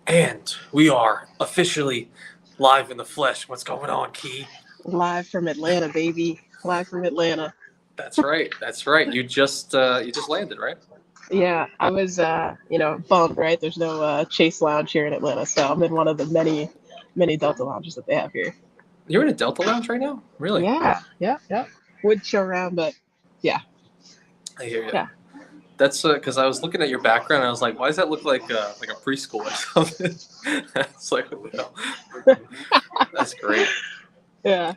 And we are officially live in the flesh. What's going on, Key? Live from Atlanta, baby. Live from Atlanta. That's right. That's right. You just landed, right? Yeah, I was bummed, right? There's no Chase Lounge here in Atlanta, so I'm in one of the many Delta lounges that they have here. You're in a Delta lounge right now? Really? Yeah. Would show around, but yeah. I hear you. Yeah. That's because I was looking at your background and I was like, why does that look like a preschool or something? It's like, what the hell? That's great. Yeah.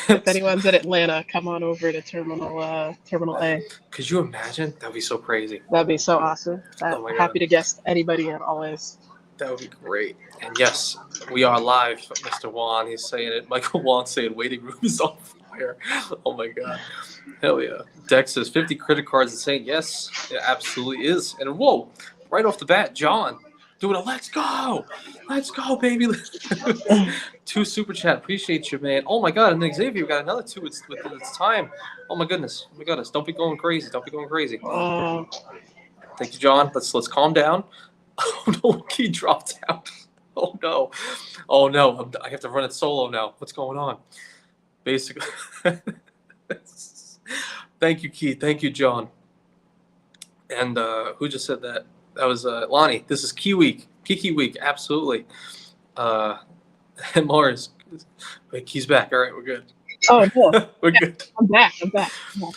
If anyone's in Atlanta, come on over to Terminal A. Could you imagine? That'd be so crazy. That'd be so awesome. Oh my God. Happy to guest anybody and always. That would be great. And yes, we are live. Mr. Juan, he's saying it. Michael Juan saying waiting room is on fire. Oh my God. Hell yeah. Dex says 50 credit cards and saying yes, it absolutely is. And whoa, right off the bat, John doing a let's go. Let's go, baby. 2 super chat. Appreciate you, man. Oh my God. And then Xavier got another 2 within its time. Oh my goodness. Oh my goodness. Don't be going crazy. Don't be going crazy. Thank you, John. Let's calm down. Oh no, Key dropped out. Oh no. Oh no. I have to run it solo now. What's going on? Basically. Thank you, Key. Thank you, John. And who just said that? That was Lonnie. This is Key Week. Kiki Week. Absolutely. And Mars. Wait, Key's back. All right, we're good. Oh, cool. We're good. I'm back.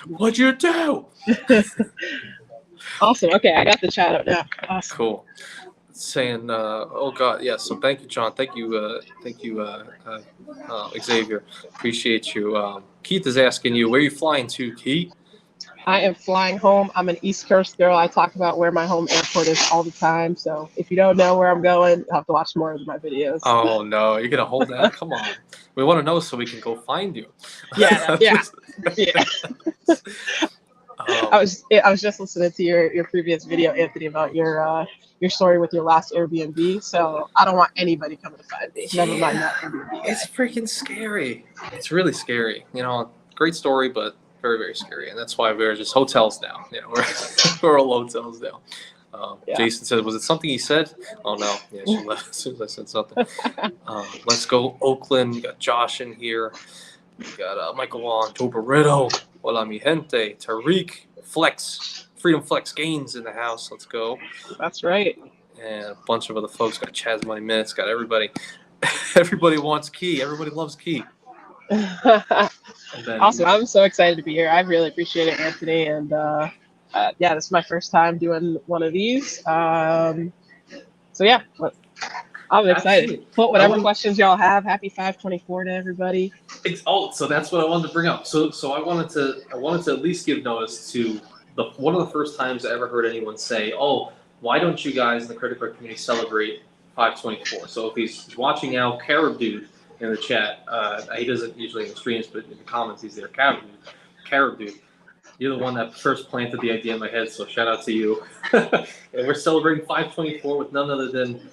What'd you do? Awesome. Okay, I got the chat up now. Awesome. Cool. Saying, oh God, yeah. So thank you, John. Thank you, Xavier. Appreciate you. Keith is asking you, where are you flying to, Keith? I am flying home. I'm an East Coast girl. I talk about where my home airport is all the time. So if you don't know where I'm going, you'll have to watch more of my videos. Oh no, you're gonna hold that? Come on. We want to know so we can go find you. Yeah. I was just listening to your previous video, Anthony, about your story with your last Airbnb. So I don't want anybody coming to find me. Never mind that Airbnb. It's freaking scary. It's really scary. You know, great story, but very, very scary. And that's why we're just hotels now. You know, we're all hotels now. Jason said, was it something he said? Oh no. Yeah, she left as soon as I said something. Let's go Oakland. We got Josh in here. We got Michael Wong, Joe Barreto. Hola mi gente. Tariq, Flex, Freedom Flex Gains in the house. Let's go. That's right. And a bunch of other folks. Got Chaz Money Minutes. Got everybody. Everybody wants Key. Everybody loves Key. Awesome. I'm so excited to be here. I really appreciate it, Anthony. And this is my first time doing one of these. So yeah, I'm excited. Put whatever questions y'all have. Happy 5/24 to everybody. So that's what I wanted to bring up. So I wanted to at least give notice to one of the first times I ever heard anyone say, "Oh, why don't you guys in the credit card community celebrate 5/24?" So if he's watching now, Carib Dude in the chat, he doesn't usually in the streams, but in the comments he's there. Carib Dude, you're the one that first planted the idea in my head, so shout out to you. And we're celebrating 5/24 with none other than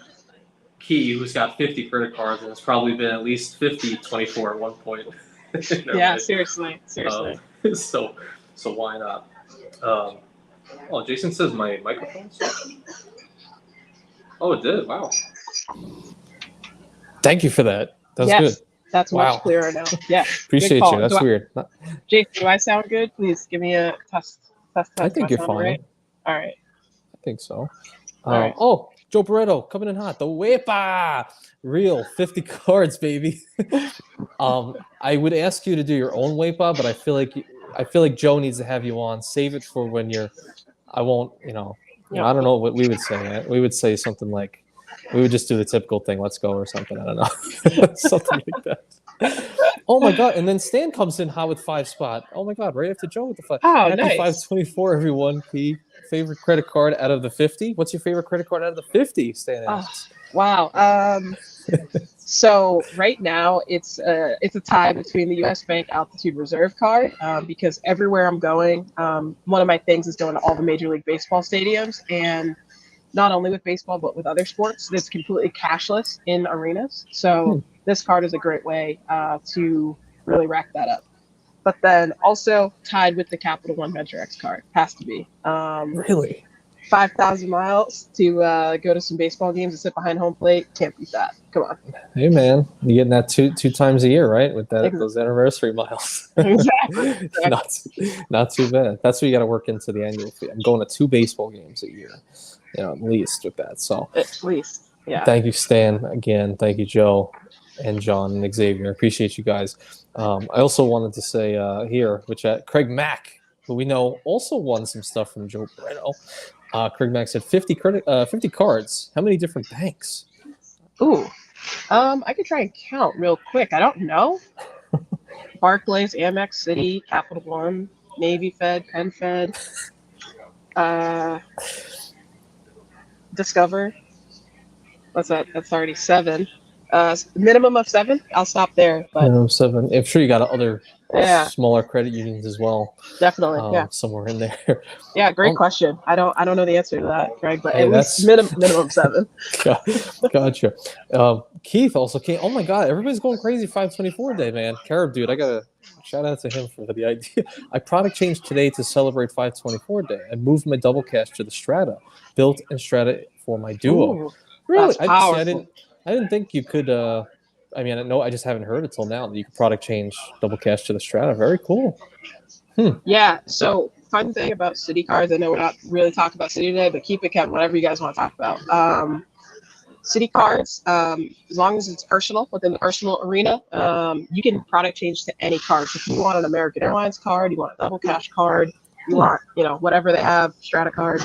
Key, who's got 50 credit cards, and it's probably been at least 50/24 at one point. Yeah, seriously. So why not? Jason says my microphone sucks. Oh, it did. Wow. Thank you for that. That's good. That's much clearer now. Yeah. Appreciate you. That's weird. Jason, do I sound good? Please give me a test. I think you're fine. Right? All right. I think so. Right. Oh, Joe Barreto coming in hot. The Wepa. Real 50 cards, baby. I would ask you to do your own Wepa, but I feel like Joe needs to have you on. Save it for when you're. I won't. I don't know what we would say. We would say something like, we would just do the typical thing. Let's go or something. I don't know. Something like that. Oh my God! And then Stan comes in hot with 5 spot. Oh my God! Right after Joe with the 5. Oh, Happy nice. 5/24, everyone. P. Favorite credit card out of the 50? What's your favorite credit card out of the 50? Stan asks. Wow. So right now it's a tie between the U.S. Bank Altitude Reserve card because everywhere I'm going, one of my things is going to all the Major League Baseball stadiums, and not only with baseball but with other sports, it's completely cashless in arenas. So this card is a great way to really rack that up. But then also tied with the Capital One Venture X card, has to be. Really? 5,000 miles to go to some baseball games and sit behind home plate. Can't beat that. Come on. Hey man, you getting that two times a year, right? With that Exactly. those anniversary miles. Exactly. Not too bad. That's what you got to work into the annual fee. I'm going to 2 baseball games a year, at least with that. So At least. Yeah. thank you, Stan. Again, thank you, Joe and John and Xavier. I appreciate you guys. I also wanted to say here, which Craig Mack, who we know also won some stuff from Joe Breno. Craig Mack said 50 cards. How many different banks? Ooh. I could try and count real quick. I don't know. Barclays, Amex, Citi, Capital One, Navy Fed, Penn Fed, Discover. What's that? That's already 7. Minimum of 7. I'll stop there. But Minimum 7. I'm sure you got other smaller credit unions as well. Definitely, somewhere in there. Yeah, great question. I don't know the answer to that, Greg, but at least minimum 7. Gotcha. Keith also came. Oh my God, everybody's going crazy 524 day, man. Carib dude, I gotta shout out to him for the idea. I product changed today to celebrate 524 day. I moved my double cash to the Strata, built in Strata for my Duo. Ooh, really? that's powerful. I didn't think you could. I mean, I just haven't heard it till now that you could product change double cash to the Strata. Very cool. Yeah. So fun thing about Citi cards. I know we're not really talking about Citi today, but keep it kept. Whatever you guys want to talk about. Citi cards, as long as it's personal within the personal arena, you can product change to any card. So if you want an American Airlines card, you want a double cash card, you want whatever they have, Strata card,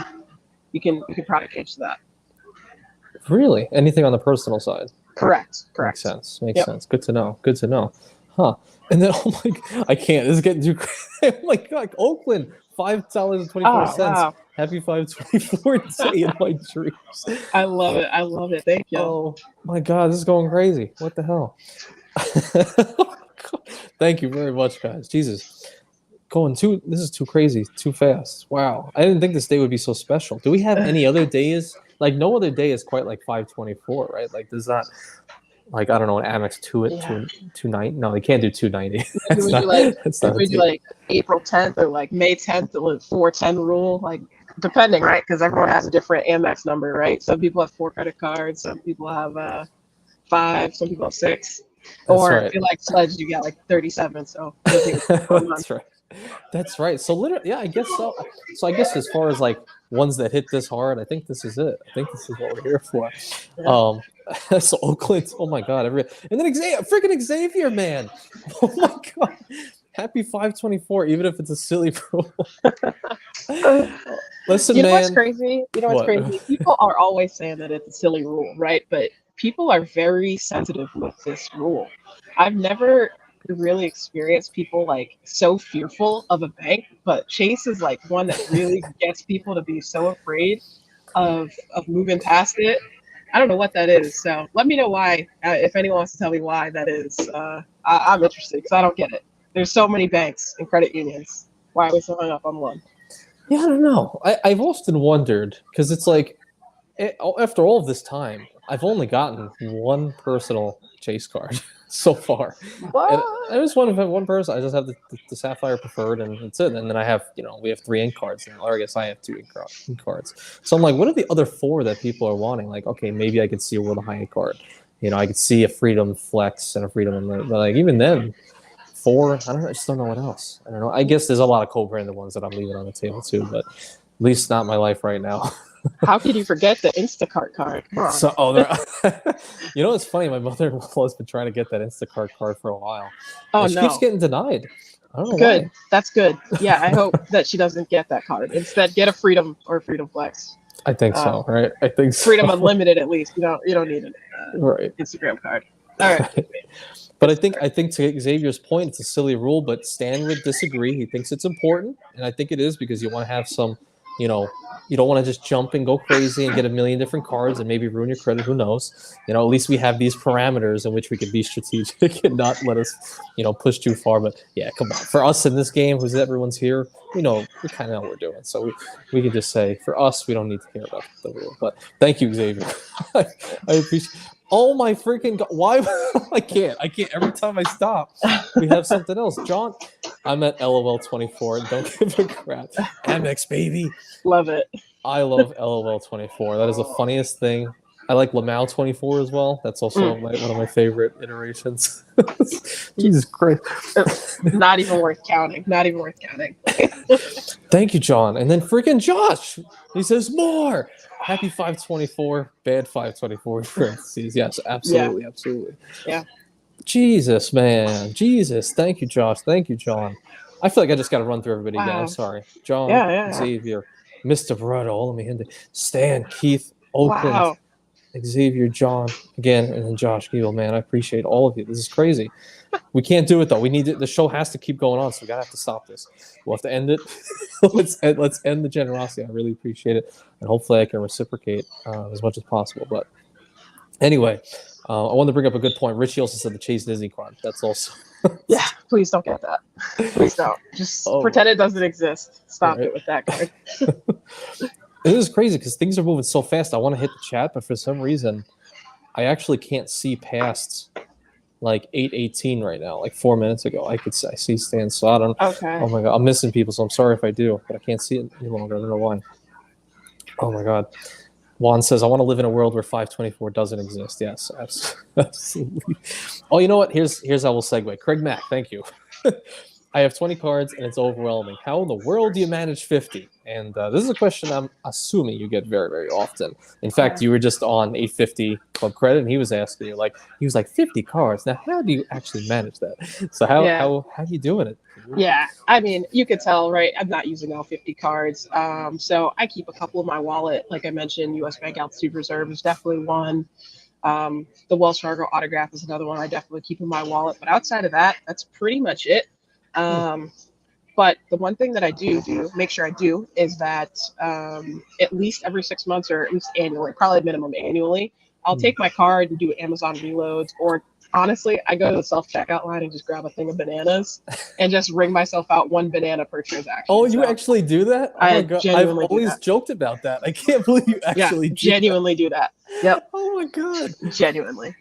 you can product change to that. Really? Anything on the personal side? Correct. Makes sense. Good to know. Huh. And then, oh my God, I can't. This is getting too crazy. Oh my God, Oakland, $5.24. Wow. Happy 524 day in my dreams. I love it. Thank you. Oh my God, this is going crazy. What the hell? Thank you very much, guys. Jesus. This is too crazy, too fast. Wow. I didn't think this day would be so special. Do we have any other days? Like, no other day is quite like 524, right? Like, there's not, like, I don't know, an Amex 290. No, they can't do 290. Would you like April 10th or like May 10th, the 410 rule? Like, depending, right? Because everyone has a different Amex number, right? Some people have 4 credit cards. Some people have 5. Some people have 6. Or if you like Sledge, you got like 37. So that's right. That's right. So literally, yeah, I guess so. So I guess as far as like ones that hit this hard, I think this is it. I think this is what we're here for. Yeah. So Oakland, oh my God, and then freaking Xavier, man. Oh my God. Happy 524, even if it's a silly rule. Listen, man. What's crazy? What's crazy? People are always saying that it's a silly rule, right? But people are very sensitive with this rule. I've never really experienced people like so fearful of a bank, but Chase is like one that really gets people to be so afraid of moving past it. I don't know what that is. So let me know why. If anyone wants to tell me why that is, I'm interested because I don't get it. There's so many banks and credit unions. Why are we so hung up on one? Yeah, I don't know. I've often wondered because it's like after all of this time, I've only gotten one personal Chase card so far. What? And I just want to have one person. I just have the Sapphire Preferred, and that's it. And then I have, we have 3 ink cards now, or I guess I have 2 ink cards. So I'm like, what are the other 4 that people are wanting? Like, okay, maybe I could see a World of High End card. I could see a Freedom Flex and a Freedom Unlimited. But like even then, 4, I just don't know what else. I don't know. I guess there's a lot of co-branded ones that I'm leaving on the table too, but at least not my life right now. How could you forget the Instacart card? So, it's funny. My mother-in-law has been trying to get that Instacart card for a while. Oh, she keeps getting denied. I don't know Good. why. That's good. Yeah, I hope that she doesn't get that card. Instead, get a Freedom or Freedom Flex. I think so, right? I think so. Freedom Unlimited, at least. You don't need an Instagram card. All right. But I think to Xavier's point, it's a silly rule, but Stan would disagree. He thinks it's important, and I think it is because you want to have some, you don't want to just jump and go crazy and get a million different cards and maybe ruin your credit. Who knows? At least we have these parameters in which we can be strategic and not let us, push too far. But yeah, come on. For us in this game, everyone's here, we kind of know what we're doing. So we can just say, for us, we don't need to care about the rule. But thank you, Xavier. I appreciate. Oh my freaking God. Why? I can't. Every time I stop, we have something else. John, I'm at LOL 24. Don't give a crap. Amex, baby. Love it. I love LOL24. That is the funniest thing. I like Lamau24 as well. That's also one of my favorite iterations. Jesus Christ. Not even worth counting. Not even worth counting. Thank you, John. And then freaking Josh. He says more. Happy 524, bad 524 parentheses. Yes, absolutely, absolutely. Yeah. Jesus, man. Jesus. Thank you, Josh. Thank you, John. I feel like I just got to run through everybody again. I'm sorry. John, Yeah. Xavier, Mr. Barretto, Olami Hindi, Stan, Keith, Oakland, Wow. Xavier, John, again, and then Josh Giel. Man, I appreciate all of you. This is crazy. We can't do it though. We need it. The show has to keep going on, so we gotta have to stop this. We'll have to end it. let's end the generosity. I really appreciate it, and hopefully I can reciprocate as much as possible. But anyway, I wanted to bring up a good point. Richie also said the Chase Disney card. That's also Yeah. Please don't get that. Please don't. Just pretend it doesn't exist. Stop it with that card. It is crazy because things are moving so fast. I want to hit the chat, but for some reason, I actually can't see past like 8:18 right now. Like 4 minutes ago, I see Stan. So I don't. Okay. Oh my god, I'm missing people. So I'm sorry if I do, but I can't see it any longer. I don't know why. Oh my god. Juan says, I want to live in a world where 524 doesn't exist. Yes, absolutely. Oh, you know what? Here's how we'll segue. Craig Mack, thank you. I have 20 cards and it's overwhelming. How in the world do you manage 50? And this is a question I'm assuming you get very, very often. In fact, you were just on 850 Club Credit and he was asking you, he was like 50 cards. Now, how do you actually manage that? So how are you doing it? Yeah, I mean, you could tell, right? I'm not using all 50 cards. So I keep a couple in my wallet. Like I mentioned, US Bank Altitude Reserve is definitely one. The Wells Fargo autograph is another one I definitely keep in my wallet. But outside of that, that's pretty much it. But the one thing that I do make sure I do is that at least every 6 months or at least annually, probably minimum annually, I'll take my card and do Amazon reloads, or honestly, I go to the self-checkout line and just grab a thing of bananas and just ring myself out 1 banana per transaction. Oh, you actually do that? Oh my God. I've always joked about that. I can't believe you actually genuinely do that. Yep. Oh my God. Genuinely.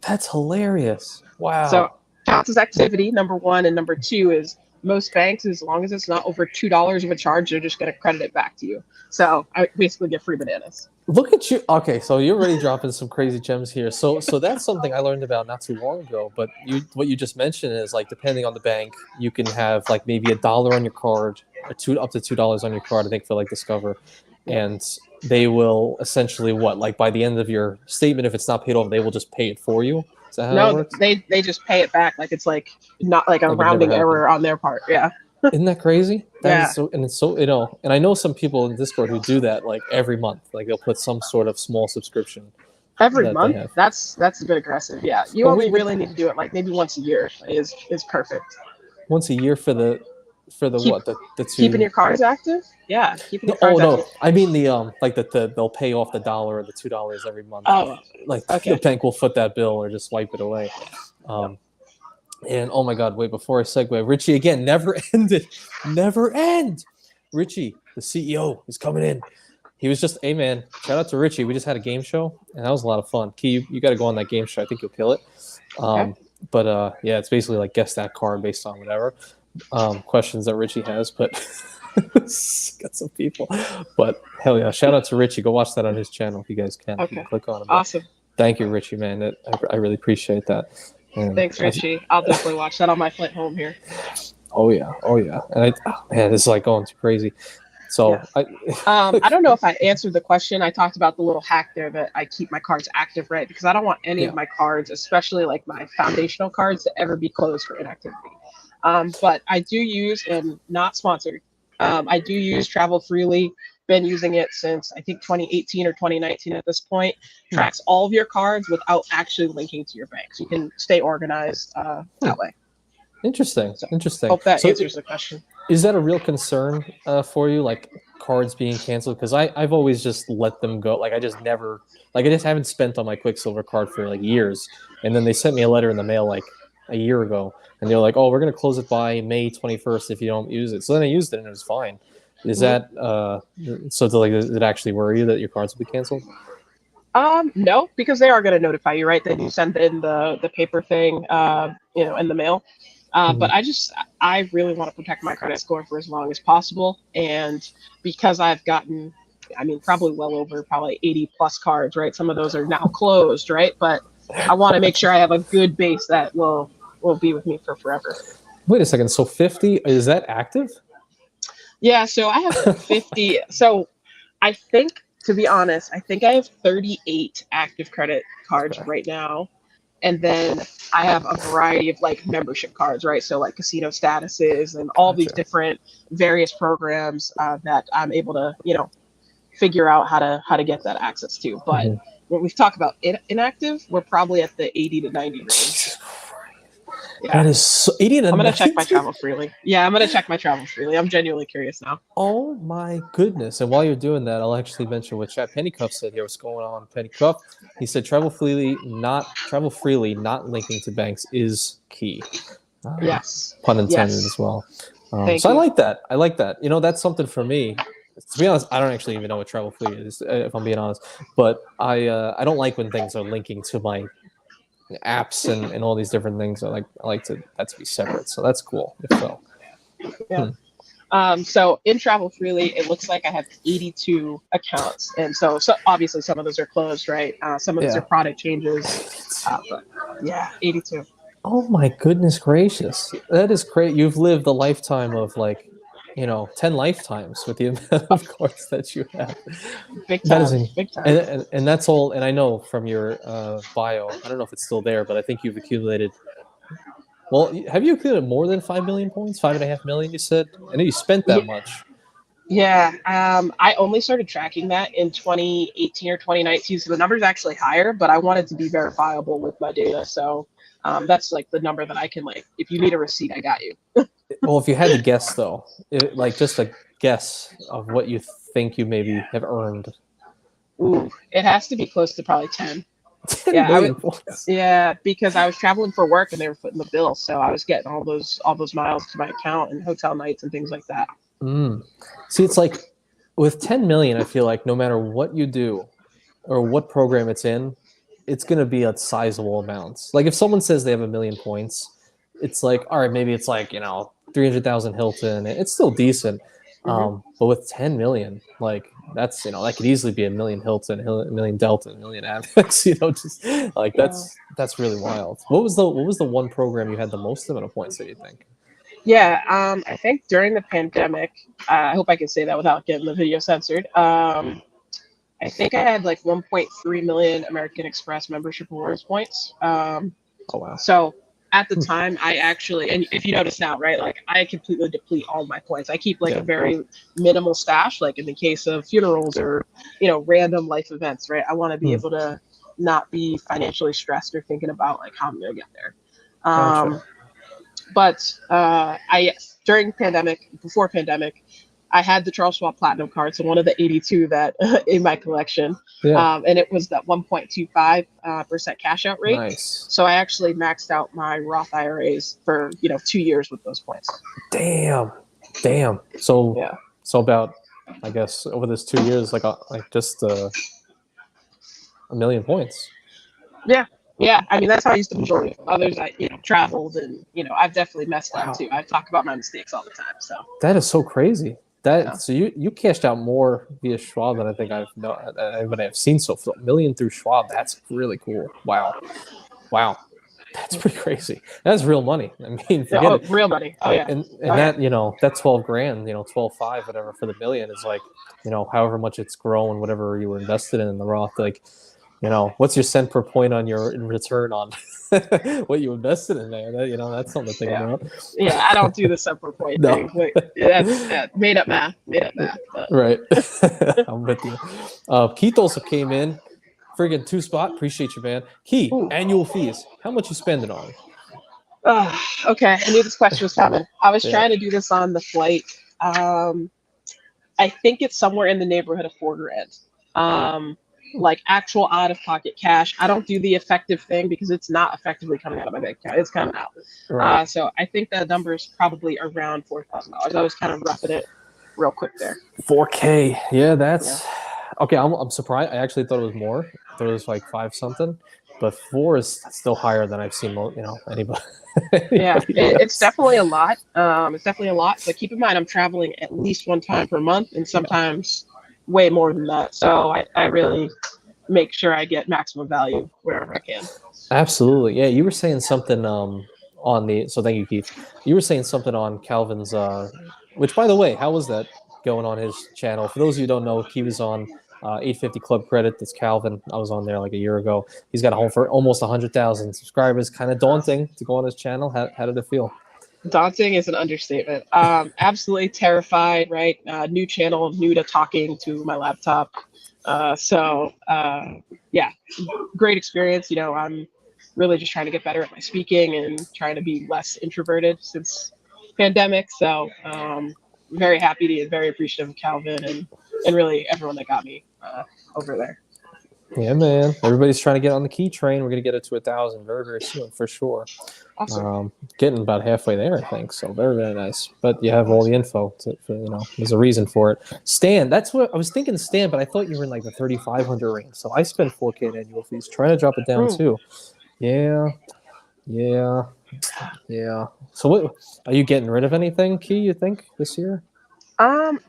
That's hilarious. Wow. So counts as activity, number one, and number two is most banks, as long as it's not over $2 of a charge, they're just going to credit it back to you. So I basically get free bananas. Look at you. Okay, so you're already dropping some crazy gems here. So that's something I learned about not too long ago. But what you just mentioned is depending on the bank, you can have maybe $1 on your card, or up to $2 on your card. I think for Discover, and they will essentially by the end of your statement, if it's not paid off, they will just pay it for you. Is that how it works? They just pay it back. It's not a rounding error on their part. Yeah. Isn't that crazy? Yeah. It's so and I know some people in Discord who do that every month. They'll put some sort of small subscription. Every month? That's a bit aggressive. Yeah. You only really need to do it maybe once a year is perfect. Once a year for the what? The two... Keeping your cards active? Yeah. Keeping your cards active. I mean they'll pay off the $1 or the $2 every month. Oh. The bank will foot that bill or just wipe it away. And oh my God, wait, before I segue, Richie again, never end. Richie, the CEO, is coming in. He was just, hey man, shout out to Richie. We just had a game show and that was a lot of fun. Key, you got to go on that game show. I think you'll kill it. But it's basically guess that card based on whatever questions that Richie has. But got some people. But hell yeah, shout out to Richie. Go watch that on his channel if you guys can. Okay. Click on him. Awesome. Thank you, Richie, man. I really appreciate that. And thanks, Richie. I'll definitely watch that on my flight home here. Oh yeah. And this is going too crazy. So I don't know if I answered the question. I talked about the little hack there that I keep my cards active, right? Because I don't want any of my cards, especially my foundational cards, to ever be closed for inactivity. But I do use, and not sponsored, I do use Travel Freely. Been using it since I think 2018 or 2019 at this point. Tracks all of your cards without actually linking to your bank. So you can stay organized that way. Interesting. Hope that answers the question. Is that a real concern for you, cards being canceled? Because I've always just let them go. I just never, I just haven't spent on my Quicksilver card for years. And then they sent me a letter in the mail a year ago. And they're oh, we're going to close it by May 21st if you don't use it. So then I used it and it was fine. Is that so? Does it actually worry you that your cards will be canceled? No, because they are going to notify you, right? Then you send in the paper thing, in the mail. But I really want to protect my credit score for as long as possible, and because I've gotten I mean, probably well over probably 80 plus cards, right? Some of those are now closed, right? But I want to make sure I have a good base that will be with me for forever. Wait a second. So 50, is that active? Yeah, so I have 50. So I think, to be honest, I think I have 38 active credit cards Okay. right now. And then I have a variety of like membership cards, right? So like casino statuses and all these Gotcha. different various programs that I'm able to, figure out how to get that access to. But Mhm. when we talk about inactive, we're probably at the 80 to 90 range. Jesus Christ. Yeah. That is so 80 to I'm gonna 90. check my travel freely. Yeah, I'm gonna check my travel freely. I'm genuinely curious now. Oh my goodness. And while you're doing that, I'll actually mention what Chat Pennycuff said here. What's going on, Pennycuff? He said travel freely, not linking to banks is key. Yes. Pun intended Yes. as well. Thank So you. I like that. That's something for me. To be honest, I don't actually even know what travel freely is, if I'm being honest. But I don't like when things are linking to my apps and all these different things. I like that to be separate. So that's cool. If so. Yeah. So in Travel Freely, it looks like I have 82 accounts, and so obviously some of those are closed, right? Some of those are product changes, but yeah, 82. Oh my goodness gracious, that is great. You've lived a lifetime of 10 lifetimes with the amount of cards that you have. Big That is, time, big time. and that's all. And I know from your bio, I don't know if it's still there, but I think you've accumulated. Well, have you accumulated more than 5 million points? 5.5 million, you said. I know you spent that much. Yeah, I only started tracking that in 2018 or 2019, so the number's actually higher, but I wanted to be verifiable with my data, so that's like the number that I can if you need a receipt, I got you. Well, if you had to guess though, just a guess of what you think you maybe have earned. Ooh, it has to be close to probably 10. 10 Yeah, million points. Yeah, because I was traveling for work and they were footing the bill, so I was getting all those miles to my account and hotel nights and things like that. See, it's like with 10 million, I feel like no matter what you do or what program it's in, it's going to be a sizable amount. Like if someone says they have 1 million points, it's like, all right, maybe it's like, 300,000 Hilton. It's still decent. But with 10 million, that's, that could easily be 1 million Hilton, 1 million Delta, 1 million Amex, just like that's really wild. What was the one program you had the most amount of points that you think? Yeah, I think during the pandemic, I hope I can say that without getting the video censored. I think I had 1.3 million American Express membership rewards points. Oh wow! So at the time, I actually, and if you notice now, right, I completely deplete all my points. I keep a very minimal stash, in the case of funerals or random life events, right? I want to be able to not be financially stressed or thinking about how I'm gonna get there. Gotcha. But during before pandemic, I had the Charles Schwab Platinum card, so one of the 82 that in my collection, and it was that 1.25% cash out rate. Nice. So I actually maxed out my Roth IRAs for 2 years with those points. Damn. So so about, I guess, over this 2 years, just 1 million points. Yeah, I mean that's how I used to majority. Others, I traveled and I've definitely messed up too. I talk about my mistakes all the time. So that is so crazy. So you cashed out more via Schwab than I think anybody I've seen so far. 1 million through Schwab. That's really cool. Wow. That's pretty crazy. That's real money. I mean, forget it. Real money. Oh yeah. And that 12 grand, 12.5, whatever for the million is however much it's grown, whatever you were invested in the Roth, what's your cent per point on your return on what you invested in there? That's something to think about. Yeah, I don't do the cent per point thing. That's made up math. But. Right. I'm with you. Keith also came in. Friggin' 2-spot. Appreciate you, man. Key, annual fees. How much you spending on? Okay. I knew this question was coming. I was trying to do this on the flight. I think it's somewhere in the neighborhood of $4,000. Actual out-of-pocket cash. I don't do the effective thing because it's not effectively coming out of my bank account. It's coming out. Right. So I think that number is probably around $4,000. I was kind of roughing it real quick there. $4K. Yeah, that's okay. I'm surprised. I actually thought it was more. I thought it was 5 something, but 4 is still higher than I've seen. Anybody. Yeah, it's definitely a lot. It's definitely a lot. But keep in mind, I'm traveling at least one time per month, and sometimes way more than that. So I really make sure I get maximum value wherever I can. Absolutely. Yeah, you were saying something on the so thank you, Keith. You were saying something on Calvin's which by the way, how was that going on his channel? For those of you who don't know, he was on 850 Club Credit. That's Calvin. I was on there like a year ago. He's got a home for almost 100,000 subscribers. Kind of daunting to go on his channel. How did it feel? Daunting is an understatement. Absolutely terrified, right? New channel, new to talking to my laptop. Yeah, great experience. I'm really just trying to get better at my speaking and trying to be less introverted since pandemic. So very happy to and very appreciative of Calvin and really everyone that got me over there. Yeah, man. Everybody's trying to get on the key train. We're gonna get it to 1,000 very, very soon for sure. Awesome. Getting about halfway there, I think. So very, very nice. But you have all the info. There's a reason for it. Stan, that's what I was thinking. Stan, but I thought you were in like the 3,500 range. So I spend 4K in annual fees. Trying to drop it down too. Yeah. So what are you getting rid of anything, Key? You think this year?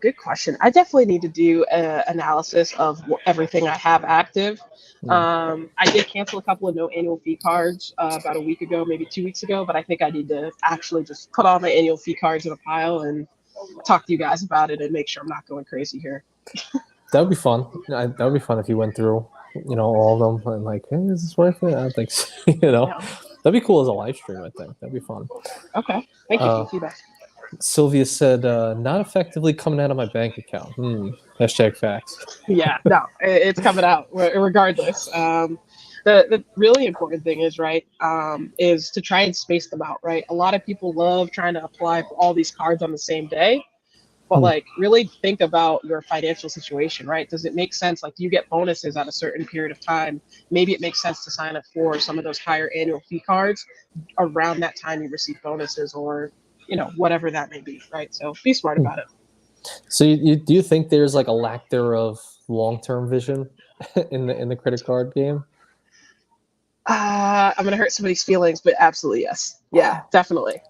Good question. I definitely need to do an analysis of everything I have active. I did cancel a couple of no annual fee cards about a week ago, maybe 2 weeks ago, but I think I need to actually just put all my annual fee cards in a pile and talk to you guys about it and make sure I'm not going crazy here. That would be fun. That would be fun if you went through, all of them and like, hey, is this worth it? I don't think so. Yeah. That'd be cool as a live stream. I think that'd be fun. Okay, thank you for the feedback. Sylvia said, not effectively coming out of my bank account. Hashtag facts. Yeah, no, it's coming out regardless. The really important thing is, right, is to try and space them out, right? A lot of people love trying to apply for all these cards on the same day, but like really think about your financial situation, right? Does it make sense? Like, do you get bonuses at a certain period of time? Maybe it makes sense to sign up for some of those higher annual fee cards around that time you receive bonuses or whatever that may be, right? So be smart about it. So do you think there's like a lack there of long-term vision in the credit card game? I'm gonna hurt somebody's feelings, but absolutely yes. Yeah, definitely.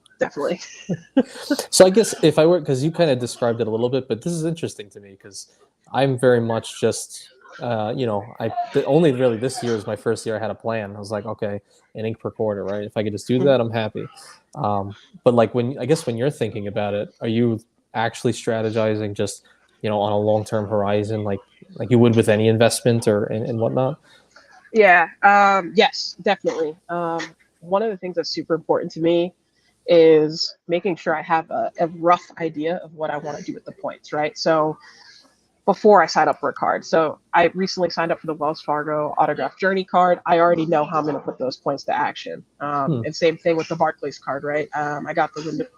So I guess if I were, because you kind of described it a little bit, but this is interesting to me because I'm very much just only really this year is my first year I had a plan. I was like, okay, an ink per quarter, right? If I could just do that, I'm happy. But like when you're thinking about it, are you actually strategizing just on a long-term horizon, like you would with any investment or and whatnot? Yeah. Yes, definitely. One of the things that's super important to me is making sure I have a rough idea of what I want to do with the points, right? So before I sign up for a card. So I recently signed up for the Wells Fargo Autograph Journey card. I already know how I'm going to put those points to action. And same thing with the Barclays card, right? I got the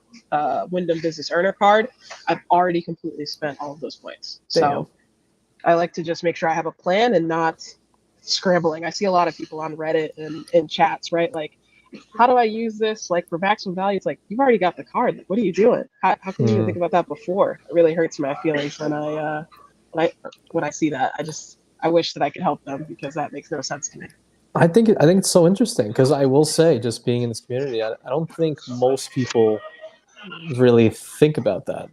Wyndham Business Earner card. I've already completely spent all of those points. So I like to just make sure I have a plan and not scrambling. I see a lot of people on Reddit and in chats, right? Like, how do I use this like for maximum value? It's like, you've already got the card. Like, what are you doing? How can you even think about that before? It really hurts my feelings when I see that. I wish that I could help them because that makes no sense to me. I think it's so interesting because I will say, just being in this community, I don't think most people really think about that.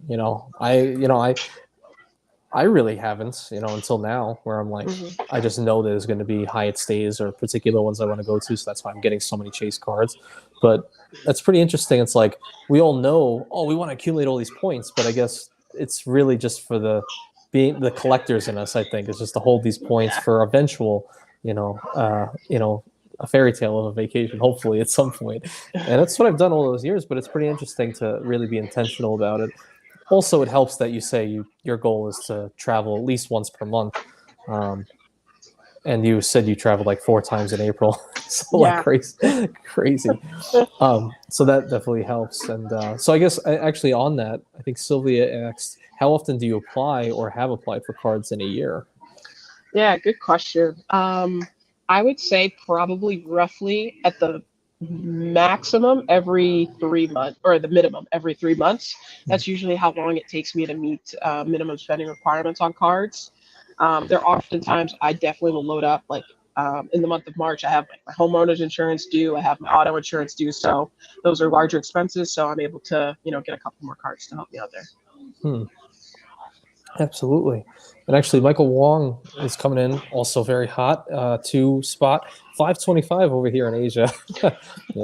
I really haven't, until now, where I'm like, I just know there's going to be Hyatt stays or particular ones I want to go to, so that's why I'm getting so many chase cards. But that's pretty interesting. It's like we all know, we want to accumulate all these points, but I guess it's really just for the collectors in us. I think it's just to hold these points for eventual, a fairy tale of a vacation, hopefully at some point. And that's what I've done all those years. But it's pretty interesting to really be intentional about it. Also, it helps that you say your goal is to travel at least once per month. And you said you traveled like 4 times in April. So like crazy. So that definitely helps. And so I guess actually on that, I think Sylvia asked, how often do you apply or have applied for cards in a year? Yeah, good question. I would say probably roughly at the maximum every 3 months, or the minimum every 3 months. That's usually how long it takes me to meet minimum spending requirements on cards. There are often times I definitely will load up, like in the month of March, I have my homeowner's insurance due, I have my auto insurance due, so those are larger expenses, so I'm able to get a couple more cards to help me out there. Absolutely. And actually, Michael Wong is coming in, also very hot, to spot 525 over here in Asia. Yeah,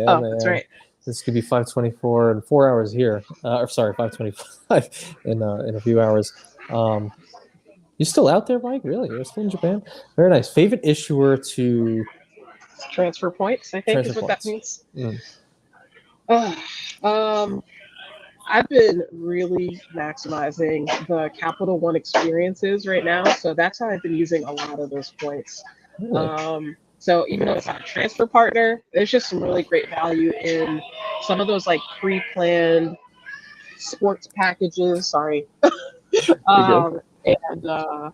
Oh, that's man. right. This could be 524 in 4 hours here. Or sorry, 525 in a few hours. You still out there, Mike? Really? You're still in Japan? Very nice. Favorite issuer to Transfer points, I think, is transfer what that points? means. Mm. Um, I've been really maximizing the Capital One experiences right now, so that's how I've been using a lot of those points. Really? So even though it's not a transfer partner, there's just some really great value in some of those like pre-planned sports packages. Sorry, You're good.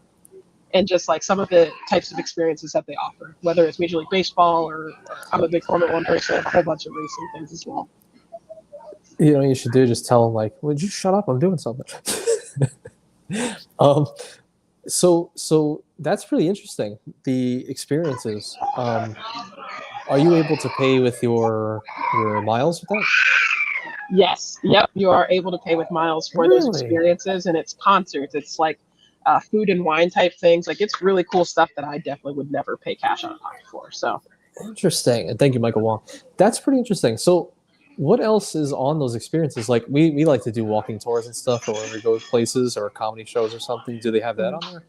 and just like some of the types of experiences that they offer, whether it's Major League Baseball or I'm a big Formula One person, a whole bunch of racing things as well. You know, you should do just tell them like, "Would you shut up? I'm doing something." um, so that's really interesting. The experiences. Are you able to pay with your miles with that? Yes, yep, you are able to pay with miles for those Really experiences, and it's concerts. It's like food and wine type things. Like it's really cool stuff that I definitely would never pay cash out of pocket for. So interesting. And thank you, Michael Wong. That's pretty interesting. So, what else is on those experiences? Like we like to do walking tours and stuff, or when we go to places or comedy shows or something. Do they have that on there?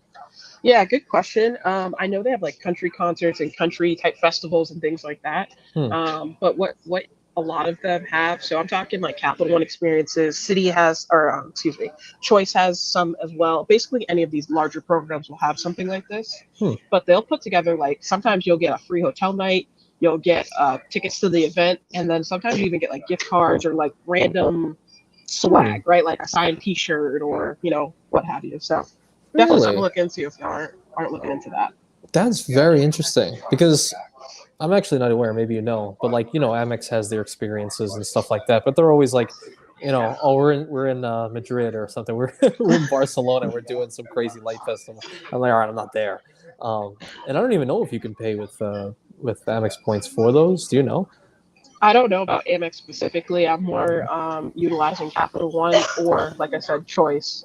yeah, good question. I know they have like country concerts and country type festivals and things like that. Hmm. But what a lot of them have, so I'm talking like Capital One experiences, City has, or excuse me, Choice has some as well. Basically, any of these larger programs will have something like this. Hmm. But they'll put together like sometimes you'll get a free hotel night, you'll get tickets to the event, and then sometimes you even get like gift cards or like random swag, right? Like a signed T-shirt or what have you. So definitely something to Really? look into if you aren't looking into that. That's very interesting because I'm actually not aware. Maybe you know, but like Amex has their experiences and stuff like that. But they're always like, oh, we're in Madrid or something. We're in Barcelona. We're doing some crazy light festival. I'm like, all right, I'm not there. And I don't even know if you can pay with Amex points for those. Do you know? I don't know about Amex specifically. I'm more utilizing Capital One or, like I said, Choice.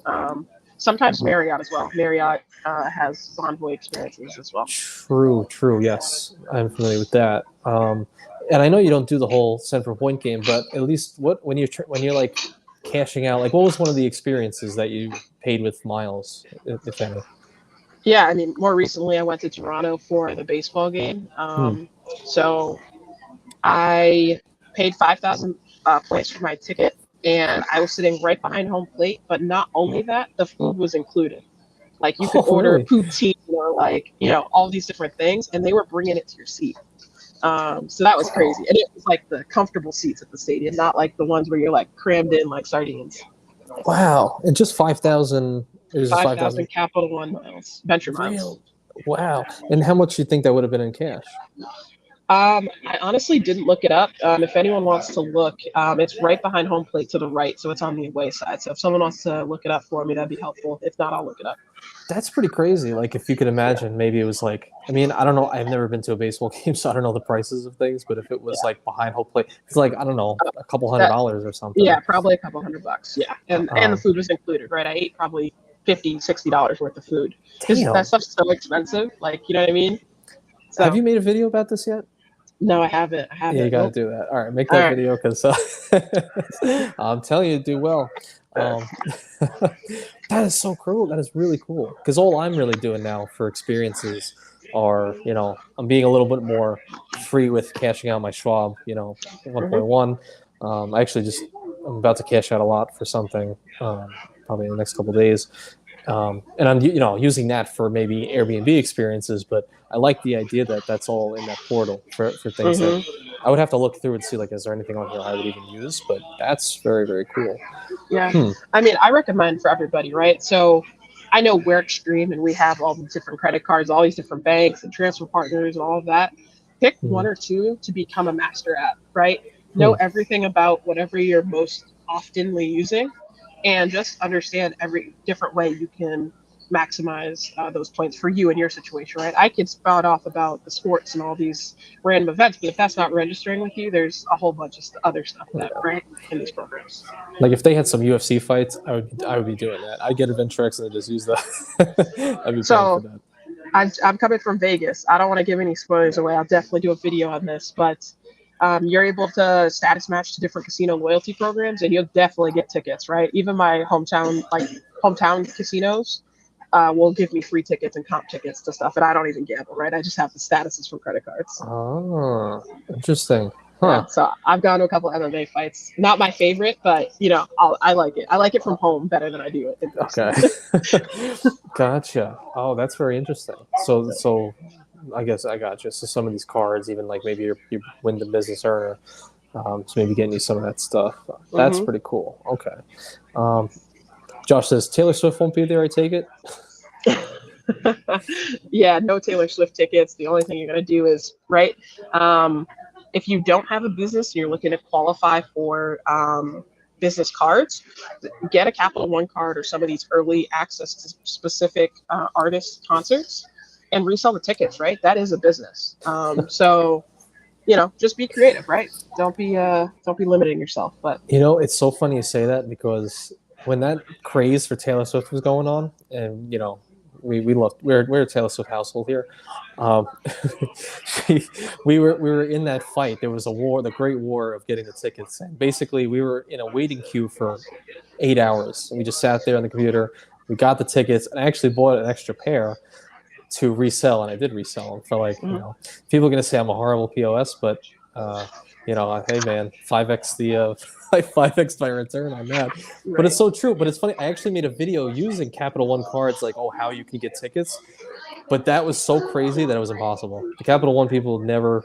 Sometimes Marriott as well. Marriott has Bonvoy experiences as well. True. Yes, I'm familiar with that. And I know you don't do the whole Central Point game, but at least when you're like cashing out, like what was one of the experiences that you paid with miles, if any? Yeah, I mean, more recently I went to Toronto for the baseball game. So I paid 5,000 points for my ticket, and I was sitting right behind home plate. But not only that, the food was included. Like you could Oh, order really? poutine or like all these different things, and they were bringing it to your seat. So that was crazy, and it was like the comfortable seats at the stadium, not like the ones where you're like crammed in like sardines. Wow! And just 5,000. It was just 5,000 5,000. Capital One miles, venture miles. Real. Wow! And how much do you think that would have been in cash? I honestly didn't look it up. If anyone wants to look, it's right behind home plate to the right, so it's on the away side. So if someone wants to look it up for me, that'd be helpful. If not, I'll look it up. That's pretty crazy. Like if you could imagine, maybe it was like, I mean, I don't know. I've never been to a baseball game, so I don't know the prices of things. But if it was like behind home plate, it's like I don't know, a couple $100 or something. Yeah, probably a couple $100. Yeah, and the food was included, right? I ate probably $50, $60 worth of food because that stuff's so expensive. Like, you know what I mean? So, have you made a video about this yet? No, I haven't. Yeah, you got to do that. All right, make All that right. video because I'm telling you, do well. That is so cool. That is really cool. Because all I'm really doing now for experiences are, I'm being a little bit more free with cashing out my Schwab, 1.1. I'm about to cash out a lot for something, probably in the next couple of days. And I'm, using that for maybe Airbnb experiences, but I like the idea that that's all in that portal for things that I would have to look through and see, like, is there anything on here I would even use? But that's very, very cool. Yeah. I mean, I recommend for everybody, right? So I know we're extreme and we have all these different credit cards, all these different banks and transfer partners and all of that. Pick one or two to become a master at, right? Know everything about whatever you're most oftenly using and just understand every different way you can maximize those points for you in your situation, right? I could spout off about the sports and all these random events, but if that's not registering with you, there's a whole bunch of other stuff that right in these programs. Like if they had some UFC fights, I would be doing that. I'd get AdventureX and just use that. I'd be paying for that. I'm coming from Vegas. I don't want to give any spoilers away. I'll definitely do a video on this, but you're able to status match to different casino loyalty programs, and you'll definitely get tickets, right? Even my hometown casinos will give me free tickets and comp tickets to stuff, and I don't even gamble, right? I just have the statuses from credit cards. Oh, interesting. Huh. Yeah, so I've gone to a couple MMA fights. Not my favorite, but I like it. I like it from home better than I do it in person. Okay. Gotcha. Oh, that's very interesting. So I guess I gotcha. So some of these cards, even like maybe you win the business earner, so maybe getting you some of that stuff. That's pretty cool. Okay. Josh says Taylor Swift won't be there. I take it. Yeah, no Taylor Swift tickets. The only thing you're gonna do is right. If you don't have a business and you're looking to qualify for business cards, get a Capital One card or some of these early access to specific artist concerts and resell the tickets, right? That is a business. So, just be creative, right? Don't be limiting yourself. But it's so funny you say that because when that craze for Taylor Swift was going on, and we're a Taylor Swift household here. We were in that fight. There was a war, the Great War of getting the tickets. And basically, we were in a waiting queue for 8 hours. And we just sat there on the computer. We got the tickets, and I actually bought an extra pair to resell, and I did resell them for people are gonna say I'm a horrible POS, but hey man, 5x the 5x my return on that. Right. But it's so true. But it's funny. I actually made a video using Capital One cards, how you can get tickets. But that was so crazy that it was impossible. The Capital One people never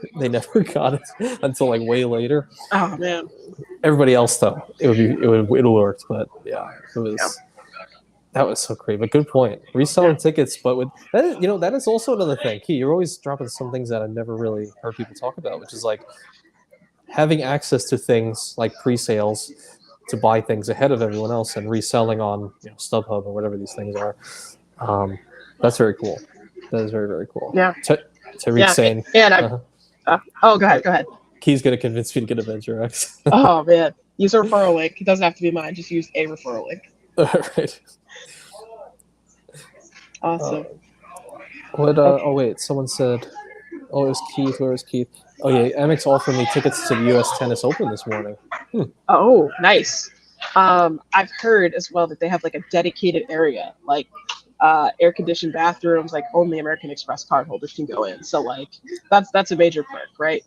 got it until way later. Oh man. Everybody else though, it worked. But yeah, it was. Yeah. That was so crazy. But good point. Reselling tickets, but with that is also another thing. Key, you're always dropping some things that I've never really heard people talk about, which is having access to things like pre-sales to buy things ahead of everyone else and reselling on StubHub or whatever these things are. That's very cool. That is very, very cool. Yeah. Tariq's saying. And go ahead. Key's going to convince me to get AdventureX. Oh man, use a referral link. It doesn't have to be mine. Just use a referral link. All right. Awesome. Oh wait, someone said, "Oh, it was Keith. Where was Keith?" Oh yeah, Amex offered me tickets to the U.S. Tennis Open this morning. Oh, nice. I've heard as well that they have a dedicated area, air-conditioned bathrooms, only American Express cardholders can go in. So that's a major perk, right?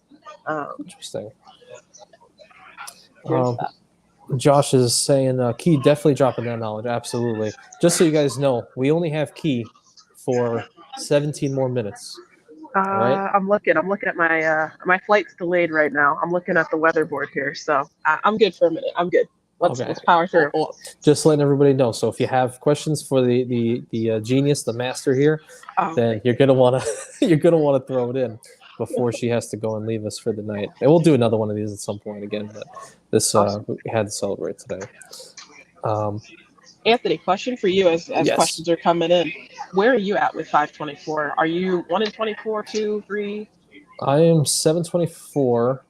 Interesting. Josh is saying, Key definitely dropping that knowledge. Absolutely. Just so you guys know, we only have Key for 17 more minutes. Right? I'm looking at my flight's delayed right now. I'm looking at the weather board here, so I'm good for a minute. I'm good. Let's power through. Just letting everybody know. So if you have questions for the genius, the master here, then you're gonna wanna throw it in before she has to go and leave us for the night. And we'll do another one of these at some point again, but this we had to celebrate today. Anthony, question for you as yes. Questions are coming in. Where are you at with 524? Are you 1 in 24, 2, 3? I am 724,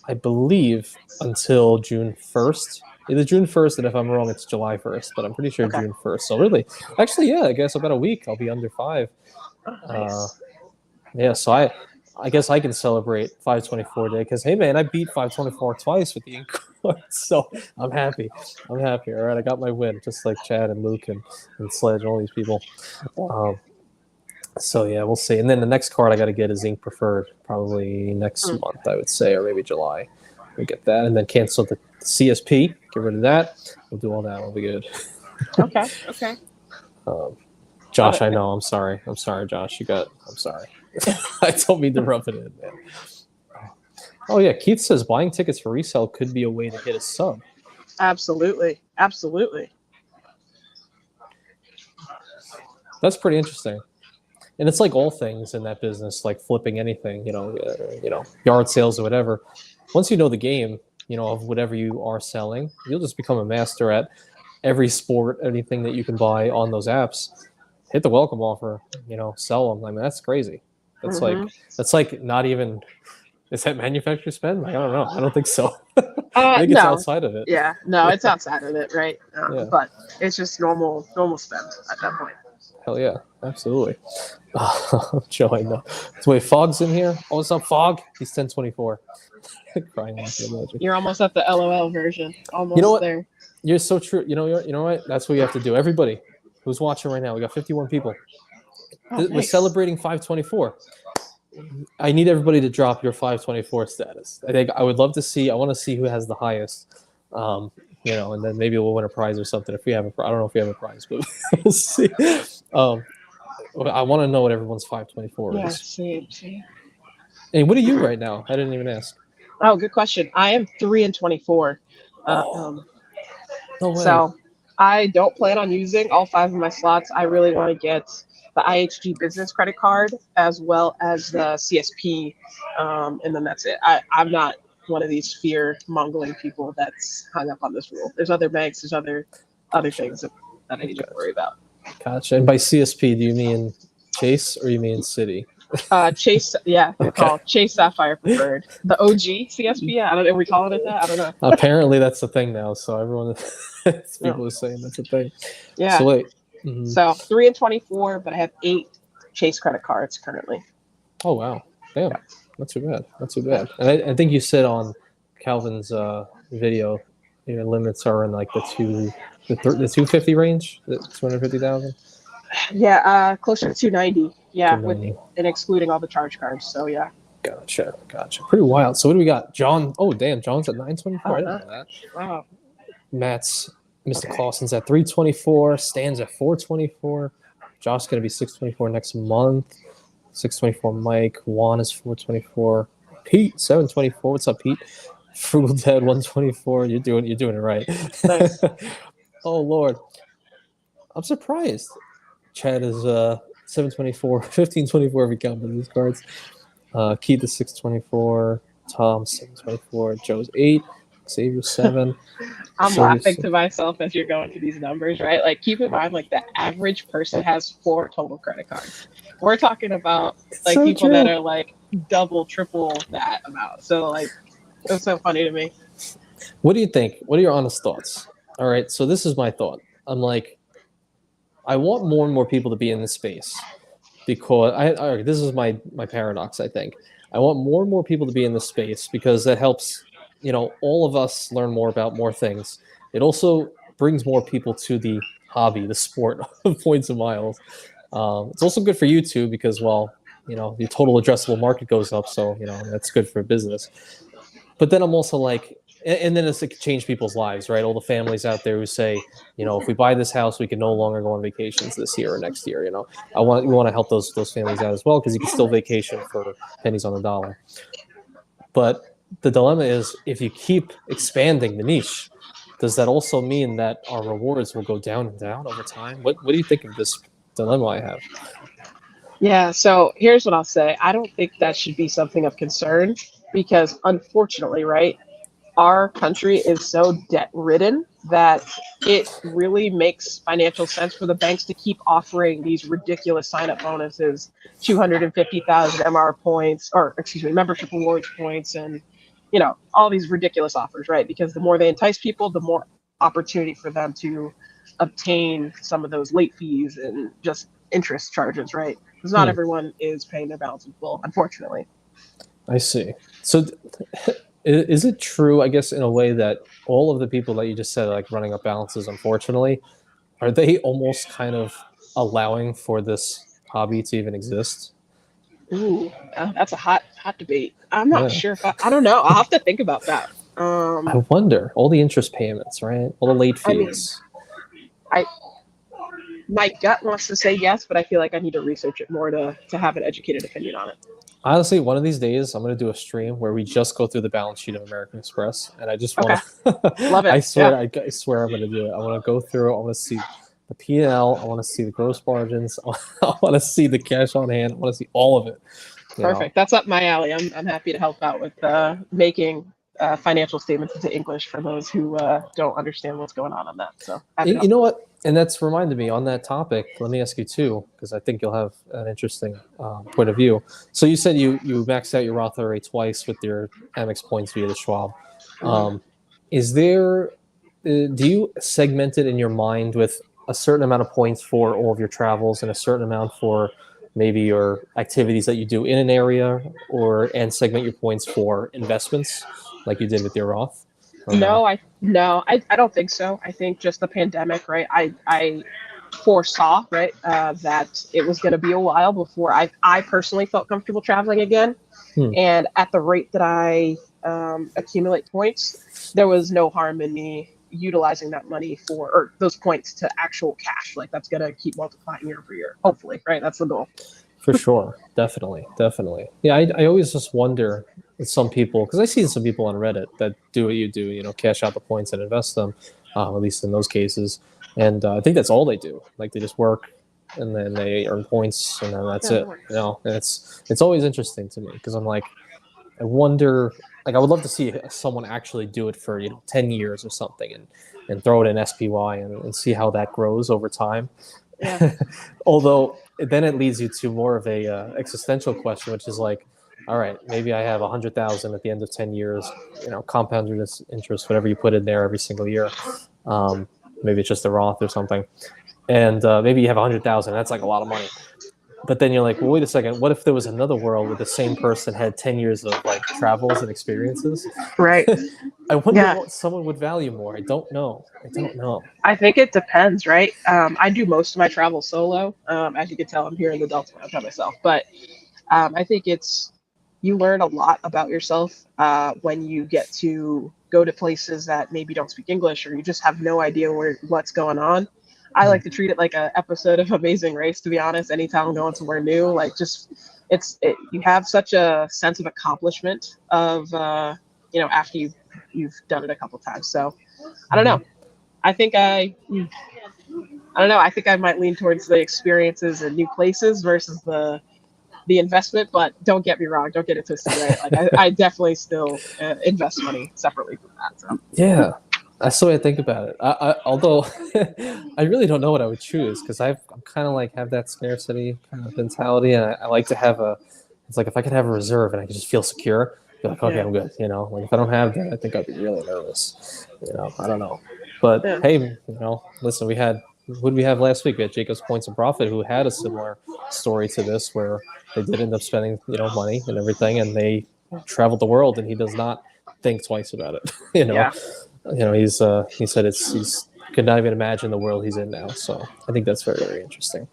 I believe, until June 1st. Either June 1st, and if I'm wrong, it's July 1st, but I'm pretty sure June 1st. So really, actually, yeah, I guess about a week I'll be under 5. Nice. Yeah, so I guess I can celebrate 524 day because, hey, man, I beat 524 twice with the ink card, so I'm happy. All right, I got my win, just like Chad and Luke and Sledge and all these people. So, yeah, we'll see. And then the next card I got to get is Ink Preferred, probably next month, I would say, or maybe July. We get that, and then cancel the CSP, get rid of that. We'll do all that. We'll be good. Okay. Josh, I know. I'm sorry, Josh. I'm sorry. I don't mean to rub it in, man. Oh, yeah. Keith says buying tickets for resale could be a way to hit a sub. Absolutely. That's pretty interesting. And it's like all things in that business, like flipping anything, yard sales or whatever. Once you know the game, of whatever you are selling, you'll just become a master at every sport, anything that you can buy on those apps. hit the welcome offer, sell them. I mean, that's crazy. That's like not even, is that manufacturer spend? Like, I don't know. I don't think so. I think it's No. outside of it. Yeah, no, it's outside of it, right? Yeah. But it's just normal spend at that point. Hell yeah, absolutely. Joe, I know. So wait, Fog's in here. Oh, what's up, Fog? He's 1024. Crying laughing emoji. You're almost at the LOL version. Almost You know what? there. You're so true. You know what? That's what you have to do. Everybody who's watching right now, we got 51 people. Oh, We're nice. celebrating 524. I need everybody to drop your 524 status. I would love to see. I want to see who has the highest. And then maybe we'll win a prize or something if we have I don't know if we have a prize, but we'll see. I want to know what everyone's 524 Yeah, is. see. And what are you right now? I didn't even ask. Oh, good question. I am 3 and 24. No way. So I don't plan on using all 5 of my slots. I really want to get the IHG business credit card as well as the CSP, and then that's it. I'm not one of these fear-mongering people that's hung up on this rule. There's other banks, there's other things that I need to worry about. Gotcha. And by CSP, do you mean Chase or you mean Citi? Chase, yeah, they're Okay. called Chase Sapphire Preferred. The OG CSP, I don't know, are we calling it that? I don't know. Apparently that's the thing now, so everyone people are saying that's a thing. Yeah. So wait. So 3 and 24, but I have 8 Chase credit cards currently. Oh wow. Damn. Not too bad. Not too bad. And I think you said on Calvin's video, your limits are in like the 250 range, the 250,000. Yeah, closer to 290. Yeah, 290. and excluding all the charge cards. So yeah. Gotcha. Pretty wild. So what do we got? John. Oh damn, John's at 924. I didn't know that. Wow. Matt's Mr. Clausen's at 324. Stan's at 424. Josh's gonna be 624 next month. 624 Mike. Juan is 424. Pete 724. What's up, Pete? Frugal Dad 124. You're doing it right. Nice. Oh Lord. I'm surprised. Chad is 724, 1524 if you count these cards. Keith is 624. Tom 724. Joe's 8. Xavier 7. I'm So laughing to myself as you're going through these numbers, right? Like, keep in mind, like, the average person has 4 total credit cards. We're talking about like so people true. that are like double, triple that amount. So like, it's so funny to me. What do you think? What are your honest thoughts? All right, so this is my thought. I'm like, I want more and more people to be in this space because this is my paradox. I think I want more and more people to be in this space because that helps, all of us learn more about more things. It also brings more people to the hobby, the sport of points and miles. It's also good for you too because, well, the total addressable market goes up, so that's good for business. But then I'm also like, and then it's like change people's lives, right? All the families out there who say, if we buy this house, we can no longer go on vacations this year or next year. We want to help those families out as well because you can still vacation for pennies on the dollar. But the dilemma is, if you keep expanding the niche, does that also mean that our rewards will go down and down over time? What do you think of this dilemma I have? Yeah, so here's what I'll say. I don't think that should be something of concern because, unfortunately, right, our country is so debt-ridden that it really makes financial sense for the banks to keep offering these ridiculous sign-up bonuses, 250,000 MR points, membership rewards points, and all these ridiculous offers, right? Because the more they entice people, the more opportunity for them to obtain some of those late fees and just interest charges, right? Because not everyone is paying their balance in full, unfortunately. I see. So is it true, I guess, in a way that all of the people that you just said, like running up balances, unfortunately, are they almost kind of allowing for this hobby to even exist? Ooh, that's a hot debate. I'm not sure if I don't know. I'll have to think about that. I wonder. All the interest payments, right? All the late fees. My gut wants to say yes, but I feel like I need to research it more to have an educated opinion on it. Honestly, one of these days, I'm going to do a stream where we just go through the balance sheet of American Express, and I just want to. Love it. I swear I'm going to do it. I want to go through. I want to see the P&L. I want to see the gross margins. I want to see the cash on hand. I want to see all of it. Perfect. That's up my alley. I'm happy to help out with making financial statements into English for those who don't understand what's going on that. So You know what? And that's reminded me on that topic. Let me ask you too, because I think you'll have an interesting point of view. So you said you maxed out your Roth IRA twice with your Amex points via the Schwab. Is there? Do you segment it in your mind with a certain amount of points for all of your travels and a certain amount for maybe your activities that you do in an area, and segment your points for investments like you did with your Roth? No, I don't think so. I think just the pandemic, right? I foresaw, right, that it was going to be a while before I personally felt comfortable traveling again. And at the rate that I accumulate points, there was no harm in me utilizing that money or those points to actual cash. Like that's going to keep multiplying year over year, hopefully, right? That's the goal. For sure. Definitely. Yeah, I always just wonder with some people, because I see some people on Reddit that do what you do, cash out the points and invest them, at least in those cases. And I think that's all they do. Like they just work and then they earn points and then that's it. And it's always interesting to me because I'm like, I wonder, like I would love to see someone actually do it for 10 years or something and throw it in SPY and see how that grows over time. Yeah. Although then it leads you to more of a existential question, which is like, all right, maybe I have 100,000 at the end of 10 years, compounded interest, whatever you put in there every single year. Maybe it's just a Roth or something. And maybe you have 100,000. That's like a lot of money. But then you're like, well, wait a second. What if there was another world where the same person had 10 years of like travels and experiences? Right. I wonder what someone would value more. I don't know. I think it depends, right? I do most of my travel solo. As you can tell, I'm here in the Delta by myself. But I think you learn a lot about yourself when you get to go to places that maybe don't speak English or you just have no idea what's going on. I like to treat it like an episode of Amazing Race, to be honest. Anytime I'm going somewhere new, like you have such a sense of accomplishment of after you've done it a couple times. So I don't know. I think I don't know. I think I might lean towards the experiences and new places versus the investment. But don't get me wrong. Don't get it twisted, right? Like I definitely still invest money separately from that. So. Yeah. That's the way I think about it. Although I really don't know what I would choose because I'm kind of like have that scarcity kind of mentality, and I like to have it's like if I could have a reserve and I could just feel secure, be like, okay, I'm good. Like if I don't have that, I think I'd be really nervous. I don't know. But hey, listen, who did we have last week? We had Jacob's Points and Profit, who had a similar story to this, where they did end up spending money and everything, and they traveled the world, and he does not think twice about it. Yeah. He said he could not even imagine the world he's in now. So I think that's very, very interesting.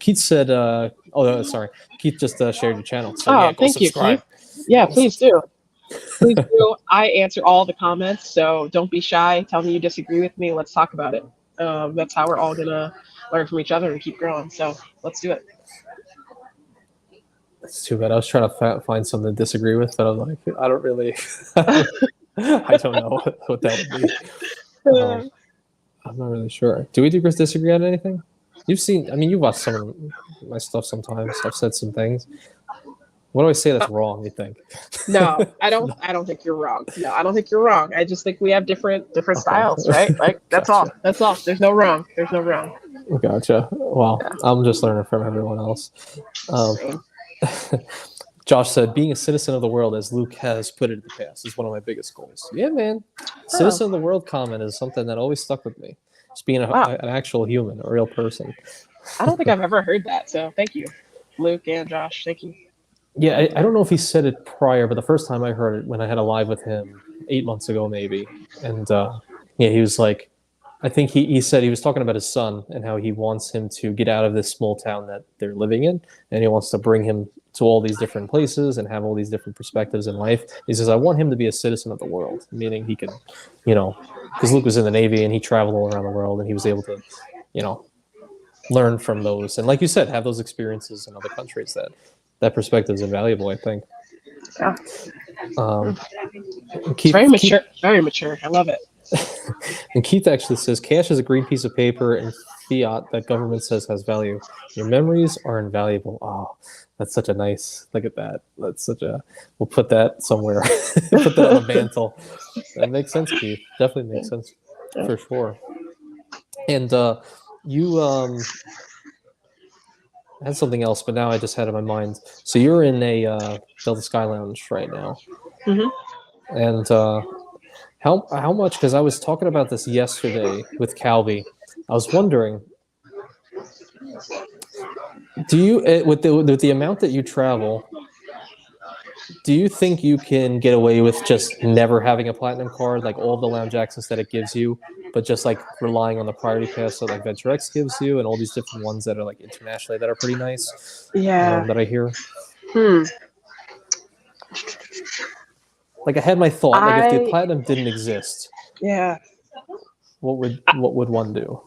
Keith said, sorry. Keith just shared your channel. So go thank subscribe. You, Keith. Yeah, please do. Please do. I answer all the comments, so don't be shy. Tell me you disagree with me. Let's talk about it. That's how we're all going to learn from each other and keep growing. So let's do it. That's too bad. I was trying to find something to disagree with, but I'm like, I don't really... I don't know what that would be. I'm not really sure. Do we disagree on anything? You've watched some of my stuff sometimes. I've said some things. What do I say that's wrong, you think? No, I don't think you're wrong. No, I don't think you're wrong. I just think we have different styles, right? Like that's Gotcha. all. That's all. There's no wrong. Gotcha. Well, yeah. I'm just learning from everyone else. Josh said, being a citizen of the world, as Luke has put it in the past, is one of my biggest goals. Yeah, man. Citizen of the world comment is something that always stuck with me. Just being an actual human, a real person. I don't think I've ever heard that. So thank you, Luke and Josh. Thank you. Yeah, I don't know if he said it prior, but the first time I heard it, when I had a live with him 8 months ago, maybe. And he was like, I think he said he was talking about his son and how he wants him to get out of this small town that they're living in. And he wants to bring him to all these different places and have all these different perspectives in life. He says, I want him to be a citizen of the world, meaning he can, because Luke was in the Navy and he traveled all around the world and he was able to, learn from those. And like you said, have those experiences in other countries. That perspective is invaluable, I think. Yeah. Keith, very mature. Very mature. I love it. And Keith actually says, cash is a green piece of paper and fiat that government says has value. Your memories are invaluable. Oh, that's such a nice. Look at that. That's such a. We'll put that somewhere. Put that on a mantle. That makes sense, Keith. Definitely makes sense for sure. And you had something else, but now I just had it in my mind. So you're in a Delta Sky Lounge right now, and how much? Because I was talking about this yesterday with Calby. I was wondering, do you with the amount that you travel, do you think you can get away with just never having a platinum card, like all the lounge access that it gives you, but just like relying on the priority pass that like VentureX gives you, and all these different ones that are like internationally that are pretty nice? Yeah. That I hear. Hmm. Like I had my thought, like if the platinum didn't exist, Yeah. what would one do?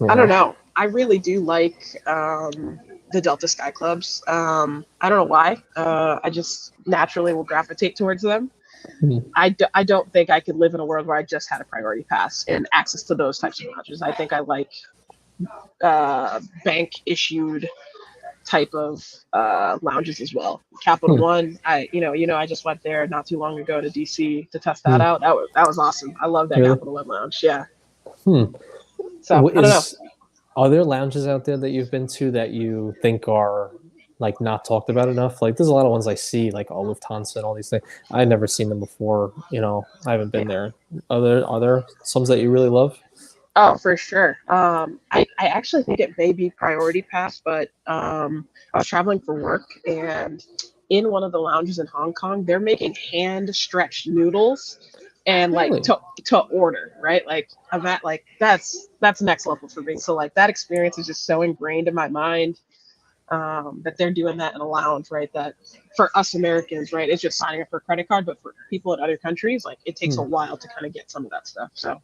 I don't know. I really do like the Delta Sky Clubs. I don't know why. I just naturally will gravitate towards them. I don't think I could live in a world where I just had a priority pass and access to those types of lounges. I think I like bank issued type of lounges as well. Capital One, I just went there not too long ago to DC to test that out. That was awesome. I love that Capital One lounge. Yeah. So I don't know. Are there lounges out there that you've been to that you think are like not talked about enough? Like there's a lot of ones I see, like Lufthansa and all these things. I've never seen them before. I haven't been there. Are there some that you really love? Oh, for sure. I actually think it may be priority pass, but I was traveling for work, and in one of the lounges in Hong Kong, they're making hand stretched noodles and like Really? to order, right? Like I'm at like that's next level for me. So like that experience is just so ingrained in my mind that they're doing that in a lounge, right? That for us Americans, right, it's just signing up for a credit card, but for people in other countries, like it takes a while to kind of get some of that stuff. So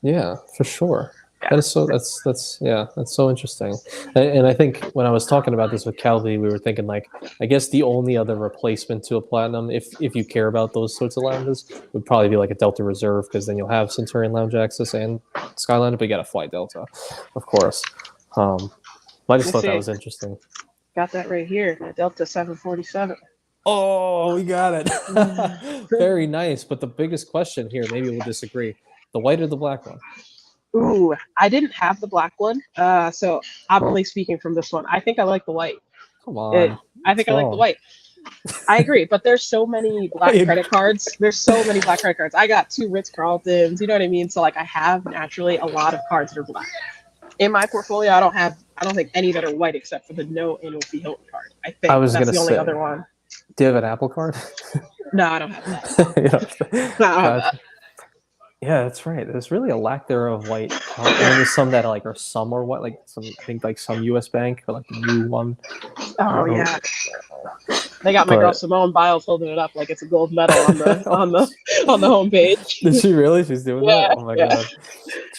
yeah, for sure. Yeah. That is so. That's so interesting. And I think when I was talking about this with Calvi, we were thinking like, I guess the only other replacement to a platinum, if you care about those sorts of lounges, would probably be like a Delta Reserve, because then you'll have Centurion Lounge access and Skyline, but you got to fly Delta, of course. I just thought that was interesting. Got that right here, the Delta 747. Oh, we got it. Very nice. But the biggest question here, maybe we'll disagree: the white or the black one? Ooh, I didn't have the black one, so I'm only speaking from this one. I think I like the white. Come on. I think I like the white. I agree, but there's so many black credit cards. There's so many black credit cards. I got 2 Ritz-Carltons, you know what I mean? So like I have naturally a lot of cards that are black. In my portfolio, I don't think any that are white except for the no annual fee Hilton card. I think that's the only other one. Do you have an Apple card? No, I don't have that. No, I don't have that. Yeah, that's right. There's really a lack there of white. There's some that are some are white, like some, I think like some U.S. Bank or like the new one. Oh yeah. They got my girl Simone Biles holding it up like it's a gold medal on the homepage. Did she really? She's doing that? Oh my god.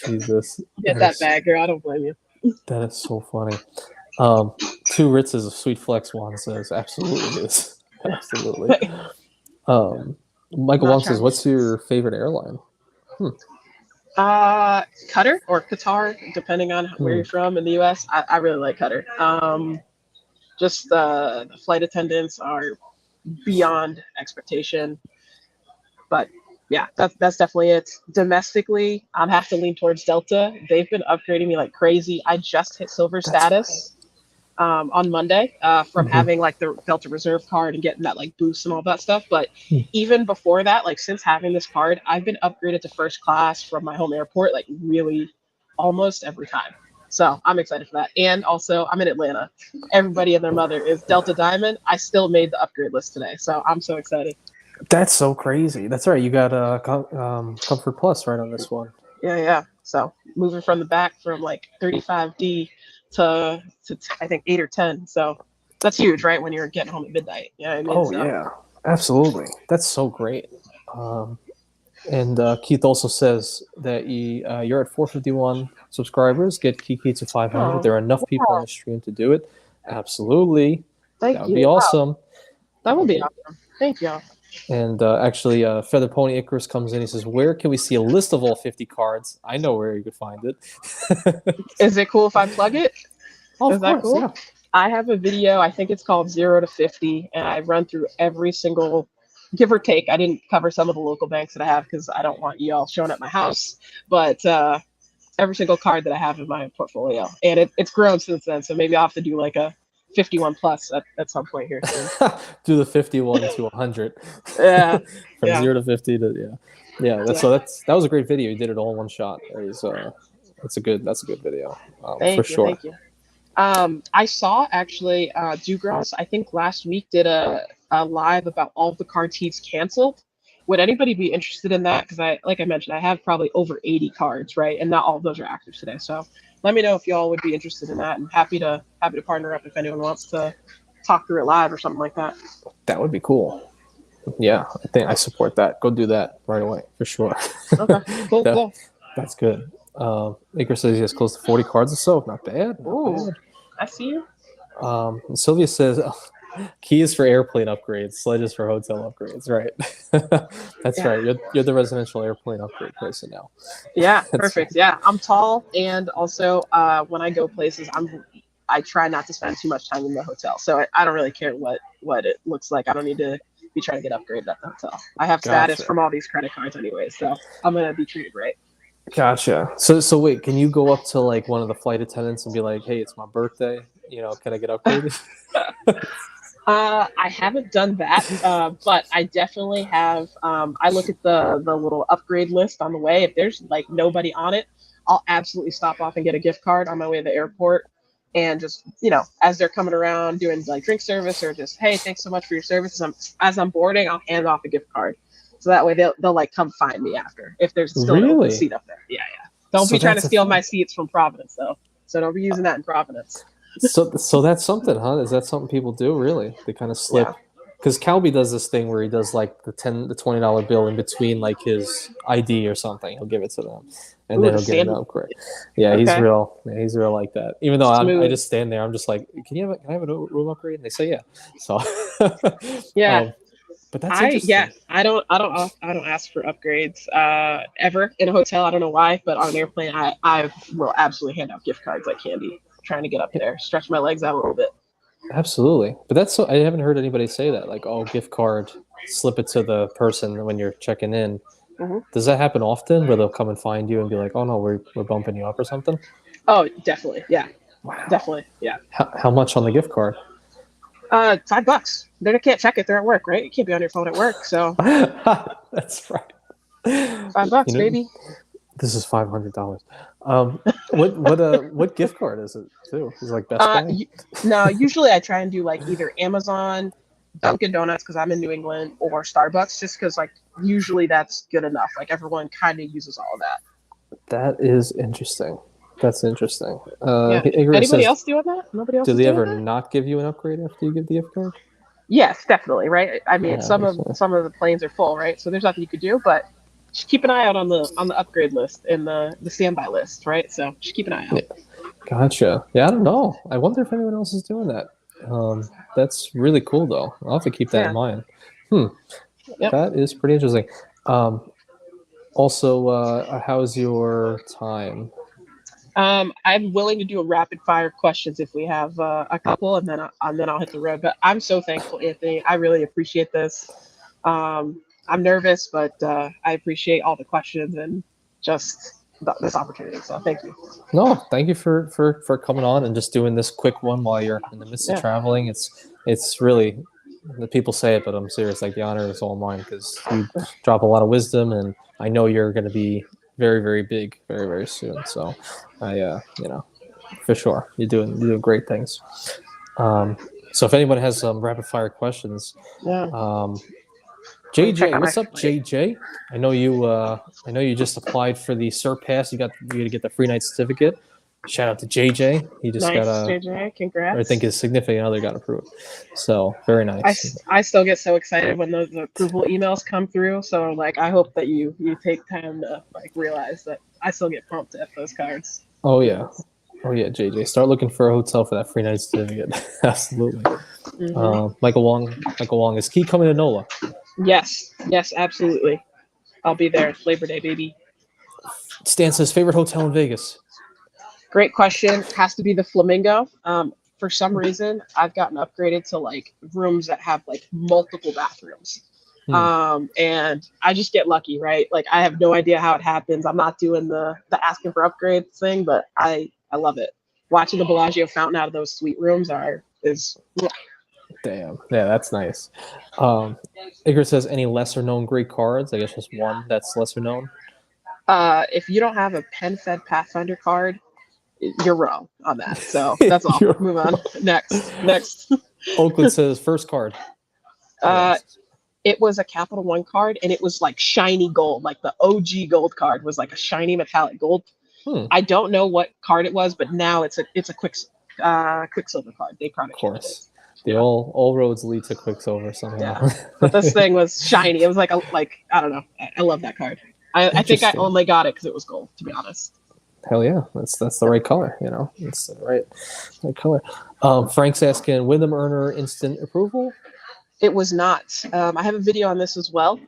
Jesus. Get that bag, girl. I don't blame you. That is so funny. 2 Ritz is a sweet flex, Juan says. Absolutely is. Absolutely. Michael Wong says, what's your favorite airline? Qatar or Qatar, depending on where you're from in the US. I really like Qatar. Just the flight attendants are beyond expectation. But yeah, that's definitely it. Domestically, I have to lean towards Delta. They've been upgrading me like crazy. I just hit silver status on Monday from having like the Delta Reserve card and getting that like boost and all that stuff. But even before that, like since having this card, I've been upgraded to first class from my home airport like really almost every time. So I'm excited for that. And also I'm in Atlanta. Everybody and their mother is Delta Diamond. I still made the upgrade list today. So I'm so excited. That's so crazy. That's right. You got Comfort Plus right on this one. Yeah. So moving from the back from like 35D to I think 8 or 10. So that's huge, right? When you're getting home at midnight. You know what I mean? Oh yeah, absolutely. That's so great. And Keith also says that you're at 451 subscribers. Get Kiki to 500. There are enough people on the stream to do it. Absolutely. That would be awesome. That would be awesome. Thank you. And actually, Feather Pony Icarus comes in. He says, "Where can we see a list of all 50 cards?" I know where you could find it. Is it cool if I plug it? Oh, Is of that course, cool? yeah. I have a video, I think it's called 0 to 50, and I run through every single, give or take. I didn't cover some of the local banks that I have because I don't want you all showing at my house, but every single card that I have in my portfolio. And it's grown since then, so maybe I'll have to do like a 51 plus at some point here soon. Do the 51 to 100. Yeah. From Yeah. 0 to 50 to yeah. That was a great video. You did it all in one shot. That's a good video for Thank you. sure. Thank you. I saw actually Dewgross, I think last week, did a live about all of the cards he's canceled. Would anybody be interested in that? Because like I mentioned, I have probably over 80 cards, right? And not all of those are active today. So let me know if y'all would be interested in that. And happy to partner up if anyone wants to talk through it live or something like that. That would be cool. Yeah, I think I support that. Go do that right away for sure. Okay, cool. That's good. Iker says he has close to 40 cards or so. Not bad. Ooh, I see you. Sylvia says, keys for airplane upgrades, sledges for hotel upgrades. Right. That's right. You're the residential airplane upgrade person now. Yeah, perfect. Yeah, I'm tall, and also when I go places, I try not to spend too much time in the hotel. So I don't really care what it looks like. I don't need to be trying to get upgraded at the hotel. I have status from all these credit cards anyway, so I'm gonna be treated right. Gotcha. So wait, can you go up to like one of the flight attendants and be like, "Hey, it's my birthday. Can I get upgraded?" I haven't done that, but I definitely have. I look at the little upgrade list on the way. If there's like nobody on it, I'll absolutely stop off and get a gift card on my way to the airport. And just, as they're coming around doing like drink service or just, hey, thanks so much for your service. As I'm boarding, I'll hand off a gift card. So that way they'll like come find me after if there's still an open seat up there. Yeah. Don't be trying to steal my seats from Providence though. So don't be using that in Providence. So that's something, huh? Is that something people do? Really? They kind of slip. Because Calby does this thing where he does like the $20 bill in between like his ID or something. He'll give it to them, and then he'll get an upgrade. Yeah, okay. He's real. Yeah, he's real like that. Even though I just stand there, I'm just like, can I have a room upgrade? And they say yeah. So yeah. But that's interesting. I don't ask for upgrades ever in a hotel. I don't know why, but on an airplane, I will absolutely hand out gift cards like candy. Trying to get up there, stretch my legs out a little bit. Absolutely, but I haven't heard anybody say that. Like, oh, gift card, slip it to the person when you're checking in. Mm-hmm. Does that happen often, where they'll come and find you and be like, oh no, we're bumping you up or something? Oh, definitely, yeah. Wow. Definitely, yeah. How much on the gift card? $5. They can't check it. They're at work, right? You can't be on your phone at work, so. That's right. $5, baby. This is $500. What gift card is it too? Is it like Best Buy? No, usually I try and do like either Amazon, Dunkin' Donuts because I'm in New England, or Starbucks, just because like usually that's good enough. Like everyone kind of uses all of that. That is interesting. That's interesting. Anybody else doing that? Nobody else. Do they ever not give you an upgrade after you give the gift card? Yes, definitely. Right. I mean, some of the planes are full, right? So there's nothing you could do, but. Just keep an eye out on the upgrade list and the standby list, right? So just keep an eye out. Yeah. Gotcha. Yeah, I don't know. I wonder if anyone else is doing that. That's really cool, though. I'll have to keep that in mind. Yep. That is pretty interesting. Also, how's your time? I'm willing to do a rapid fire questions if we have a couple, and then I'll hit the road. But I'm so thankful, Anthony. I really appreciate this. I'm nervous, but I appreciate all the questions and just this opportunity. So thank you. No, thank you for coming on and just doing this quick one while you're in the midst of traveling. It's really, the people say it, but I'm serious. Like the honor is all mine because you drop a lot of wisdom, and I know you're going to be very, very big very, very soon. So I, for sure, you're doing great things. So if anyone has some rapid fire questions, JJ, what's up, JJ? I know you just applied for the CERT pass. You got to get the free night certificate. Shout out to JJ. He just got JJ, congrats. I think his significant other got approved. So very nice. I still get so excited when those approval emails come through. So like I hope that you take time to like realize that I still get pumped at those cards. Oh yeah, JJ. Start looking for a hotel for that free night certificate. Absolutely. Mm-hmm. Michael Wong, is Key coming to NOLA? Yes, yes, absolutely. I'll be there. Labor Day, baby. Stan says favorite hotel in Vegas. Great question. Has to be the Flamingo. For some reason, I've gotten upgraded to like rooms that have like multiple bathrooms. And I just get lucky, right? Like I have no idea how it happens. I'm not doing the asking for upgrades thing, but I love it. Watching the Bellagio fountain out of those suite rooms is Damn. Yeah, that's nice. Igor says any lesser known great cards. I guess just one that's lesser known. if you don't have a Pen-Fed Pathfinder card, you're wrong on that. So that's all. Move on. Next. Oakland says first card. It was a Capital One card, and it was like shiny gold. Like the OG gold card was like a shiny metallic gold. I don't know what card it was, but now it's a Quicksilver card. They product. Of course. All roads lead to Quicksilver somehow. Yeah. But this thing was shiny. It was like I don't know. I love that card. I think I only got it because it was gold, to be honest. Hell yeah, that's the right color. You know, it's the right color. Frank's asking, Wyndham Earner instant approval. It was not. I have a video on this as well.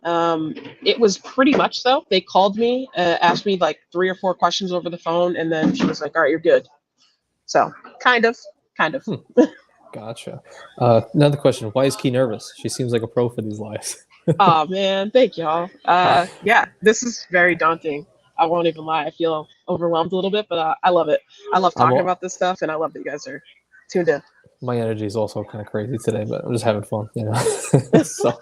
It was pretty much though. They called me, asked me like 3 or 4 questions over the phone, and then she was like, "All right, you're good." So kind of. Gotcha. Another question: why is Key nervous? She seems like a pro for these lives. Oh man, thank y'all. Yeah, this is very daunting. I won't even lie. I feel overwhelmed a little bit, but I love it. I love talking about this stuff, and I love that you guys are tuned in. My energy is also kind of crazy today, but I'm just having fun, you know. So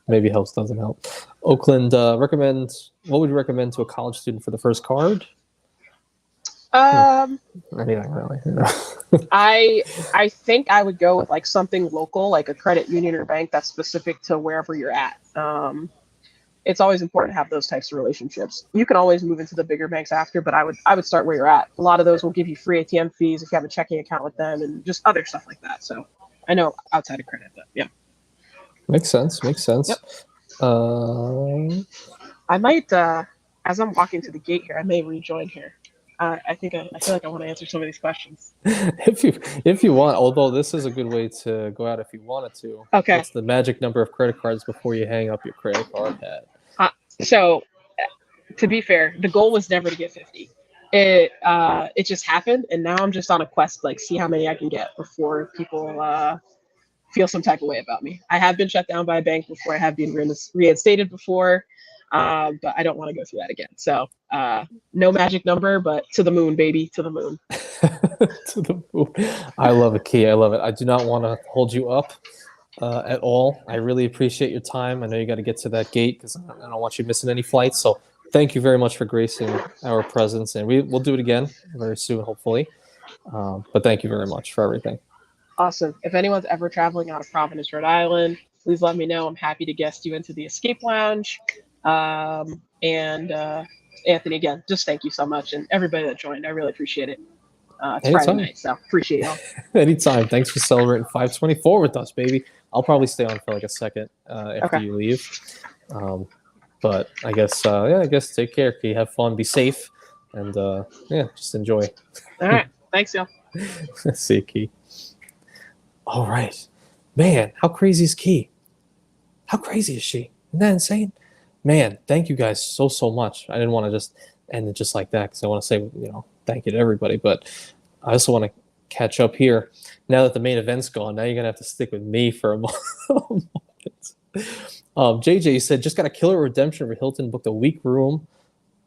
maybe helps, doesn't help. Oakland, what would you recommend to a college student for the first card? Anything really. You know? I think I would go with like something local, like a credit union or bank that's specific to wherever you're at. It's always important to have those types of relationships. You can always move into the bigger banks after, but I would start where you're at. A lot of those will give you free ATM fees if you have a checking account with them and just other stuff like that. So I know outside of credit, but yeah. Makes sense. Yep. I might, as I'm walking to the gate here, I may rejoin here. I feel like I want to answer some of these questions. If you want, although this is a good way to go out if you wanted to. Okay. What's the magic number of credit cards before you hang up your credit card hat? So, to be fair, the goal was never to get 50. It just happened, and now I'm just on a quest, like see how many I can get before people feel some type of way about me. I have been shut down by a bank before. I have been reinstated before. But I don't want to go through that again. So no magic number, but to the moon, baby, to the moon. To the moon. I love it, Key. I love it. I do not want to hold you up at all. I really appreciate your time. I know you got to get to that gate because I don't want you missing any flights. So thank you very much for gracing our presence, and we'll do it again very soon, hopefully. But thank you very much for everything. Awesome. If anyone's ever traveling out of Providence, Rhode Island, please let me know. I'm happy to guest you into the Escape Lounge. And Anthony, again, just thank you so much, and everybody that joined. I really appreciate it. It's Friday night, so appreciate y'all. Anytime. Thanks for celebrating 524 with us, baby. I'll probably stay on for like a second after you leave. But I guess take care, Key. Have fun, be safe, and just enjoy. All right. Thanks, y'all. See you, Key. All right. Man, how crazy is Key? How crazy is she? Isn't that insane? Man, thank you guys so much. I didn't want to just end it just like that because I want to say, thank you to everybody. But I also want to catch up here. Now that the main event's gone, now you're going to have to stick with me for a moment. JJ said, just got a killer redemption for Hilton, booked a week room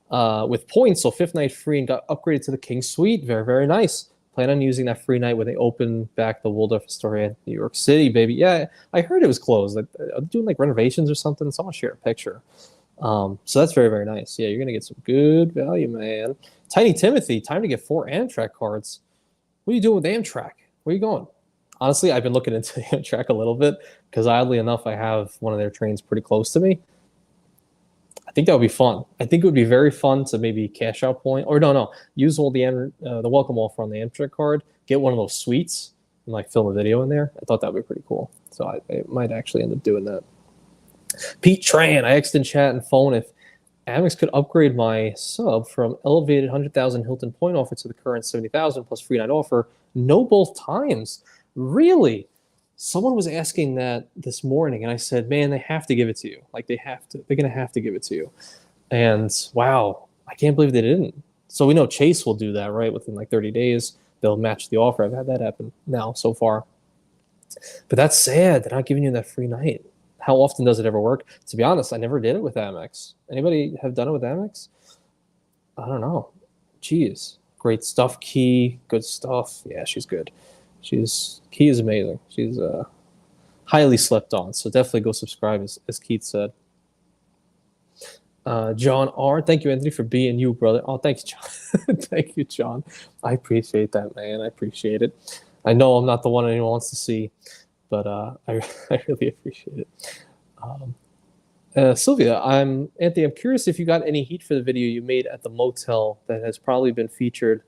with points, so 5th night free and got upgraded to the King Suite. Very, very nice. Plan on using that free night when they open back the Waldorf Astoria in New York City, baby. Yeah, I heard it was closed. Like, are they doing like renovations or something? Someone shared a picture. So that's very, very nice. Yeah, you're going to get some good value, man. Tiny Timothy, time to get 4 Amtrak cards. What are you doing with Amtrak? Where are you going? Honestly, I've been looking into Amtrak a little bit because oddly enough, I have one of their trains pretty close to me. I think that would be fun. I think it would be very fun to maybe cash out point or use all the welcome offer on the Amtrak card, get one of those suites and like film a video in there. I thought that would be pretty cool. So I might actually end up doing that. Pete Tran, I asked in chat and phone if Amex could upgrade my sub from elevated 100,000 Hilton point offer to the current 70,000 plus free night offer. No, both times. Really? Someone was asking that this morning, and I said, man, they have to give it to you. Like, they're going to have to give it to you. And wow, I can't believe they didn't. So we know Chase will do that, right? Within like 30 days, they'll match the offer. I've had that happen now so far. But that's sad. They're not giving you that free night. How often does it ever work? To be honest, I never did it with Amex. Anybody have done it with Amex? I don't know. Jeez. Great stuff, Key. Good stuff. Yeah, she's good. Key is amazing. She's highly slept on. So definitely go subscribe, as Keith said. John R. Thank you, Anthony, for being you, brother. Oh, thanks, John. Thank you, John. I appreciate that, man. I appreciate it. I know I'm not the one anyone wants to see, but I really appreciate it. Sylvia, Anthony, I'm curious if you got any heat for the video you made at the motel that has probably been featured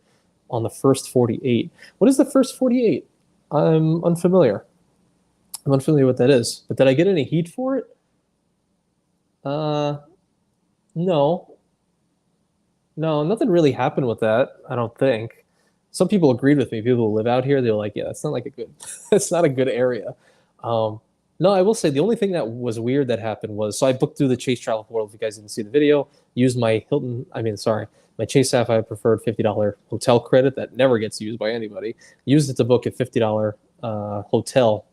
on the first 48. What is the first 48? I'm unfamiliar. I'm unfamiliar what that is. But did I get any heat for it? No, nothing really happened with that. I don't think. Some people agreed with me. People who live out here, they're like, "Yeah, that's not like a good. It's not a good area." No, I will say the only thing that was weird that happened was so I booked through the Chase Travel Portal. If you guys didn't see the video, used my my Chase Sapphire Preferred $50 hotel credit that never gets used by anybody. Used it to book a $50 hotel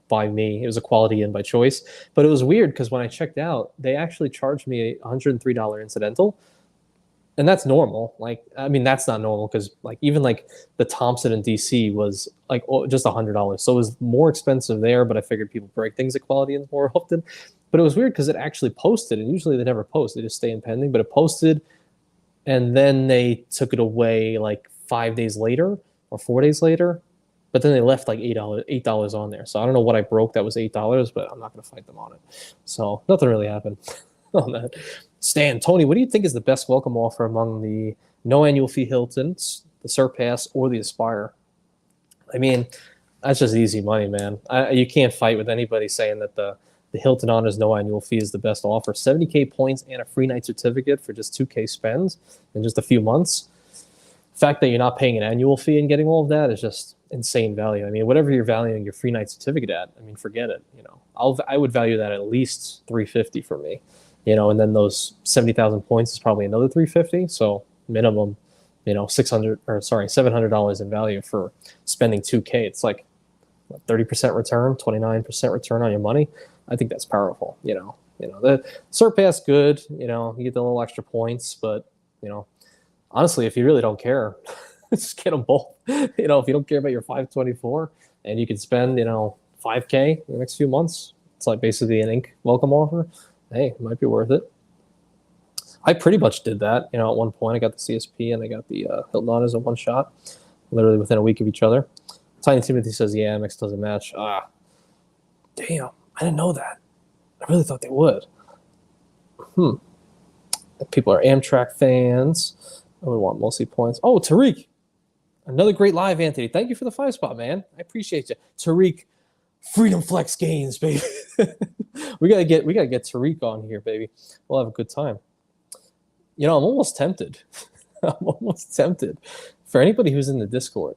by me. It was a Quality Inn by choice, but it was weird because when I checked out, they actually charged me a $103 incidental, and that's normal. Like, I mean, that's not normal because like even like the Thompson in DC was like just $100, so it was more expensive there. But I figured people break things at Quality Inns more often. But it was weird because it actually posted, and usually they never post; they just stay in pending. But it posted, and then they took it away like 5 days later or 4 days later. But then they left like $8 on there. So I don't know what I broke that was $8, but I'm not going to fight them on it. So nothing really happened on that. Stan, Tony, what do you think is the best welcome offer among the no annual fee Hiltons, the Surpass, or the Aspire? I mean, that's just easy money, man. You can't fight with anybody saying that the Hilton Honors no annual fee is the best offer. 70K points and a free night certificate for just 2K spends in just a few months. The fact that you're not paying an annual fee and getting all of that is just insane value. I mean, whatever you're valuing your free night certificate at, I mean, forget it. You know, I would value that at least $350 for me. You know, and then those 70,000 points is probably another $350. So minimum, you know, $700 in value for spending 2K. It's like 30% return, 29% return on your money. I think that's powerful. You know, the Surpass good. You know, you get the little extra points, but you know, honestly, if you really don't care, just get them both. You know, if you don't care about your 524 and you can spend, you know, 5K in the next few months, it's like basically an ink welcome offer. Hey, it might be worth it. I pretty much did that. You know, at one point I got the CSP and I got the Hilton Honors in one shot, literally within a week of each other. Tiny Timothy says, yeah, Amex doesn't match. Damn, I didn't know that. I really thought they would. People are Amtrak fans. I would want mostly points. Oh, Tariq. Another great live, Anthony. Thank you for the 5 spot, man. I appreciate you. Tariq, Freedom Flex gains, baby. we gotta get Tariq on here, baby. We'll have a good time. You know, I'm almost tempted. For anybody who's in the Discord,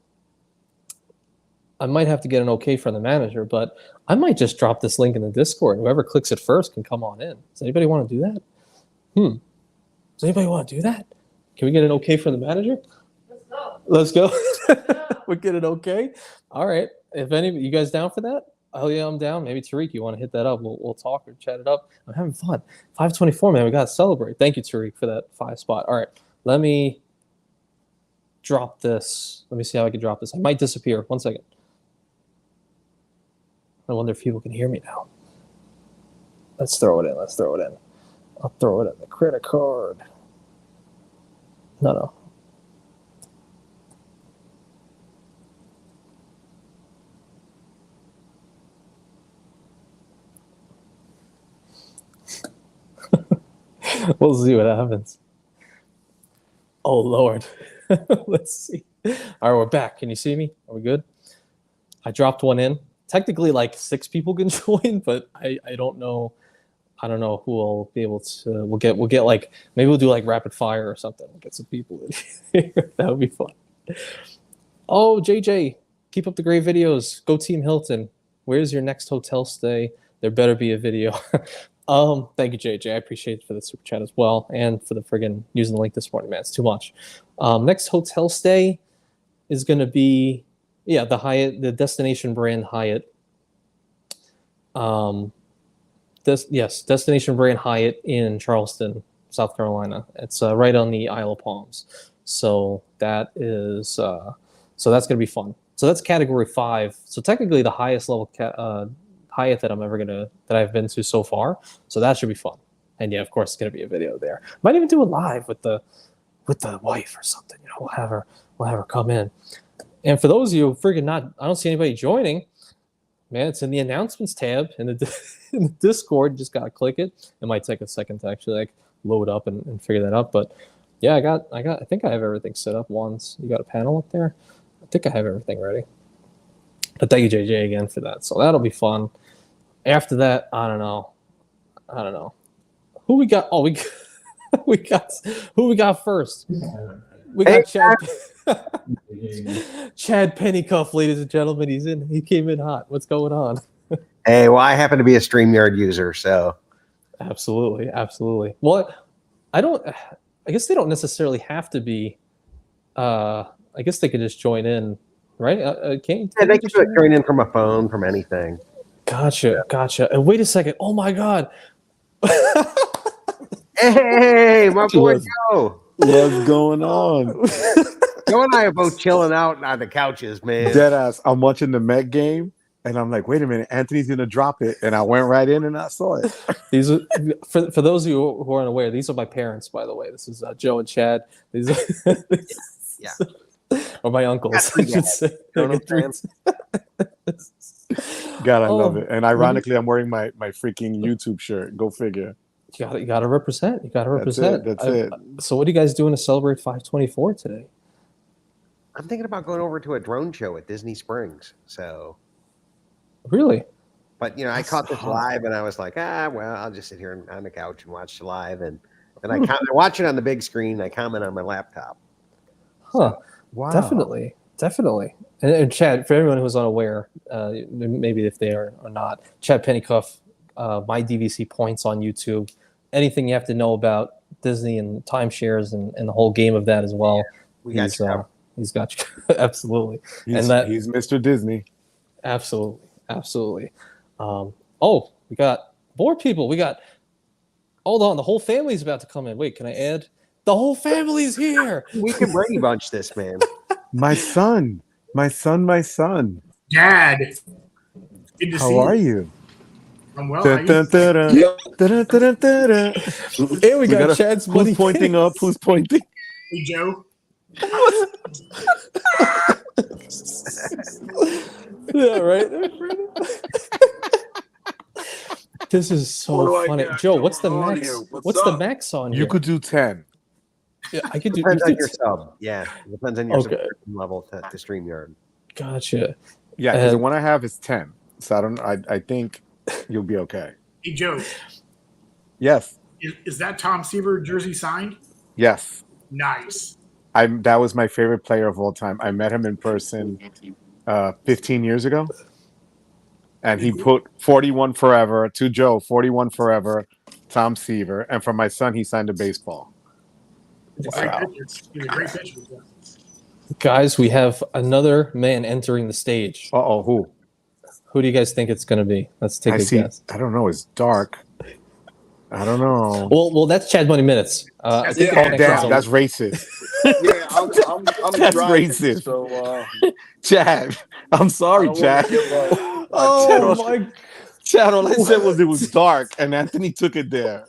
I might have to get an okay from the manager, but I might just drop this link in the Discord. Whoever clicks it first can come on in. Does anybody want to do that? Does anybody want to do that? Can we get an okay from the manager? Let's go. We'll get it okay. All right. If any, you guys down for that? Oh yeah, I'm down. Maybe Tariq, you want to hit that up? We'll talk or chat it up. I'm having fun. 524, man. We got to celebrate. Thank you, Tariq, for that 5 spot. All right. Let me drop this. Let me see how I can drop this. I might disappear. 1 second. I wonder if people can hear me now. Let's throw it in. I'll throw it in the credit card. No. We'll see what happens. Oh, Lord. Let's see. All right, we're back. Can you see me? Are we good? I dropped one in. Technically, like 6 people can join, but I don't know. I don't know who will be able to. We'll get like, maybe we'll do like rapid fire or something. We'll get some people in here. That would be fun. Oh, JJ, keep up the great videos. Go Team Hilton. Where's your next hotel stay? There better be a video. Thank you, JJ. I appreciate it for the super chat as well, and for the friggin' using the link this morning, man. It's too much. Next hotel stay is going to be, the Hyatt, the destination brand Hyatt. Destination brand Hyatt in Charleston, South Carolina. It's right on the Isle of Palms. So that is so that's going to be fun. So that's category 5. So technically the highest level Hyatt that I've been to so far. So that should be fun. And yeah, of course, it's going to be a video there. Might even do it live with the wife or something. We'll have her come in. And for those of you friggin' I don't see anybody joining. Man, it's in the announcements tab in the Discord. You just gotta click it. It might take a second to actually load up and figure that out. But yeah, I think I have everything set up once. You got a panel up there? I think I have everything ready. But thank you, JJ, again for that. So that'll be fun. After that, I don't know. Who we got? Oh, we got who we got first? We got Chad. Chad Pennycuff, ladies and gentlemen. He came in hot. What's going on? Hey, well, I happen to be a StreamYard user, so absolutely. Well, I guess they don't necessarily have to be. I guess they could just join in, right? They can join in from a phone, from anything. Gotcha. And wait a second. Oh my God. Hey, my boy Joe. What's going on? Joe and I are both chilling out on the couches, man. Deadass. I'm watching the Met game, and I'm like, wait a minute, Anthony's gonna drop it, and I went right in and I saw it. These are for those of you who aren't aware. These are my parents, by the way. This is Joe and Chad. These are or my uncles, I should say. God, I love it. And ironically, I'm wearing my freaking YouTube shirt. Go figure. You gotta represent. That's it. So what are you guys doing to celebrate 524 today? I'm thinking about going over to a drone show at Disney Springs. So really? But I caught this live and I was like, well, I'll just sit here on the couch and watch the live, and then I watch it on the big screen. I comment on my laptop. Huh. Wow. Definitely. And Chad, for everyone who's unaware, maybe if they are or not, Chad Pennycuff, my DVC points on YouTube. Anything you have to know about Disney and timeshares and the whole game of that as well. He's got you. Absolutely. He's Mr. Disney. Absolutely. We got more people. Hold on. The whole family's about to come in. Wait, can I add? The whole family's here. We can Brady Bunch this, man. My son. Dad. Good to see you. How are you? I'm well. And we got Chad's money. Who's pointing up? Who's pointing? Hey, Joe. Yeah, right. This is so funny. Joe, what's the max? What's the max on you? Could do 10. Yeah, I could do. Depends on your sub. Yeah, depends on your subscription level to StreamYard. Gotcha. Yeah, because the one I have is 10. So I think you'll be okay. Hey, Joe. Yes. Is that Tom Seaver jersey signed? Yes. Nice. That was my favorite player of all time. I met him in person 15 years ago. And he put 41 forever to Joe, 41 forever, Tom Seaver. And for my son, he signed a baseball. Wow. He's a great pitcher. Guys, we have another man entering the stage. Uh-oh, who? Who do you guys think it's going to be? Let's take a guess. I don't know. It's dark. I don't know. Well, that's Chad Money Minutes. That's racist. Yeah, I'm that's driving, racist. So, Chad, I'm sorry, Chad. My Chad, all I said was it was dark, and Anthony took it there.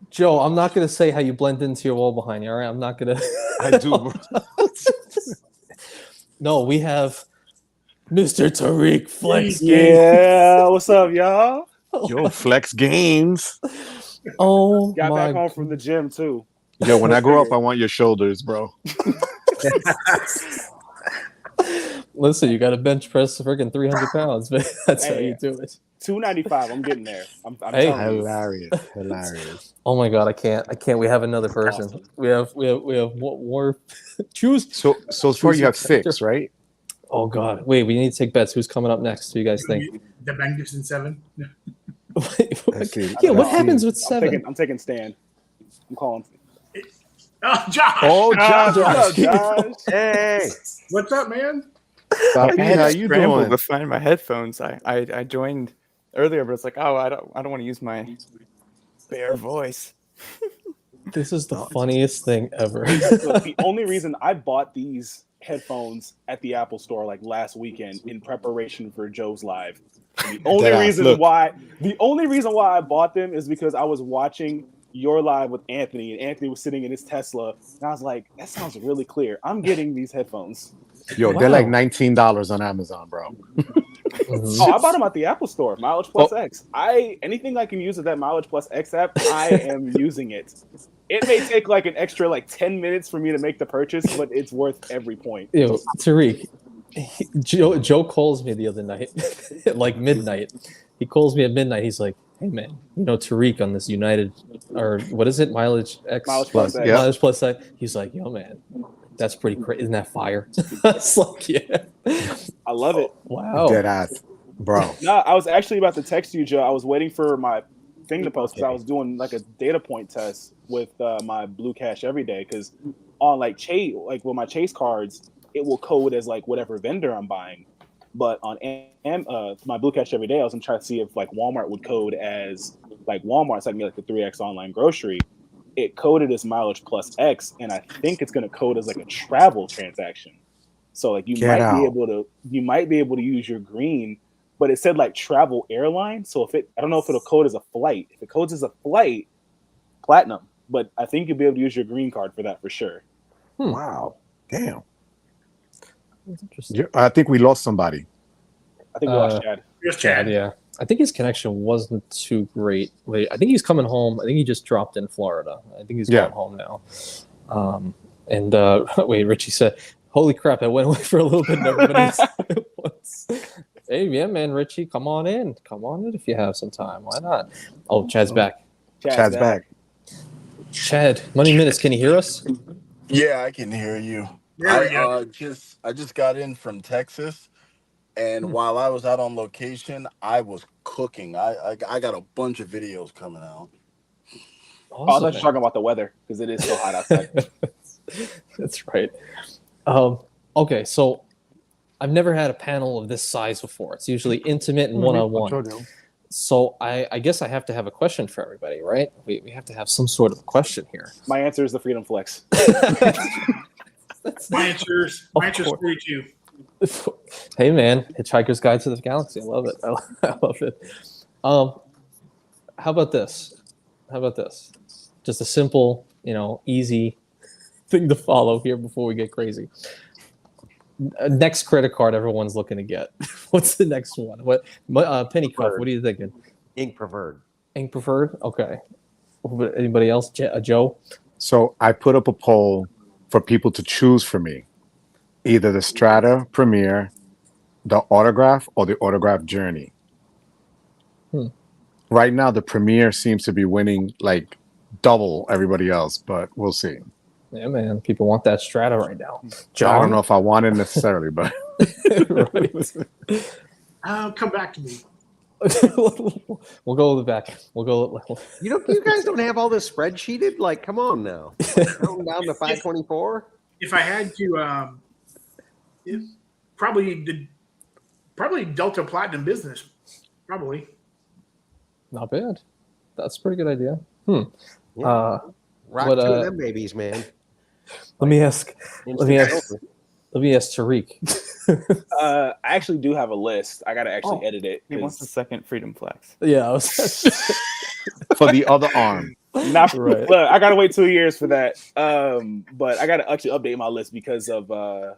Joe, I'm not going to say how you blend into your wall behind you, all right? I'm not going to. I do. No, we have Mr. Tariq Flex Games. Yeah, what's up, y'all? Yo, Flex Games. Oh, got back home from the gym, too. Yo, when I grow up, I want your shoulders, bro. Listen, you got to bench press freaking 300 pounds, man. That's how you do it. 295. I'm getting there. I'm hilarious. Oh my god, I can't. We have another person. Awesome. We have more. Choose. So far you have 6, right? Oh God! Wait, we need to take bets. Who's coming up next? What do you guys think? The Magnificent Seven. Let's see. Yeah, what Let's happens see. with seven? I'm taking Stan. I'm calling. Oh, Josh. Oh, Josh. What's up, Josh? Hey, What's up, man? Sophie, I had how to you scramble doing? to find my headphones. I joined earlier, but it's like, oh, I don't want to use my bare voice. This is the funniest thing ever. Look, the only reason I bought these headphones at the Apple Store like last weekend in preparation for Joe's live. And the only reason why I bought them is because I was watching your live with Anthony, and Anthony was sitting in his Tesla, and I was like, that sounds really clear. I'm getting these headphones. Yo, they're like $19 on Amazon, bro. Mhm. Oh, I bought them at the Apple Store, Mileage Plus X. Anything I can use with that Mileage Plus X app, I am using it. It may take like an extra like 10 minutes for me to make the purchase, but it's worth every point. Yo, Tariq, Joe calls me the other night at like midnight. He calls me at midnight. He's like, "Hey man, you know Tariq on this United or what is it, Mileage X? Mileage Plus X. Yeah. Mileage Plus X." He's like, "Yo man, that's pretty crazy. Isn't that fire?" It's like, yeah, I love it. wow. Dead ass, bro. No, I was actually about to text you, Joe. I was waiting for my thing to post because I was doing like a data point test with my Blue Cash every day. Because on like Chase, like with my Chase cards, it will code as like whatever vendor I'm buying. But on my Blue Cash every day, I was gonna try to see if like Walmart would code as like Walmart, so I can get like the 3X online grocery. It coded as Mileage Plus X, and I think it's gonna code as like a travel transaction. So like you might be able to use your green, but it said like travel airline. So I don't know if it'll code as a flight. If it codes as a flight, platinum. But I think you'll be able to use your green card for that for sure. Wow. Damn. That's interesting. I think we lost somebody. I think we lost Chad. Here's Chad, Chad. yeah. I think his connection wasn't too great. Wait, I think he's coming home. I think he just dropped in Florida. I think he's going home now. Wait, Richie said, "Holy crap, I went away for a little bit." And everybody's hey, yeah, man, Richie, come on in. Come on in if you have some time. Why not? Oh, Chad's back. Chad's back. Chad, Money Minutes, can you hear us? Yeah, I can hear you. There we go. I just got in from Texas, and while I was out on location, I was cooking. I got a bunch of videos coming out. Oh, I thought you were talking about the weather because it is so hot outside. That's right. Okay, so I've never had a panel of this size before. It's usually intimate and one-on-one. So I guess I have to have a question for everybody, right? We have to have some sort of a question here. My answer is the Freedom Flex. My answer's 42. Hey man, Hitchhiker's Guide to the Galaxy. I love it. I love it. How about this? Just a simple, easy thing to follow here before we get crazy. Next credit card everyone's looking to get. What's the next one? Penny Cuff, what are you thinking? ink preferred. Ink preferred? Okay. Anybody else? Joe? So I put up a poll for people to choose for me. Either the Strata Premier, the Autograph, or the Autograph Journey. Right now, the Premier seems to be winning like double everybody else, but we'll see. Yeah, man. People want that Strata right now. John? I don't know if I want it necessarily, but right. Come back to me. We'll go with the back. We'll go. You guys don't have all this spreadsheeted? Like, come on now. Counting down to 524. If I had to, probably Delta Platinum Business. Probably. Not bad. That's a pretty good idea. Yeah. Rock But, two of them babies, man. Let me ask Tariq. I actually do have a list. I gotta actually edit it. He wants the second Freedom Flex. Yeah, for the other arm. Not Right. Look, I gotta wait 2 years for that. But I gotta actually update my list because of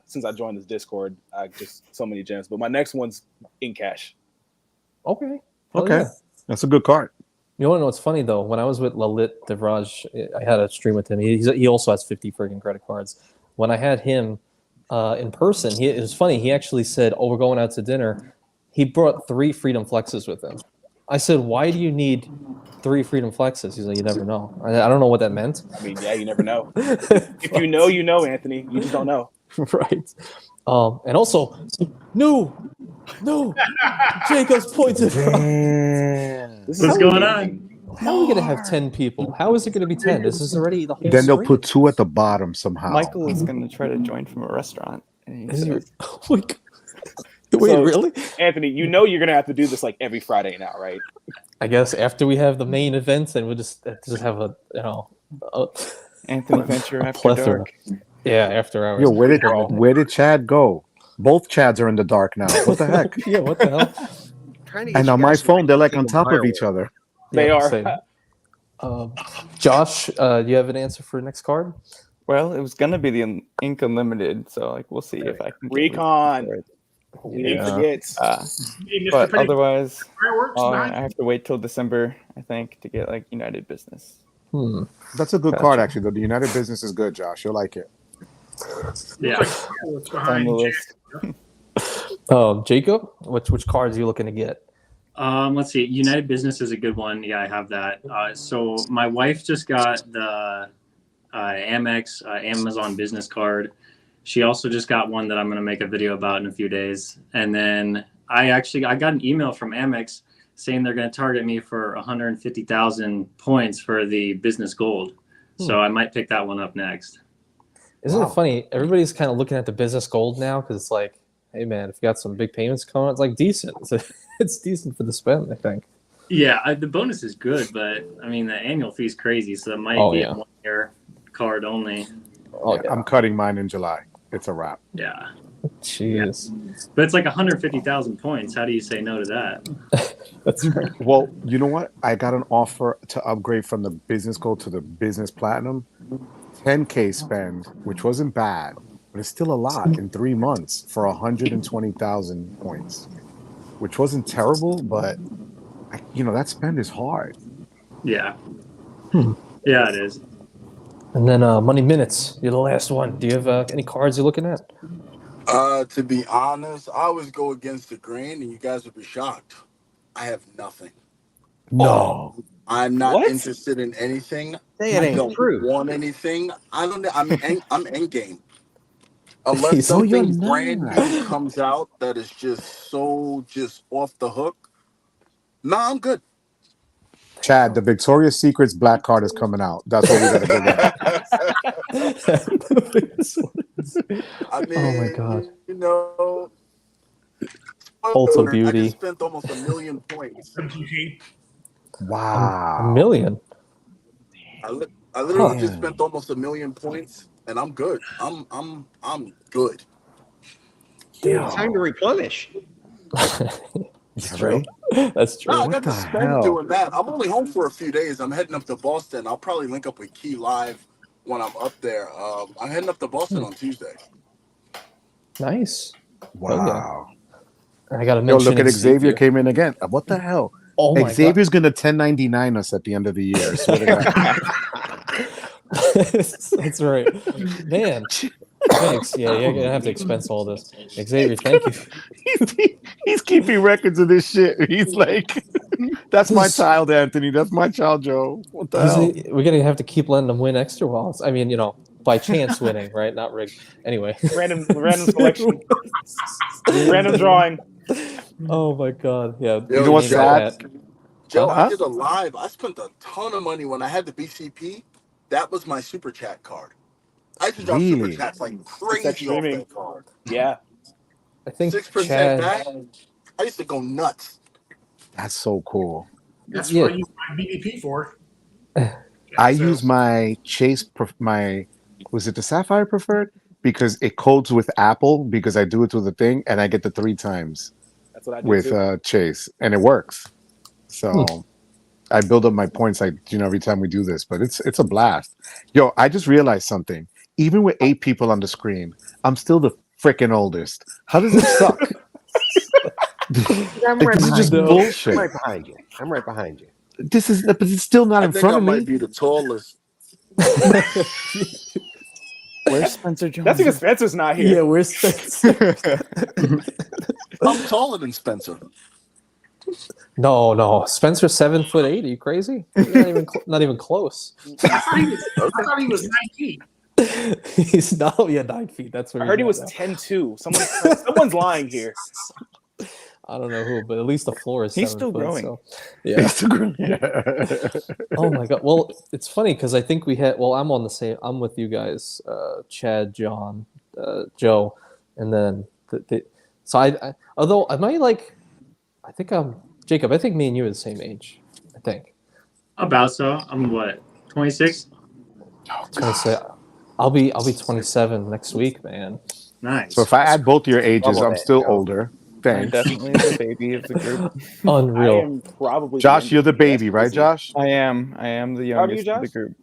since I joined this Discord, I just so many gems. But my next one's in cash. Okay. Okay. That's a good card. You want to know what's funny though? When I was with Lalit Devraj, I had a stream with him. He also has 50 friggin' credit cards. When I had him in person, it was funny. He actually said, "Oh, we're going out to dinner." He brought 3 Freedom Flexes with him. I said, "Why do you need 3 Freedom Flexes?" He's like, "You never know." I don't know what that meant. I mean, yeah, you never know. If you know, you know, Anthony. You just don't know. Right. And also, no, Jacob's pointed. Damn. This What's is going on? How are we gonna have 10 people? How is it gonna be 10? This is already the whole Then they'll screen. put 2 at the bottom somehow. Michael is going to try to join from a restaurant. And he Is it- says, oh my God. Wait, So- really? Anthony, you know you're gonna have to do this like every Friday now, right? I guess after we have the main events, then we'll just have a Anthony Venture After plethora. Dark. Yeah, after hours. Yo, where did Chad go? Both Chads are in the dark now. What the heck? Yeah, what the hell? Trying to get And you on my guys to phone, they're like take on a top of viral. each other. They Yeah, are. same. Josh, do you have an answer for next card? Well, it was going to be the Ink Unlimited, so like we'll see if I can get Recon. it. He Yeah. forgets. Hey, Mr. But Penny, otherwise, fireworks I behind have to wait till December, I think, to get like United Business. That's a good Gotcha. card, actually. Though the United Business is good, Josh. You'll like it. Yeah. like fireworks It's on behind the Jack. list. Jacob, which cards are you looking to get? Let's see. United Business is a good one. Yeah, I have that. So my wife just got the Amex Amazon business card. She also just got one that I'm going to make a video about in a few days. And then I got an email from Amex saying they're going to target me for 150,000 points for the business gold. So I might pick that one up next. Isn't it funny? Everybody's kind of looking at the business gold now because it's like, hey man, if you got some big payments coming, it's like decent. It's decent for the spend, I think. Yeah, the bonus is good, but I mean the annual fee is crazy, so it might be a 1 year card only. Oh yeah, I'm cutting mine in July. It's a wrap. Yeah, jeez, but it's like 150,000 points. How do you say no to that? that's right. Well, you know what? I got an offer to upgrade from the business gold to the business platinum. 10K spend, which wasn't bad, but it's still a lot in 3 months for 120,000 points, which wasn't terrible, but that spend is hard. Yeah, yeah, it is. And then money minutes. You're the last one. Do you have any cards you're looking at? To be honest, I always go against the grain, and you guys would be shocked. I have nothing. No. I'm not What? interested in anything. Say it I ain't don't true. want anything. I don't. I'm end game. Unless No, you're something not. brand new comes out that is just off the hook. Nah, I'm good. Chad, the Victoria's Secret's black card is coming out. That's what we gotta go get. I mean, Oh my God. Ulta Ulta Beauty. I just spent almost 1 million points. Wow. $1 million. I literally just spent almost 1 million points, and I'm good. I'm good. Dude, it's time to replenish. That's true. That's true. No, I What got to the spend hell? doing that. I'm only home for a few days. I'm heading up to Boston. I'll probably link up with Key Live when I'm up there. I'm heading up to Boston on Tuesday. Nice. Wow. I got to Yo, mention look at Xavier came in again. What the hell? Oh my Xavier's gonna 1099 us at the end of the year. I swear to God. That's right, man. Thanks. Yeah, you're gonna have to expense all this. Xavier, thank you. He's keeping records of this shit. He's like, that's my child, Anthony. That's my child, Joe. What the hell? We're gonna have to keep letting them win extra walls. I mean, by chance winning, right? Not rigged. Anyway. Random selection. Random drawing. Oh my God. Yeah. Yo, You know what's sad? Joe, Uh-huh. I did a live. I spent a ton of money when I had the BCP. That was my super chat card. I used to drop super Really? chats like It's that crazy off streaming. that card. Yeah. I think 6% Chad. back. I used to go nuts. That's so cool. That's Yeah. what I use my BDP for. I So- use my Chase, was it the Sapphire Preferred? Because it codes with Apple because I do it through the thing and I get the 3 times That's what I do with too. Chase and it works. So I build up my points every time we do this, but it's a blast. Yo, I just realized something. Even with 8 people on the screen, I'm still the freaking oldest. How does it suck? I'm Like, right this is behind just you. bullshit. I'm right behind you. I'm right behind you. But it's still not I in think front I of might me. be the tallest. Where's Spencer Jones? That's because Spencer's not here. Yeah, where's Spencer? I'm taller than Spencer. No. Spencer's 7'8". Are you crazy? You're not even close. I thought he was 19. He's not only at 9 feet. That's where I heard he he's was at now. 10'2". Someone's lying here. I don't know who, but at least the floor is 7 He's still foot. growing. So, yeah. Oh my god. Well, it's funny because I think we had. Well, I'm on the same. I'm with you guys, Chad, John, Joe, and then so I. Although I might like. I think I'm Jacob. I think me and you are the same age. I think. About so. I'm what, 26? I was gonna say, I'll be 27 next week, man. Nice. So if I add both your ages, Double I'm that, still Joe. older. I'm Thanks. definitely the baby of the group. I Unreal. am probably Josh, you're the youngest. baby, That's right, crazy. Josh? I am the How old are you, youngest of the Josh? group.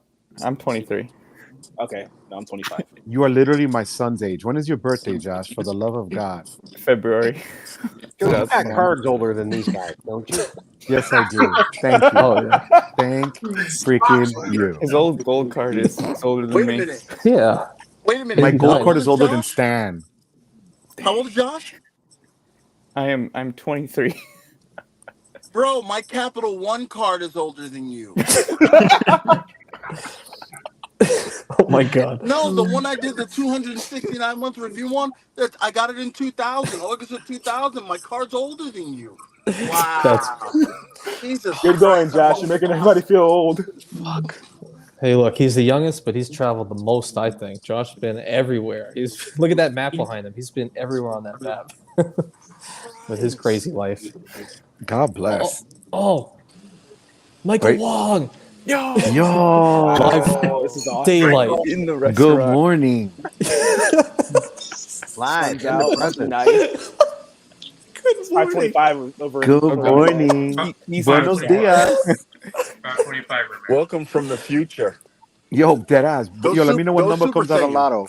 I'm 23. Okay, no, I'm 25. You are literally my son's age. When is your birthday, Josh? For the love of God. February. Joe, you got 2001. cards older than these guys, don't you? Yes, I do. Thank you. Oh yeah. Thank freaking you. His old gold card is older than Wait a me. minute. Yeah. Wait a minute. My Maybe gold nine. card is older than Josh? Stan. How old is Josh? I'm 23. Bro, my Capital One card is older than you. Oh my god. No, the one I did the 269 month review on, I got it in 2000, August of 2000. My card's older than you. Wow. Jesus. Good going, Christ, Josh. You're making everybody feel old. Fuck. Hey, look, he's the youngest, but he's traveled the most. I think Josh's been everywhere. He's look at that map behind him. He's been everywhere on that map with his crazy life. God bless. Oh, Michael Wait. Wong. Yo, Yo. Oh, this is awesome. Daylight. in the Good restaurant. morning. Live. Sun's in the out. present. Nice. 525 over. Good over morning. He's Buenos like, dias. About 25 remember. Welcome from the future. Yo, deadass. Go Yo, let me know what go number Super comes out of Saiyan. Lotto.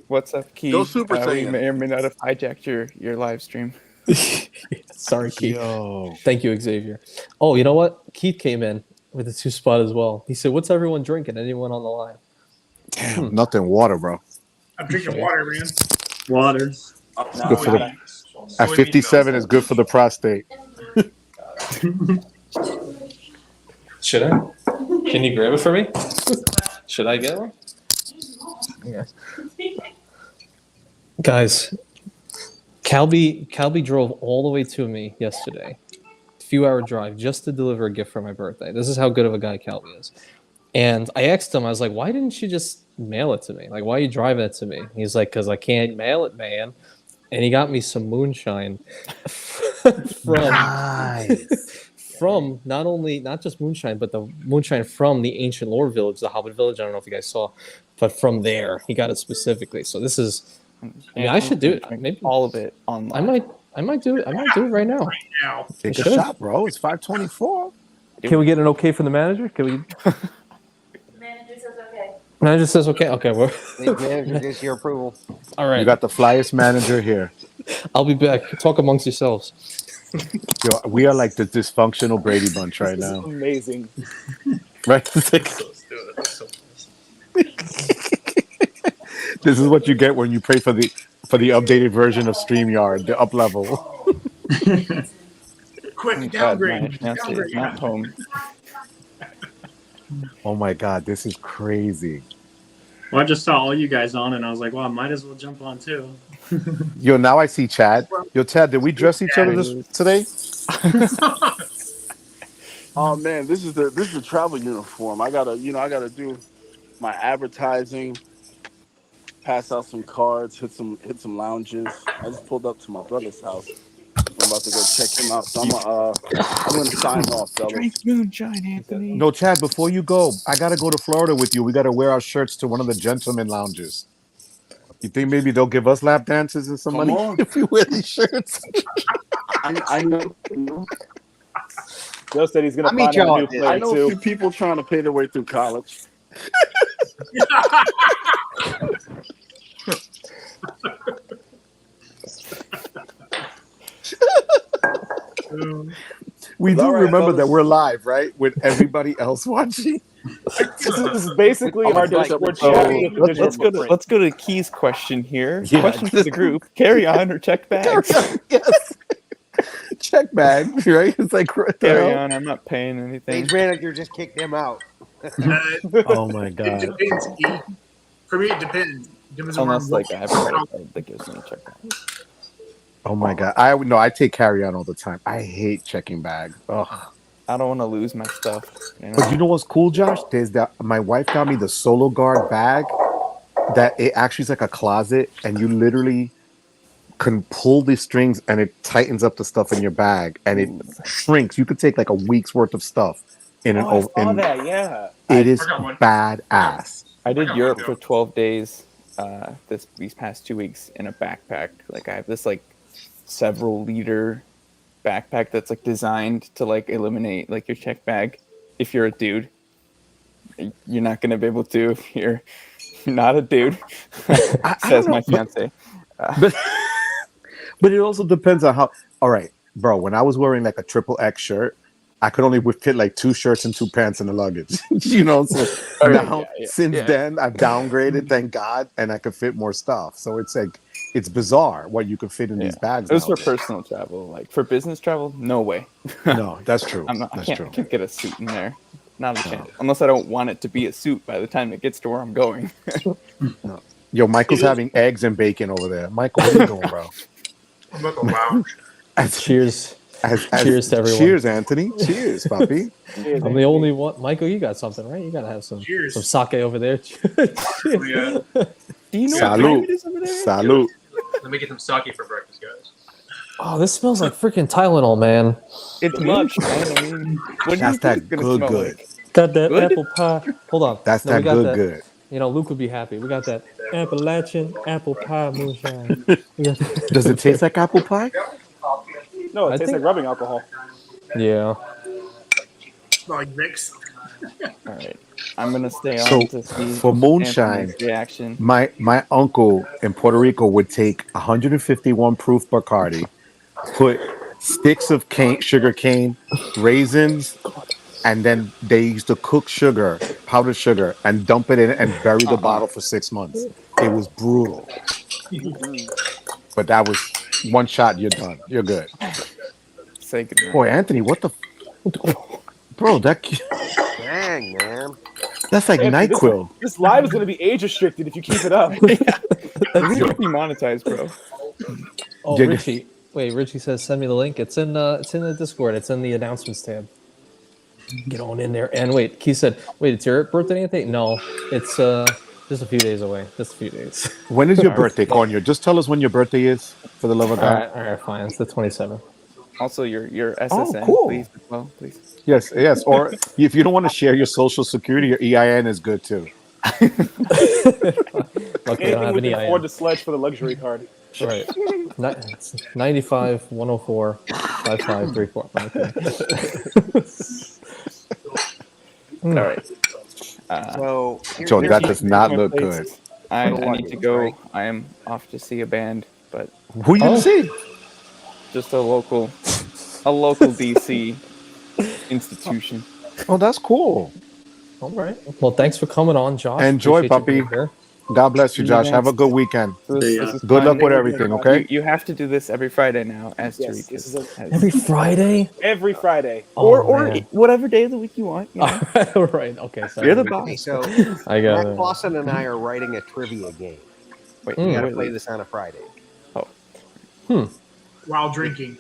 What's up, Key? Go Super We Saiyan. may or may not have hijacked your live stream. Sorry, Keith. Yo. Thank you, Xavier. Oh, you know what? Keith came in with a 2 spot as well. He said, "What's everyone drinking? Anyone on the line?" Damn, nothing. Water, bro. I'm drinking water, man. Water. Good for the, at 57 is good for the prostate. Should I? Can you grab it for me? Should I get one? Yeah. Guys, Calby drove all the way to me yesterday. Few-hour drive just to deliver a gift for my birthday. This is how good of a guy Calby is. And I asked him, I was like, why didn't you just mail it to me? Like, why are you driving it to me? He's like, because I can't mail it, man. And he got me some moonshine from not just moonshine, but the moonshine from the ancient lore village, the Hobbit village. I don't know if you guys saw, but from there he got it specifically. So this is, I mean, I should do it. Maybe all of it online. I might do it. I might do it right now. Take a shot, bro. It's 524. Can we get an okay from the manager? Can we? Manager says okay. Manager says okay. Okay, well, Manager gives your approval. all right. You got the flyest manager here. I'll be back. Talk amongst yourselves. Yo, we are like the dysfunctional Brady Bunch right This is now. amazing. Right? It's like- this is what you get when you pray for the updated version of StreamYard, the up level. Quick, God, my downgrade. fiance is not home. Oh my god, this is crazy. Well, I just saw all you guys on, and I was like, well, I might as well jump on too. Yo, now I see Chad. Yo, Chad, did we dress each other today? Oh man, this is the travel uniform. I gotta do my advertising, pass out some cards, hit some lounges. I just pulled up to my brother's house. I'm about to go check him out. So I'm gonna sign off, fellas. Drink moonshine, Anthony. No, Chad, before you go, I gotta go to Florida with you. We gotta wear our shirts to one of the gentleman lounges. You think maybe they'll give us lap dances and some Come money on. if we wear these shirts? I know. Joe said he's gonna I'll meet find y'all a new at this. player I know a too. few people trying to pay their way through college. We do All right, remember fellas. that we're live, right? With everybody else watching. This is basically Oh, our okay. we're So chatting with the digital let's footprint. go to Key's question here. Yeah. Question for the group: carry on or check bags? Yes. Check bag, right? It's like what the Carry hell? on. I'm not paying anything. Stage manager just kicked them out. Oh my god. It depends, Keith. For me, it depends. Depends on Unless where like I have a credit card that gives me a check bag. Oh my god. I take carry on all the time. I hate checking bags. Ugh. I don't want to lose my stuff. But you know what's cool, Josh? There's that my wife got me the Solo Guard bag that it actually is like a closet, and you literally can pull the strings and it tightens up the stuff in your bag and it shrinks. You could take like a week's worth of stuff in an I saw that. Yeah, it is badass. I did Europe for 12 days these past 2 weeks in a backpack. Like I have this like several liter backpack that's like designed to like eliminate like your check bag. If you're a dude, you're not gonna be able to if you're not a dude. Says my fiance. But it also depends on how. All right, bro. When I was wearing like a XXX shirt, I could only fit like 2 shirts and 2 pants in the luggage. You know, so now since then I've downgraded, thank God, and I could fit more stuff. So it's like it's bizarre what you can fit in these bags. It was nowadays. for personal travel. Like for business travel, no way. No, that's true. I can't get a suit in there. Not a chance. Unless I don't want it to be a suit by the time it gets to where I'm going. No. Yo, Michael's having eggs and bacon over there. Michael, what are you doing, bro? I'm about to lounge. Cheers. Cheers to everyone. Cheers, Anthony. Cheers, puppy. I'm the only one. Michael, you got something, right? You gotta have some sake over there. Do you know Salud. what it is over there? Salud. Let me get some sake for breakfast, guys. Oh, this smells like freaking Tylenol, man. It's much, man. I mean, what That's do you that think it's gonna good, smell good. like? Got that Good? apple pie. Hold on. That's No, that we got good, good. You know, Luke would be happy. We got that Appalachian apple pie moonshine. Does it taste like apple pie? No, it I tastes think- like rubbing alcohol. Yeah. Like Vicks. All right, I'm gonna stay on So to see for moonshine, Anthony's reaction. my uncle in Puerto Rico would take 151 proof Bacardi, put sticks of sugar cane, raisins, and then they used to cook sugar, powdered sugar, and dump it in and bury the bottle for 6 months. It was brutal. But that was one shot, you're done. You're good. Say goodnight. Boy, Anthony, what the bro, Dang, man. that's like Anthony, NyQuil. This live is going to be age restricted if you keep it up. That's gonna be monetized, bro. Oh, Dig- Richie. Wait, Richie says send me the link. It's in the Discord. It's in the announcements tab. Get on in there. And wait, Keith said, wait, it's your birthday, Anthony? No, it's just a few days away. Just a few days. When is your birthday, Cornio? Just tell us when your birthday is, for the love of God. All right, fine. It's the 27th. Also, your SSN, cool. please, as well, please. Yes. Or if you don't want to share your social security, your EIN is good too. Luckily, I don't Anything have we any can afford to sledge for the luxury card. Right. It's 95 104 5534. All right. So, Joe, here's that the- does not look good. I need to go. I am off to see a band, but Who you gonna see? just a local DC institution. Oh, that's cool. All right. Well, thanks for coming on, Josh. Enjoy, Appreciate you puppy. being here. God bless you, Josh. Have a good weekend. This is Good luck fun. with everything, okay? You have to do this every Friday now, as Yes, Tariq this has- is Every Friday? every Friday. or man. whatever day of the week you want. You know? Right. Okay. Sorry. You're the Okay, boss. so I got Matt it. Clausen and I are writing a trivia game. Wait, We got to wait, play wait. this on a Friday. While drinking.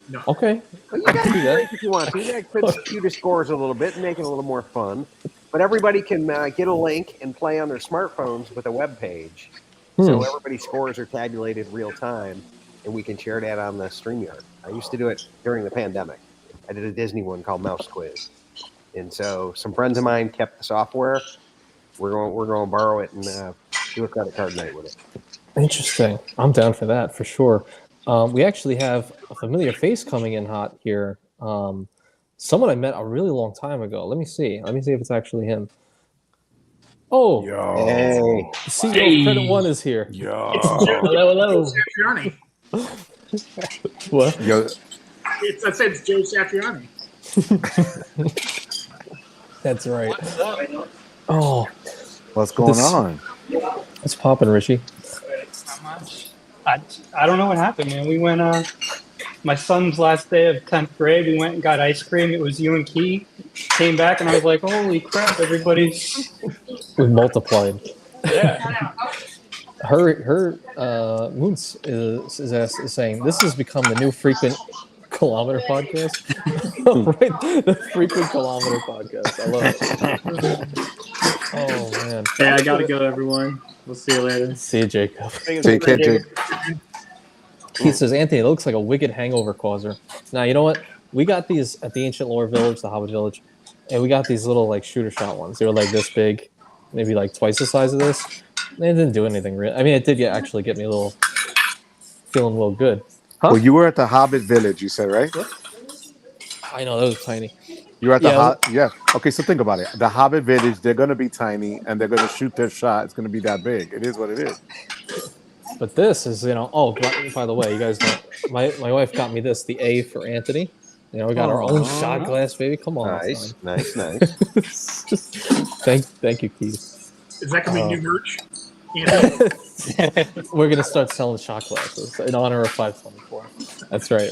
No. Okay. Well, you guys do can that. break if you want to. That puts you to scores a little bit and make it a little more fun. But everybody can get a link and play on their smartphones with a web page. So everybody's scores are tabulated real time, and we can share that on the StreamYard. I used to do it during the pandemic. I did a Disney one called Mouse Quiz, and so some friends of mine kept the software. We're going to borrow it and do a credit card night with it. Interesting. I'm down for that for sure. We actually have a familiar face coming in hot here. Someone I met a really long time ago. Let me see if it's actually him. Oh, Hey, the CEO of Credit One is here. Hello. Satriani. What? Yo, I said it's Joe Satriani. That's right. Oh, what's going This- on? it's popping, Richie. Not much. I don't know what happened, man. We went my son's last day of 10th grade. We went and got ice cream. It was you and Key. Came back and I was like, holy crap, everybody's We multiplied. Yeah. Her Moons is saying this has become the new frequent kilometer podcast. Right, the frequent kilometer podcast. I love it. Oh man. Hey, I gotta go, everyone. We'll see you later. See you, Jacob. Take care, Jake. He says, Anthony, it looks like a wicked hangover causer. Now, you know what? We got these at the Ancient Lore Village, the Hobbit Village, and we got these little like shooter shot ones. They were like this big, maybe like twice the size of this. They didn't do anything real. I mean, it did actually get me feeling a little good. Huh? Well, you were at the Hobbit Village, you said, right? I know, that was tiny. You were at the yeah. Okay, so think about it. The Hobbit Village, they're going to be tiny, and they're going to shoot their shot. It's going to be that big. It is what it is. But this is, oh, by the way, you guys know, my wife got me this, the A for Anthony. You know, we got our own shot glass, baby. Come on. Nice. Thank you, Keith. Is that going to be new merch? We're going to start selling shot glasses in honor of 524. That's right.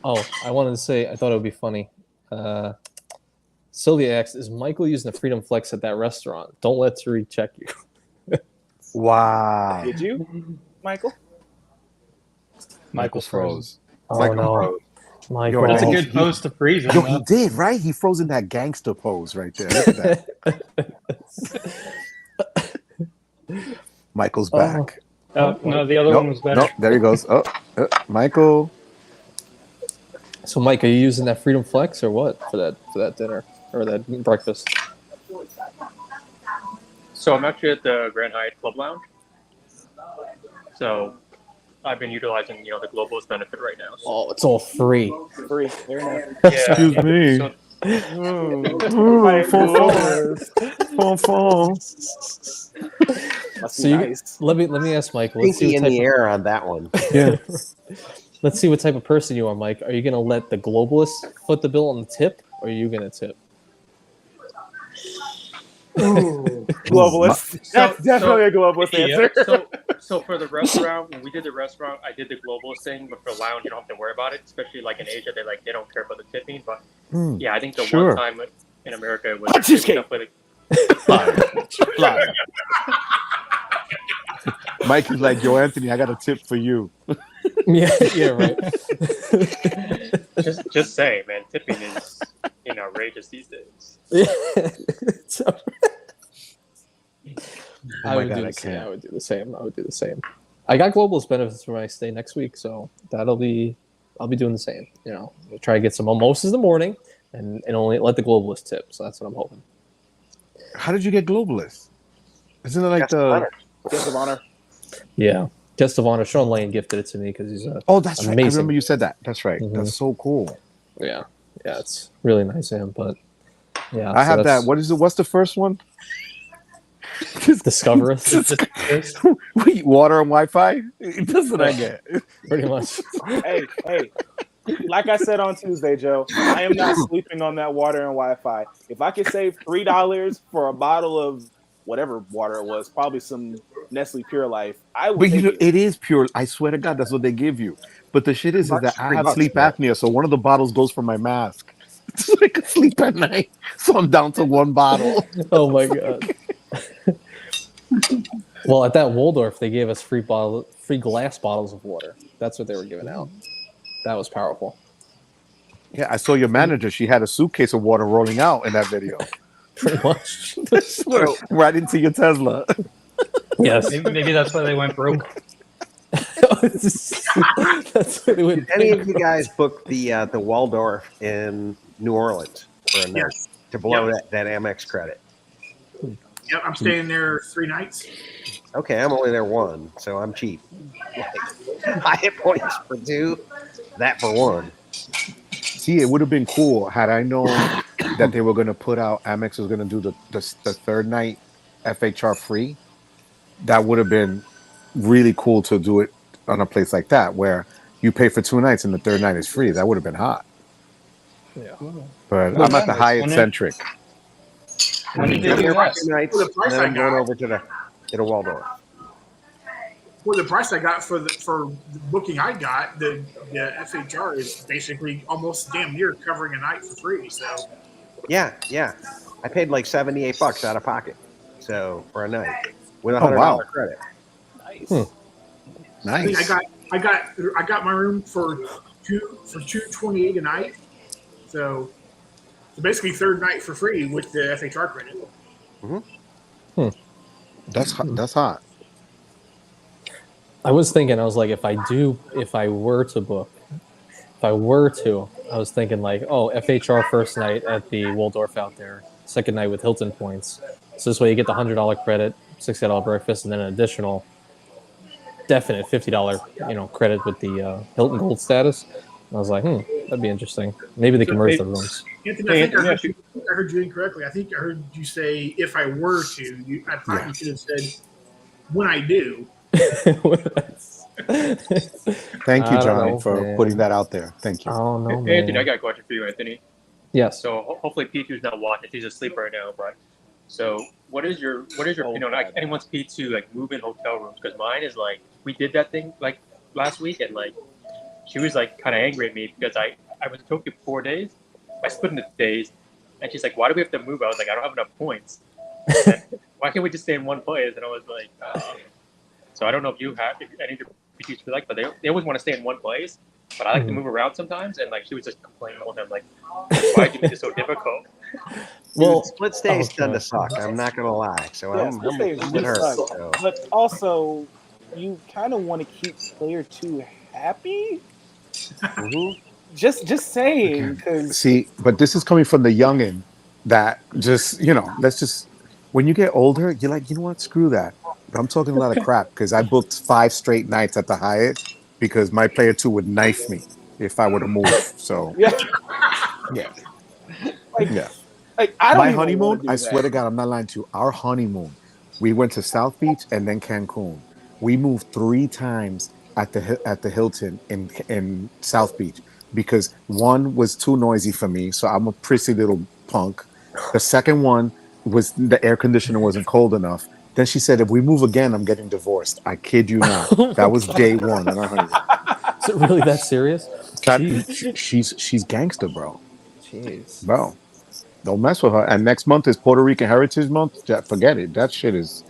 Oh, I wanted to say, I thought it would be funny. Sylvia asked, is Michael using the Freedom Flex at that restaurant? Don't let Tariq check you. Wow. Did you, Michael? Michael froze. Oh, Michael no. froze. Michael. That's a good pose to freeze him. Yo, he did, right? He froze in that gangster pose right there. Look at that. Michael's back. Oh, no, the other one was better. No, there he goes. Michael. So, Mike, are you using that Freedom Flex or what for that dinner or that breakfast? So I'm actually at the Grand Hyatt Club Lounge. So I've been utilizing, the globalist benefit right now. So. Oh, it's all free. Free. Very nice. Yeah. Excuse me. So, Must So be you, nice. let me ask Michael. Let's see Pinky what in type the air on that one. Yeah. Let's see what type of person you are, Mike. Are you gonna let the globalist foot the bill on the tip, or are you gonna tip? Globalist. That's definitely a globalist answer. So for the restaurant, when we did the restaurant, I did the globalist thing, but for lounge, you don't have to worry about it. Especially like in Asia, they don't care about the tipping. But yeah, I think the one time in America it was cheesecake. Mike is like, yo, Anthony, I got a tip for you. yeah, right. just say, man, tipping is outrageous these days. Yeah. Oh I would do the same. I got globalist benefits for my stay next week, so I'll be doing the same. We'll try to get some mimosas in the morning and only let the globalist tip. So that's what I'm hoping. How did you get globalist? Isn't it like Guest of honor. Yeah. Guest of honor. Sean Lane gifted it to me because he's that's amazing. right. I remember you said that. That's right. Mm-hmm. That's so cool. Yeah, it's really nice of him. But yeah, I have that. What is it? What's the first one? Discover us. Wait, water and Wi-Fi? That's what I get. Pretty much. Hey. Like I said on Tuesday, Joe, I am not sleeping on that water and Wi-Fi. If I could save $3 for a bottle of whatever water it was, probably some Nestle Pure Life, I would. But it is pure. I swear to God, that's what they give you. But the shit is that I have sleep apnea, so one of the bottles goes for my mask, so I can sleep at night. So I'm down to one bottle. Oh my God. Well, at that Waldorf, they gave us free glass bottles of water. That's what they were giving out. That was powerful. Yeah, I saw your manager. She had a suitcase of water rolling out in that video. Pretty much. Right into your Tesla. Yes. Maybe that's why they went broke. That's what they went. Did any of you guys book the Waldorf in New Orleans for a night to blow that Amex credit? Yep, I'm staying there 3 nights. Okay, I'm only there 1, so I'm cheap. I hit points for 2, that for 1. See, it would have been cool had I known that they were going to put out, Amex was going to do the third night FHR free. That would have been really cool to do it on a place like that where you pay for 2 nights and the third night is free. That would have been hot. Yeah. But I'm at the Hyatt Centric. When did they do that? 2 nights, and then I'm going over to the Waldorf. Well, the price I got for the booking I got, the FHR is basically almost damn near covering a night for free. So Yeah. I paid like $78 out of pocket. So for a night with Oh, $100 wow. credit. Nice. I think Nice. I got my room for $228 a night. So basically third night for free with the FHR credit. That's hot. I was thinking, I was like, if I were to book, I was thinking like, oh, FHR first night at the Waldorf out there, second night with Hilton points. So this way you get the $100 credit, $60 breakfast, and then an additional definite $50 credit with the Hilton Gold status. And I was like, that'd be interesting. Maybe they can merge the rooms. Anthony, I think I heard you incorrectly. I think I heard you say if I were to. I thought you should have said when I do. Thank you, John, for putting that out there. Thank you. Oh no, Hey, Anthony, I got a question for you, Anthony. Yes. So hopefully P2's not watching. He's asleep right now, but so what is your opinion on like anyone's P2 like move in hotel rooms? Because mine is like we did that thing like last week and like she was like kind of angry at me because I was in Tokyo 4 days. I split into days, and she's like, "Why do we have to move?" I was like, "I don't have enough points. Why can't we just stay in one place?" And I was like, so I don't know if any of your P2s feel like, but they always want to stay in one place. But I like to move around sometimes, and like she was just complaining all the time, like, "Why do you make it so difficult?" Well, split stays tend to suck. I'm not gonna lie. So I'm with her. So. But also, you kind of want to keep player 2 happy. Just saying, because see, but this is coming from the youngin that just let's just when you get older, you're like, you know what, screw that. But I'm talking a lot of crap because I booked 5 straight nights at the Hyatt because my player 2 would knife me if I were to move. So yeah. Like I don't my even honeymoon, do I that. swear to God, I'm not lying to you. Our honeymoon, we went to South Beach and then Cancun. We moved 3 times at the Hilton in South Beach because one was too noisy for me, so I'm a prissy little punk. The second one was the air conditioner wasn't cold enough. Then she said, if we move again, I'm getting divorced. I kid you not. That was day 1 on our honeymoon. Is it really that serious? She's gangster, bro. Jeez. Bro. Don't mess with her. And next month is Puerto Rican Heritage Month. Forget it. That shit is.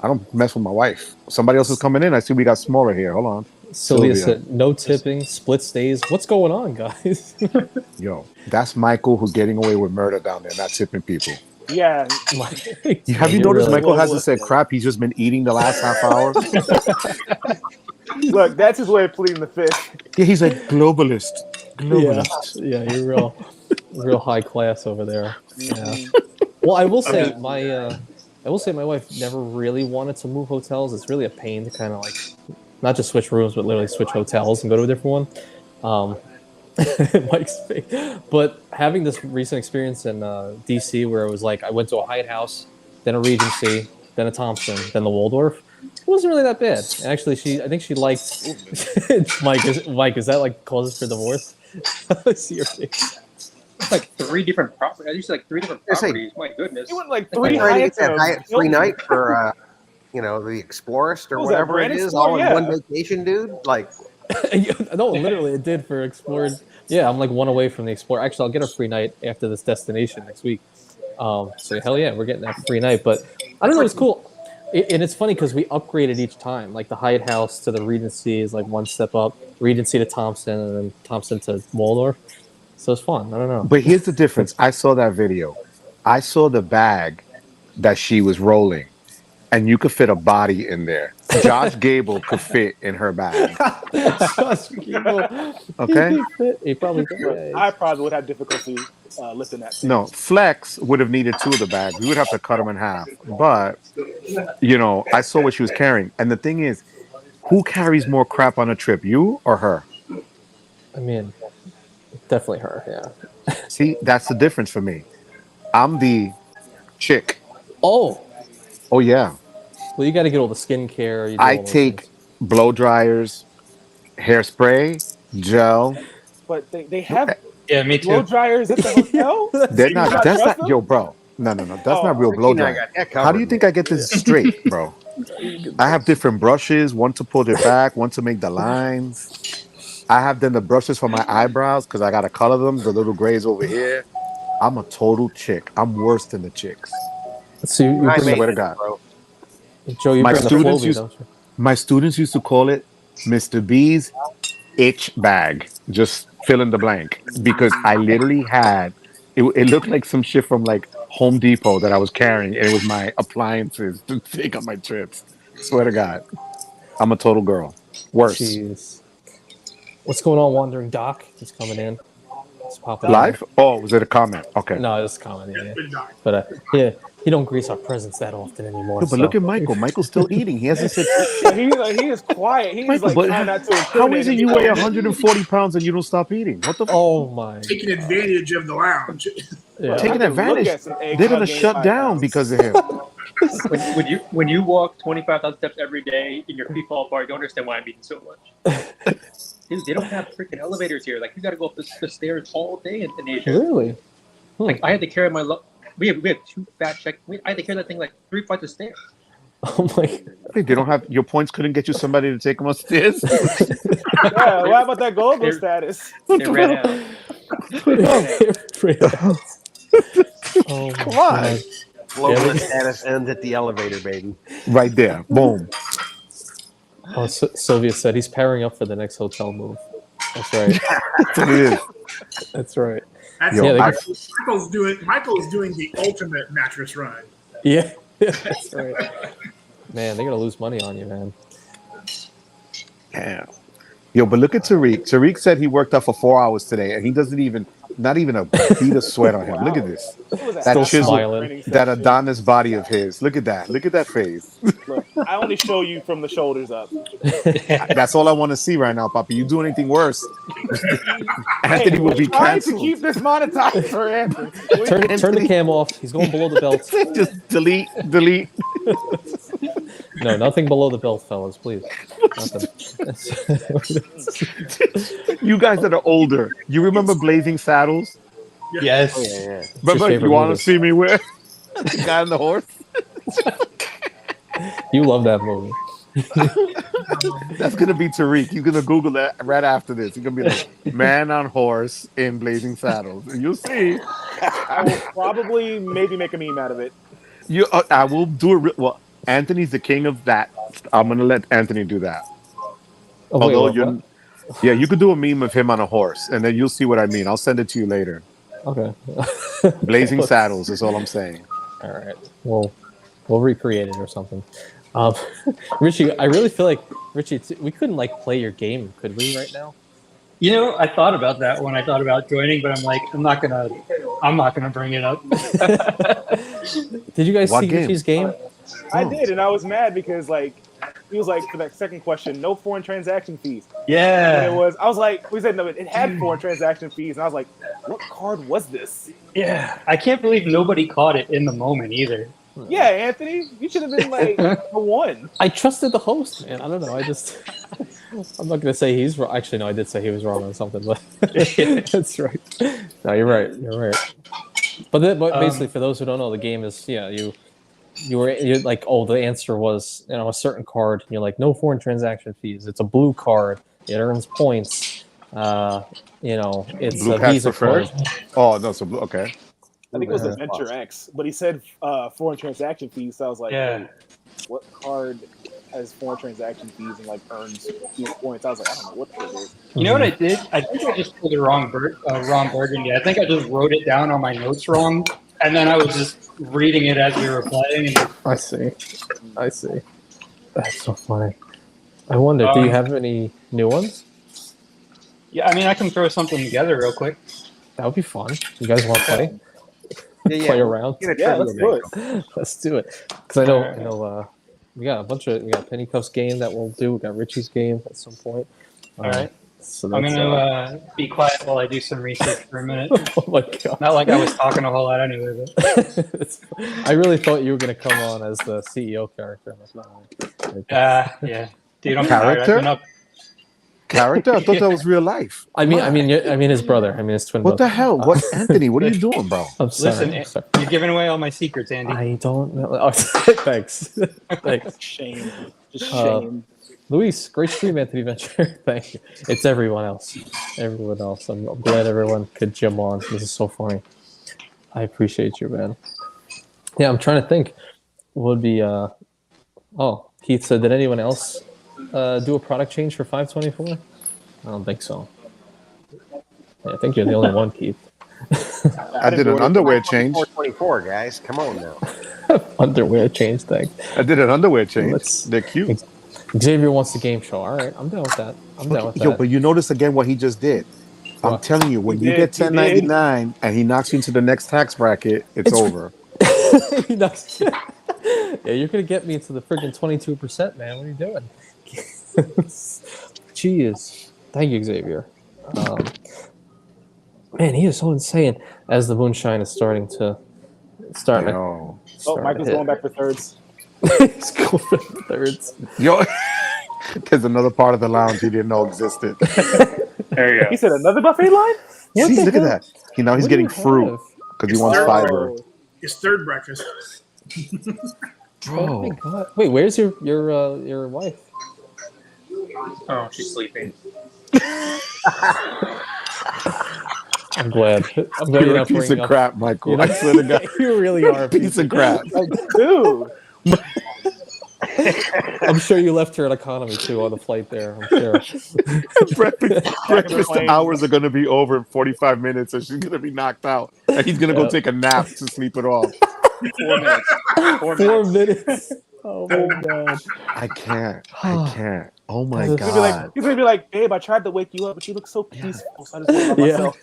I don't mess with my wife. Somebody else is coming in. I see we got smaller here. Hold on. Sylvia said, no tipping, split stays. What's going on, guys? Yo, that's Michael who's getting away with murder down there, not tipping people. Yeah. Have you noticed Michael hasn't said crap? He's just been eating the last half hour. Look, that's his way of pleading the fifth. Yeah, he's a globalist. Yeah, you're real high class over there. Yeah. Well, I will say my wife never really wanted to move hotels. It's really a pain to kind of like not just switch rooms, but literally switch hotels and go to a different one. Mike's face. But having this recent experience in DC where it was like I went to a Hyatt House, then a Regency, then a Thompson, then the Waldorf. It wasn't really that bad. Actually, I think she liked Mike. Is that like causes for divorce? I see your face. It's like 3 different properties. I used to like 3 different properties. My goodness. You went like 3 Hyatt Hyatts. free night for the Explorist or whatever it is, all in one vacation, dude. Like, no, literally, it did for Explorers. Yeah, I'm like 1 away from the Explorer. Actually, I'll get a free night after this destination next week. So hell yeah, we're getting that free night. But I don't know, it's cool. And it's funny because we upgraded each time. Like the Hyatt House to the Regency is like 1 step up, Regency to Thompson, and then Thompson to Waldorf. So it's fun. I don't know. But here's the difference. I saw that video. I saw the bag that she was rolling, and you could fit a body in there. Josh Gable could fit in her bag. Josh Gable. Okay. He probably could. I probably would have difficulty lifting that thing. No, Flex would have needed 2 of the bags. We would have to cut them in half. But, I saw what she was carrying. And the thing is, who carries more crap on a trip, you or her? I mean, definitely her, yeah. See, that's the difference for me. I'm the chick. Oh, yeah. well, you got to get all the skincare. I take blow dryers, hairspray, gel. But they have Yeah, me too. blow dryers at the hotel? They're You not. not That's trust not. them? Yo, bro. No. That's not real blow dryer. How do you think I get this straight, bro? I have different brushes. One to pull it back. One to make the lines. I have then the brushes for my eyebrows because I gotta color them. The little grays over here. I'm a total chick. I'm worse than the chicks. So you I bring made Swear to it, God. bro. Joe, you My bring the students Flowbee, used don't you? my students used to call it Mr. B's itch bag. Just fill in the blank because I literally had it looked like some shit from like Home Depot that I was carrying, and it was my appliances to take on my trips. Swear to God, I'm a total girl. Worse. Jeez. What's going on, Wandering Doc? He's coming in. He's popping in. Live? Oh, was it a comment? Okay. No, it's coming. Yeah. Good night. But yeah, he don't grease our presents that often anymore. Yo, but so. look at Michael. Michael's still eating. He hasn't said Yeah, he is quiet. He's Michael, like but trying not to how incriminate is it you himself. weigh 140 pounds and you don't stop eating? What the Oh my! Taking advantage of the lounge. Yeah. taking I can look advantage? at some eggs They're and I gonna gain shut 5 down pounds. because of him. When you walk 25,000 steps every day and your feet fall apart, you don't understand why I'm eating so much. Dude, they don't have freaking elevators here. Like you got to go up the stairs all day in Asia. Really? Like I had to carry my we have 2 fat check. I had to carry that thing like 3 flights of stairs. Oh my! Wait, they don't have your points. Couldn't get you somebody to take them upstairs. Yeah, what about that gold They're- status? They ran out. Oh Come on. God. Global status ends at the elevator, baby. Right there. Boom. Oh, Sylvia said he's pairing up for the next hotel move. That's right. That's what it is. That's right. That's Yo, Yeah, Michael's doing the ultimate mattress run. Yeah, that's right. Man, they're gonna lose money on you, man. Damn. Yo, but look at Tariq. Tariq said he worked out for 4 hours today, and he doesn't even, not even a bead of sweat on him. Look at this. It was a That Still chisel, smiling. training that session. Adonis body of his. Look at that. Look at that face. Look, I only show you from the shoulders up. That's all I want to see right now, Papi. You do anything worse, Anthony will be Trying to canceled. keep this monetized for Anthony. Turn the cam off. He's going below the belt. Just delete. No, nothing below the belt, fellas, please. Nothing. You guys that are older, you remember Blazing Saddles? Yes. Oh, yeah. Remember, favorite you want movie? to see me with the guy on the horse? You love that movie. That's gonna be Tariq. You're gonna Google that right after this. You're gonna be like, "Man on horse in Blazing Saddles," and you'll see. I will probably maybe make a meme out of it. I will do it. Well, Anthony's the king of that. I'm gonna let Anthony do that. Oh, wait, Although what? you're, yeah, you could do a meme of him on a horse, and then you'll see what I mean. I'll send it to you later. Okay. Blazing Saddles is all I'm saying. All right. We'll recreate it or something. Richie, I really feel like Richie, we couldn't like play your game, could we? Right now. You know, I thought about that when I thought about joining, but I'm like, I'm not gonna bring it up. Did you guys What see game? Richie's game? I did, and I was mad because like he was like for that second question, no foreign transaction fees. And Yeah. it was. I was like, we said no, it had foreign transaction fees, and I was like, what card was this? Yeah. I can't believe nobody caught it in the moment either. Yeah, Anthony, you should have been like the one. I trusted the host, man. I don't know. I'm not gonna say he's wrong. Actually, no, I did say he was wrong on something, but that's right. No, you're right. You're right. But basically, for those who don't know, the game is you're like, oh, the answer was a certain card. And you're like, no foreign transaction fees. It's a blue card. It earns points. It's Blue a Cat's Visa preferred. card. Oh no, so blue. Okay. I think it was Adventure X, but he said foreign transaction fees. So I was like, Yeah. wait, what card has foreign transaction fees and like earns points? I was like, I don't know what it is. You know what I did? I think I just pulled the wrong burgundy. I think I just wrote it down on my notes wrong, and then I was just reading it as we were playing. And I see. That's so funny. I wonder, do you have any new ones? yeah, I mean, I can throw something together real quick. That would be fun. You guys want to play? Yeah, Play around? Yeah, let's do it. Let's do it. Because I know we got Penny Cuff's game that we'll do. We got Richie's game at some point. All right. So I'm that's, gonna be quiet while I do some research for a minute. oh my god! Not like I was talking a whole lot anyway. But I really thought you were gonna come on as the CEO character. yeah, dude, I'm tired. Character? I've been up. Character? I thought that was real life. I mean his brother. I mean his twin What brother. the hell? What, Anthony? What are you doing, bro? I'm sorry. Listen, I'm sorry. you're giving away all my secrets, Andy. I don't know. Oh, thanks. Thanks. Shame, just shame. Luis, great stream, Anthony Venture. Thank you. It's everyone else. Everyone else. I'm glad everyone could jump on. This is so funny. I appreciate you, man. Yeah, I'm trying to think. Would be Keith said, did anyone else do a product change for 524? I don't think so. Yeah, I think you're the only one, Keith. I did an underwear change. 424, guys. Come on now. Underwear change thing. I did an underwear change. They're cute. Xavier wants the game show. All right, I'm down with that. Yo, but you notice again what he just did. I'm What? telling you, when you get He did. 1099 and he knocks you into the next tax bracket, it's over. Yeah, you're gonna get me into the freaking 22%, man. What are you doing? Jeez. Thank you, Xavier. Man, he is so insane. As the moonshine is starting to Oh, Michael's going back for thirds. He's going for thirds. Yo, there's another part of the lounge he didn't know existed. There you go. He said another buffet line? See, look at that. Now he's What do getting you fruit have? because he wants fiber. It's third breakfast. Oh my god! Wait, where's your wife? Oh, she's sleeping. I'm glad. You're a piece of crap, Michael. I swear to God. You really are a piece of crap. Like, dude. I'm sure you left her at economy too on the flight there. I'm sure. breakfast hours are going to be over in 45 minutes, and she's going to be knocked out, and he's going to go take a nap to sleep it off. 4 minutes. 4 minutes. Oh my god. I can't. Oh my He's god. gonna be like, babe, I tried to wake you up, but you look so peaceful. So I just went by myself.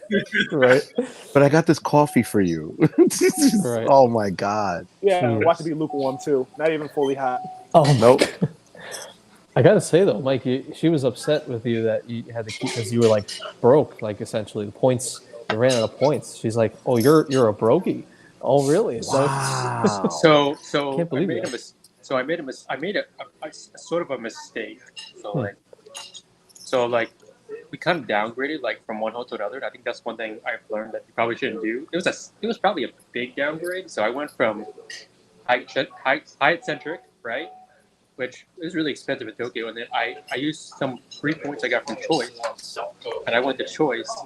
Right. But I got this coffee for you. Right. Oh my god. Yeah, watch it be lukewarm too. Not even fully hot. Oh nope. I gotta say though, Mike, she was upset with you that you had to keep because you were like broke, like essentially the points. You ran out of points. She's like, "Oh, you're a brokey." Oh, really? Wow. So Can't believe I made a sort of a mistake. So we kind of downgraded like from one hotel to another. And I think that's one thing I've learned that you probably shouldn't do. It was probably a big downgrade. So I went from Hyatt centric, right, which is really expensive in Tokyo, and then I used some free points I got from Choice, and I went to Choice,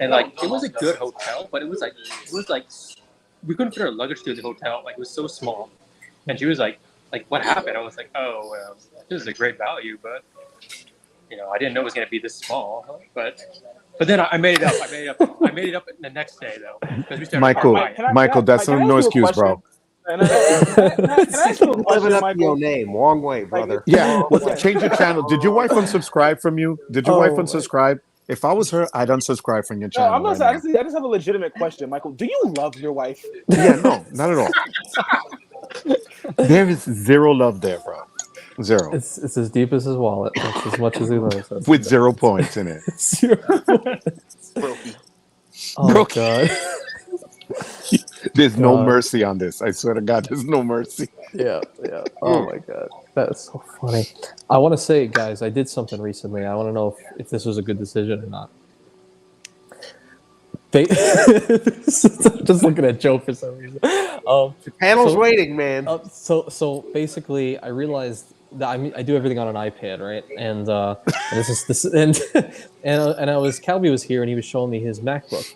and like it was a good hotel, but it was like we couldn't fit our luggage to the hotel. Like it was so small, and she was like, what happened? I was like, oh, well, this is a great value, but I didn't know it was going to be this small. But then I made it up. I made it up the next day though. We started Michael, that's no excuse, bro. Can I ask you a Living question, up to Michael? your name. Wrong way, brother. Yeah, change your channel. Did your wife unsubscribe from you? Did your wife unsubscribe? If I was her, I'd unsubscribe from your channel. No, I'm not. I just have a legitimate question, Michael. Do you love your wife? Yeah, no, not at all. There is zero love there, bro. Zero. It's as deep as his wallet. That's as much as he loves us. With 0 points in it. 0 points. Oh god. There's no mercy on this. I swear to God, there's no mercy. Yeah. Oh my god, that is so funny. I want to say, guys, I did something recently. I want to know if this was a good decision or not. Just looking at Joe for some reason. The panel's waiting, man. So basically, I realized that I do everything on an iPad, right? And Calby was here and he was showing me his MacBook.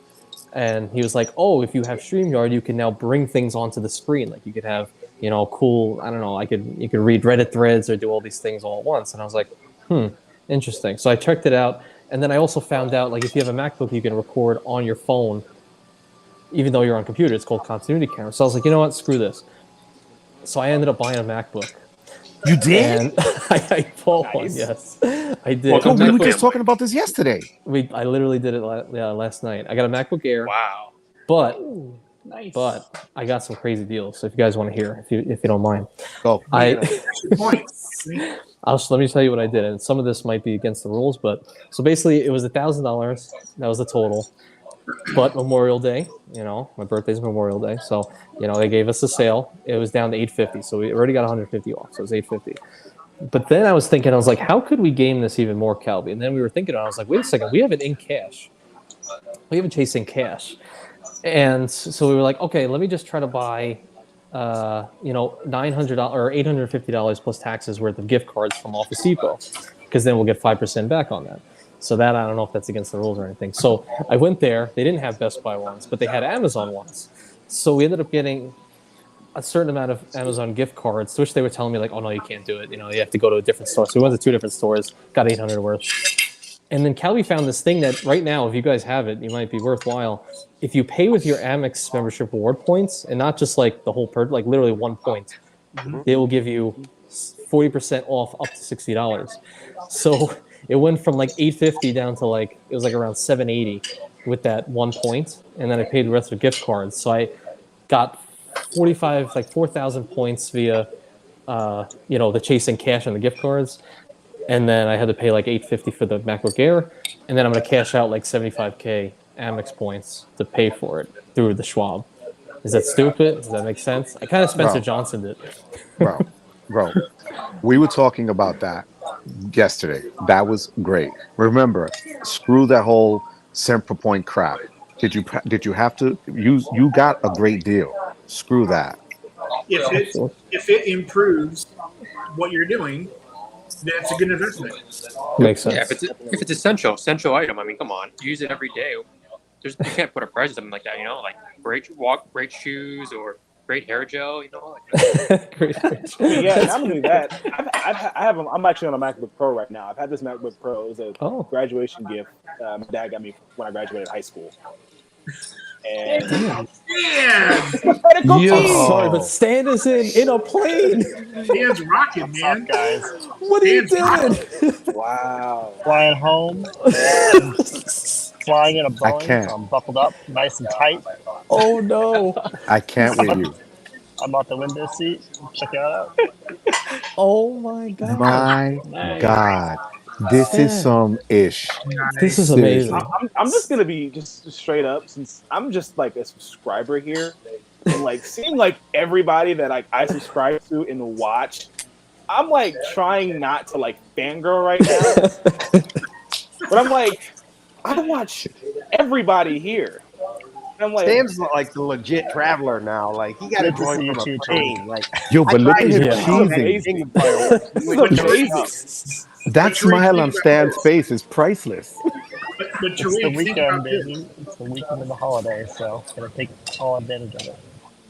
And he was like, "Oh, if you have StreamYard, you can now bring things onto the screen. Like you could have, cool. I don't know. You could read Reddit threads or do all these things all at once." And I was like, interesting. So I checked it out, and then I also found out like if you have a MacBook, you can record on your phone, even though you're on computer. It's called continuity camera. So I was like, you know what? Screw this. So I ended up buying a Macbook. You did? And I bought one. Yes, I did. Well, we were just talking about this yesterday. I literally did it last night. I got a MacBook Air. Wow. But Nice. But I got some crazy deals. So if you guys want to hear, if you don't mind, go. Let me tell you what I did, and some of this might be against the rules, but so basically it was $1,000. That was the total. But Memorial Day, my birthday's Memorial Day, so they gave us a sale. It was down to $850, so we already got $150 off, so it was $850. But then I was like, how could we game this even more, Calvi? And then we were thinking, I was like, wait a second, we have it in cash. We have a chase in cash. And so we were like, okay, let me just try to buy, $900 or $850 plus taxes worth of gift cards from Office Depot, because then we'll get 5% back on that. So that, I don't know if that's against the rules or anything. So I went there. They didn't have Best Buy ones, but they had Amazon ones. So we ended up getting a certain amount of Amazon gift cards, to which they were telling me like, oh no, you can't do it. You know, you have to go to a different store. So we went to 2 different stores, got 800 worth. And then Calvi found this thing that right now, if you guys have it, it might be worthwhile. If you pay with your Amex membership reward points, and not just like the whole like literally 1 point, they will give you 40% off up to $60. So it went from like $850 down to like, it was like around $780 with that 1 point. And then I paid the rest with gift cards. So I got 4,000 points via, the Chase and Cash and the gift cards. And then I had to pay like $850 for the MacBook Air. And then I'm going to cash out like 75K Amex points to pay for it through the Schwab. Is that stupid? Does that make sense? I kind of Spencer Johnson did. Bro, we were talking about that yesterday. That was great. Remember, screw that whole cent per point crap. Did you have to you got a great deal. Screw that. If it improves what you're doing, that's a good investment. Makes sense. Yeah, if it's essential item, I mean, come on, use it every day. You can't put a price on something like that, like great shoes or great hair gel, Yeah, not only that, I'm actually on a MacBook Pro right now. I've had this MacBook Pro. It was a graduation gift my dad got me when I graduated high school. And sorry, but Stan is in a plane. Stan's rocking, man. Guys, what are you doing? Wow. Flying home. Flying in a Boeing. I can't. So I'm buckled up, nice and tight. Oh no! I can't with you. I'm out the window seat. Check it out. Oh my god! My God, this is some ish. This is amazing. I'm just gonna be just straight up, since I'm just like a subscriber here, and like seeing like everybody that like I subscribe to and watch. I'm like trying not to like fangirl right now, but I'm like, I watch everybody here. And I'm like, Sam's like the legit traveler now. Like he got to join from a plane. Like, yo, but look at him amazing. cheesing. That smile on Stan's face is priceless. But It's the weekend, baby. It's the weekend of the holiday, so gonna take all advantage of it.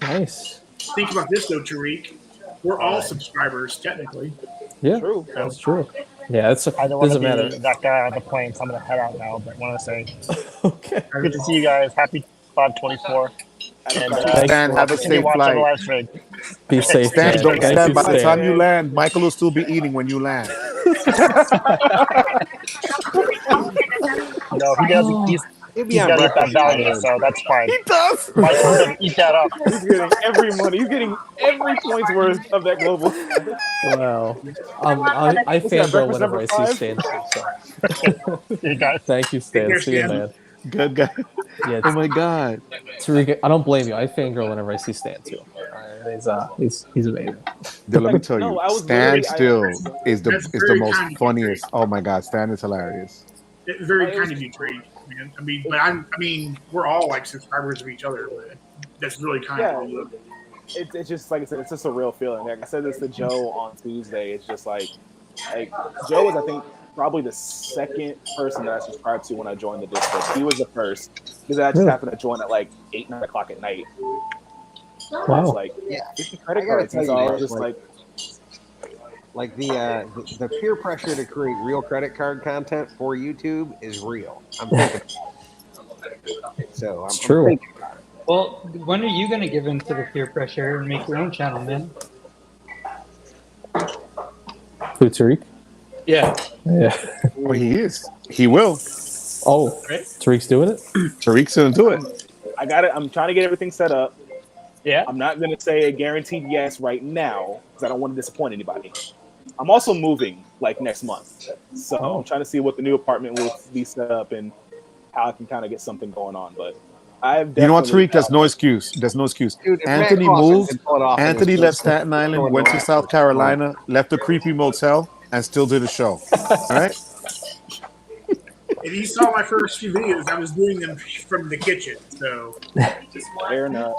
Nice. Think about this though, Tariq. We're all subscribers technically. Yeah, true. That's true. Yeah, it's I don't want to doesn't be matter. that guy on the plane, so I'm gonna head out now. But want to say, Okay. good to see you guys. Happy 524. And Stan, have a safe watch on the flight. live stream. Be safe. Stan, don't Thank stand you, by the Stan. time you land. Michael will still be eating when you land. No, he doesn't. He's got to get that value, so that's fine. He does. Michael's gonna eat that up. He's getting every money. He's getting every point's worth of that global. Wow. I fangirl whenever I see Stan. So. You guys. Thank you, Stan. See you, man. Good guy. Yeah, Oh my God. Tariq, I don't blame you. I fangirl whenever I see Stan too. He's amazing. Dude, let me tell you, No, I was Stan literally- still is the very most kind of you, funniest. Tariq. Oh my God, Stan is hilarious. It's very kind of you, Tariq, man. I mean, we're all like subscribers of each other, but that's really kind of you. It's just like I said, it's just a real feeling. Like I said this to Joe on Tuesday. It's just like Joe was, I think, probably the second person that I subscribed to when I joined the Discord. He was the first because I just happened to join at like 8, 9 o'clock at night. Wow. It's like 50 credit I gotta cards. tell So you, I man, was just like the peer pressure to create real credit card content for YouTube is real. I'm thinking about it. So It's I'm true. thinking about it. Well, when are you going to give in to the peer pressure and make your own channel, man? Who, Tariq? Yeah. Yeah. Well, he is. He will. Oh, Tariq's doing it? Tariq's gonna do it. I got it. I'm trying to get everything set up. Yeah. I'm not going to say a guaranteed yes right now because I don't want to disappoint anybody. I'm also moving like next month, so I'm trying to see what the new apartment will be set up and how I can kind of get something going on. But I've You know what, definitely Tariq? There's no excuse. There's no excuse. Dude, if Anthony Matt Clausen moved. can pull it off in Anthony his left first- Staten Island, went to South Carolina, left a creepy motel, and still did a show. All right? If you saw my first few videos, I was doing them from the kitchen. So fair enough.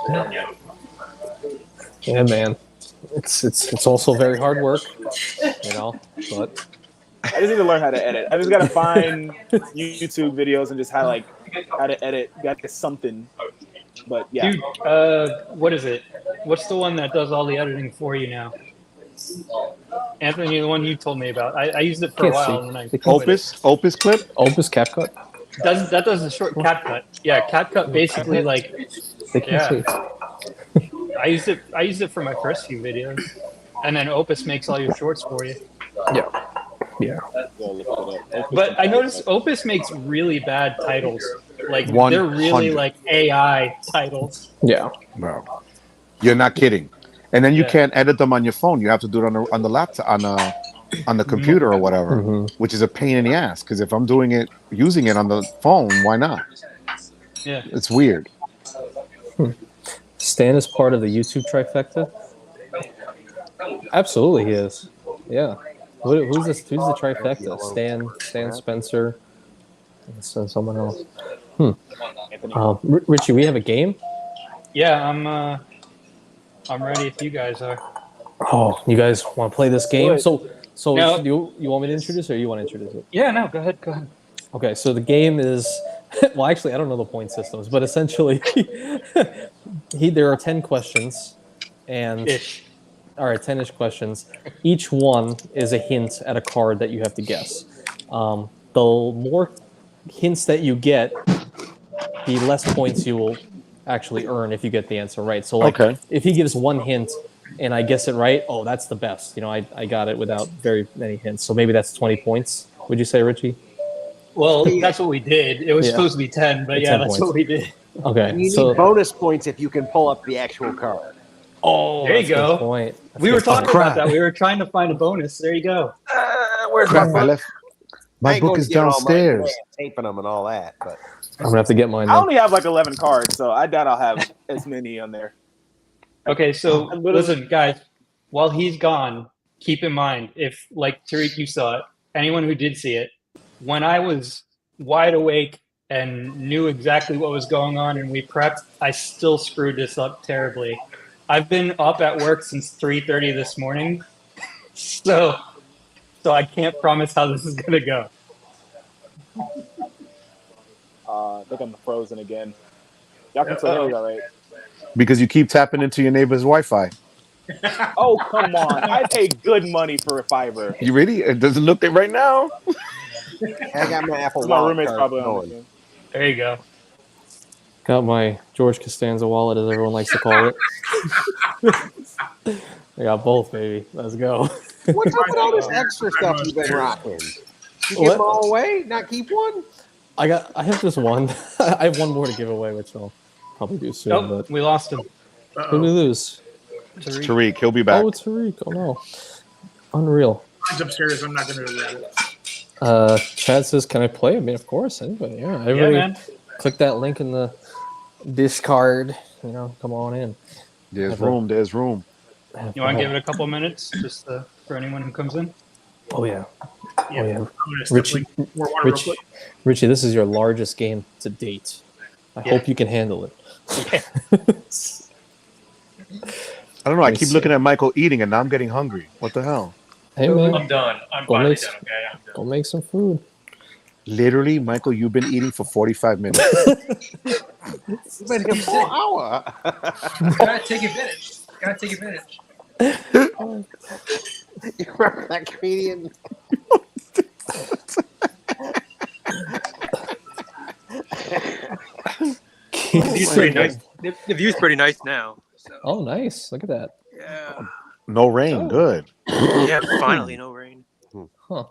Yeah, man. It's also very hard work, but I just need to learn how to edit. I just gotta find YouTube videos and just how to edit. Got to get something. But yeah, Dude, what is it? What's the one that does all the editing for you now? Anthony, the one you told me about. I used it for a Can't while, see. and then I They can't quit it. OpusClip. Opus CapCut. That does the short CapCut. Yeah, CapCut basically like. They can't see. I used it for my first few videos, and then Opus makes all your shorts for you. Yeah. Yeah. But I noticed Opus makes really bad titles. Like 100. they're really like AI titles. Yeah. Bro, you're not kidding. And then you Yeah. can't edit them on your phone. You have to do it on the laptop, on the computer or whatever, which is a pain in the ass. Because if I'm using it on the phone, why not? Yeah. It's weird. Stan is part of the YouTube trifecta. Absolutely, he is. Yeah. Who's this? Who's the trifecta? Stan Spencer, and someone else. Richie, we have a game. Yeah, I'm ready if you guys are. Oh, you guys want to play this game? Good. So No. you want me to introduce it, or you want to introduce it? Yeah, no, go ahead. Okay, so the game is well, actually, I don't know the point systems, but essentially, there are 10 questions, and all right, 10-ish questions. Each one is a hint at a card that you have to guess. The more hints that you get, the less points you will actually earn if you get the answer right. So, like, if he gives one hint and I guess it right, oh, that's the best. You know, I got it without very many hints. So maybe that's 20 points. Would you say, Richie? Well, that's what we did. It was supposed to be 10, but yeah, 10 that's points. what we did. Okay. And you need bonus points if you can pull up the actual card. Oh, there you that's a go. good point. We were talking about that. We were trying to find a bonus. There you go. Where's Crap, my I book? left. My I ain't book going is to get all mine downstairs. today, taping them and all that. But I'm gonna have to get mine. I Then. only have like 11 cards, so I doubt I'll have as many on there. Okay, so listen, guys, while he's gone, keep in mind, if, like Tariq, you saw it, anyone who did see it, when I was wide awake and knew exactly what was going on and we prepped, I still screwed this up terribly. I've been up at work since 3:30 this morning, so I can't promise how this is going to go. I think I'm frozen again. Y'all can still hear me, all right? Because you keep tapping into your neighbor's Wi-Fi. Oh, come on. I pay good money for a fiber. You really? It doesn't look it right now. I got my Apple My Wallet roommate's card probably on going. it. There you go. Got my George Costanza wallet, as everyone likes to call it. I got both, baby. Let's go. What's up with all this extra stuff you've been rocking? You give them all away? Not keep one? I have just one. I have one more to give away, which I'll probably do soon. Nope, But we lost him. who did we lose? Tariq, he'll be back. Oh, Tariq. Oh no, unreal. Mine's upstairs. I'm not going to grab it. Chad says, "Can I play?" I mean, of course. Anybody? Yeah, everybody. man. Click that link in the Discard. You know, come on in. There's room. There's room. You want to give it a couple minutes just for anyone who comes in? Oh yeah. Yeah. Oh yeah. I'm gonna step Richie, like more water real quick. Richie, this is your largest game to date. I hope you can handle it. I don't know. I keep looking at Michael eating, and now I'm getting hungry. What the hell? Hey man, I'm done. I'm go finally make, done. Okay, I'm done. go make some food. Literally, Michael, you've been eating for 45 minutes. You've been here for an hour. Gotta take advantage. Gotta take advantage. You remember that comedian? The view's pretty nice. The view's pretty nice now. So. Oh, nice. Look at that. Yeah. No rain. Good. Yeah, finally, no rain. Huh.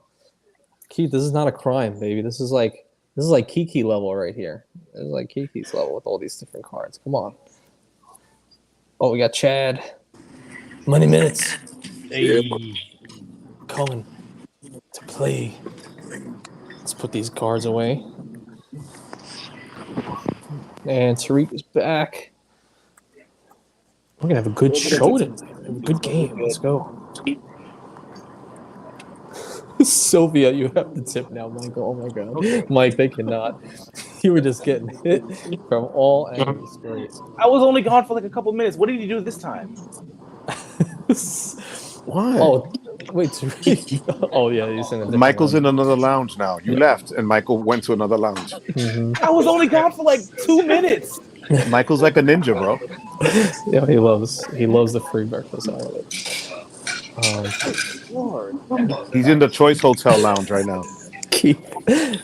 Keith, this is not a crime, baby. This is like Kiki level right here. This is like Kiki's level with all these different cards. Come on. Oh, we got Chad. Money minutes. Hey. Coming to play. Let's put these cards away. And Tariq is back. We're gonna have a good show today. A good game. Let's go. Sylvia, you have the tip now, Michael. Oh my god. Okay. Mike, they cannot. You were just getting hit from all angles. Great. I was only gone for like a couple minutes. What did you do this time? What? Oh, wait. Tariq. Oh yeah, he's in a different Michael's one. in another lounge now. You left, and Michael went to another lounge. Mm-hmm. I was only gone for like 2 minutes. Michael's like a ninja, bro. Yeah, he loves the free breakfast. All right. He's in the Choice Hotel lounge right now. Keith,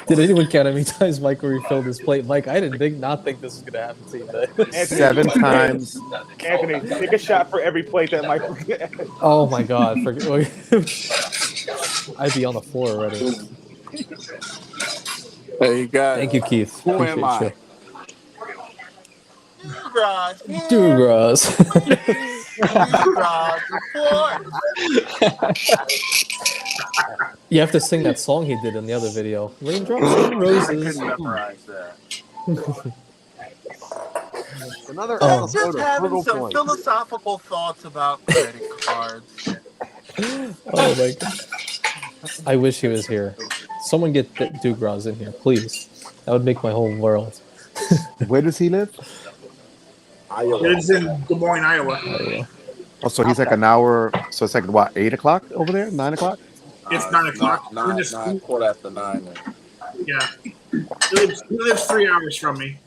did anyone count how many times Michael refilled his plate? Mike, I didn't not think this was gonna happen to you today. Anthony, 7 times. Anthony, take a shot for every plate that Michael gets. Oh my God! I'd be on the floor already. Hey guys. Thank you, Keith. Who Appreciate am I? Dugras. You have to sing that song he did in the other video. Raindrops and I roses. couldn't memorize that. Another Just episode of having Frugal some Point. philosophical thoughts about credit cards. Oh my God! I wish he was here. Someone get Dugras in here, please. That would make my whole world. Where does he live? It's in Des Moines, Iowa. Oh, so he's like an hour. So it's like what, 8 o'clock over there? 9 o'clock? It's 9 o'clock. Nine, quarter after 9. Yeah. He lives 3 hours from me.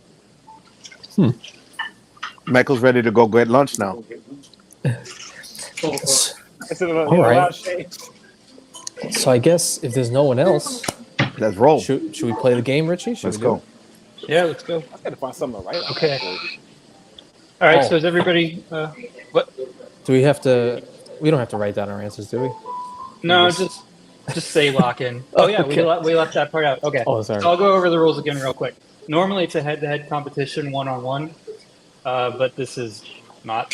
Michael's ready to go get lunch now. All right. So I guess if there's no one else, let's roll. Should we play the game, Richie? Let's go. Yeah, let's go. I gotta find something to write. Okay. All right. So is everybody? What? Do we have to? We don't have to write down our answers, do we? No, just say lock in. Oh yeah, Okay. we left that part out. Okay. Oh, sorry. So I'll go over the rules again real quick. Normally it's a head-to-head competition, one-on-one, but this is not.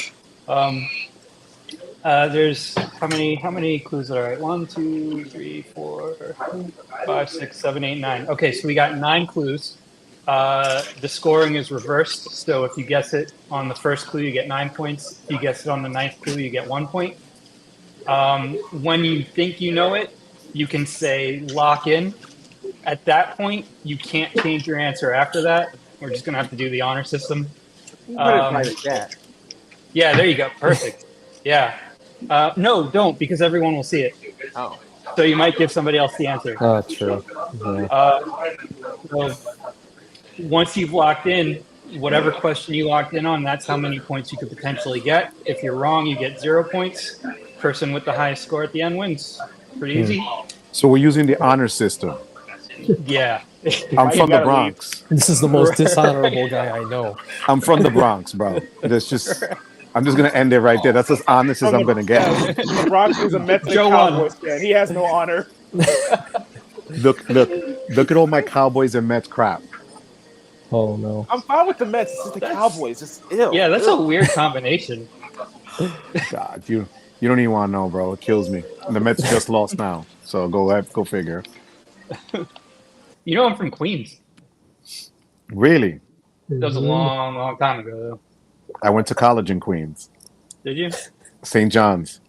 There's how many clues are right? 1, 2, 3, 4, 5, 6, 7, 8, 9. Okay, so we got 9 clues. The scoring is reversed. So if you guess it on the first clue, you get 9 points. If you guess it on the 9th clue, you get 1 point. When you think you know it, you can say lock in. At that point, you can't change your answer after that. We're just going to have to do the honor system. Yeah, there you go. Perfect. Yeah. No, don't, because everyone will see it. Oh. So you might give somebody else the answer. Oh, true. Yeah. So once you've locked in, whatever question you locked in on, that's how many points you could potentially get. If you're wrong, you get 0 points. Person with the highest score at the end wins. Pretty easy. So we're using the honor system. Yeah. I'm from the Bronx. This is the most dishonorable guy I know. I'm from the Bronx, bro. That's just. I'm just gonna end it right there. That's as honest as I'm gonna get. The Bronx is a Mets and Cowboys fan. He has no honor. Look at all my Cowboys and Mets crap. Oh no. I'm fine with the Mets. It's just the Cowboys. It's ill. Yeah, that's a weird combination. God, you don't even want to know, bro. It kills me. And the Mets just lost now, so go figure. You know I'm from Queens. Really? That was a long, long time ago, though. I went to college in Queens, Did you? St. John's.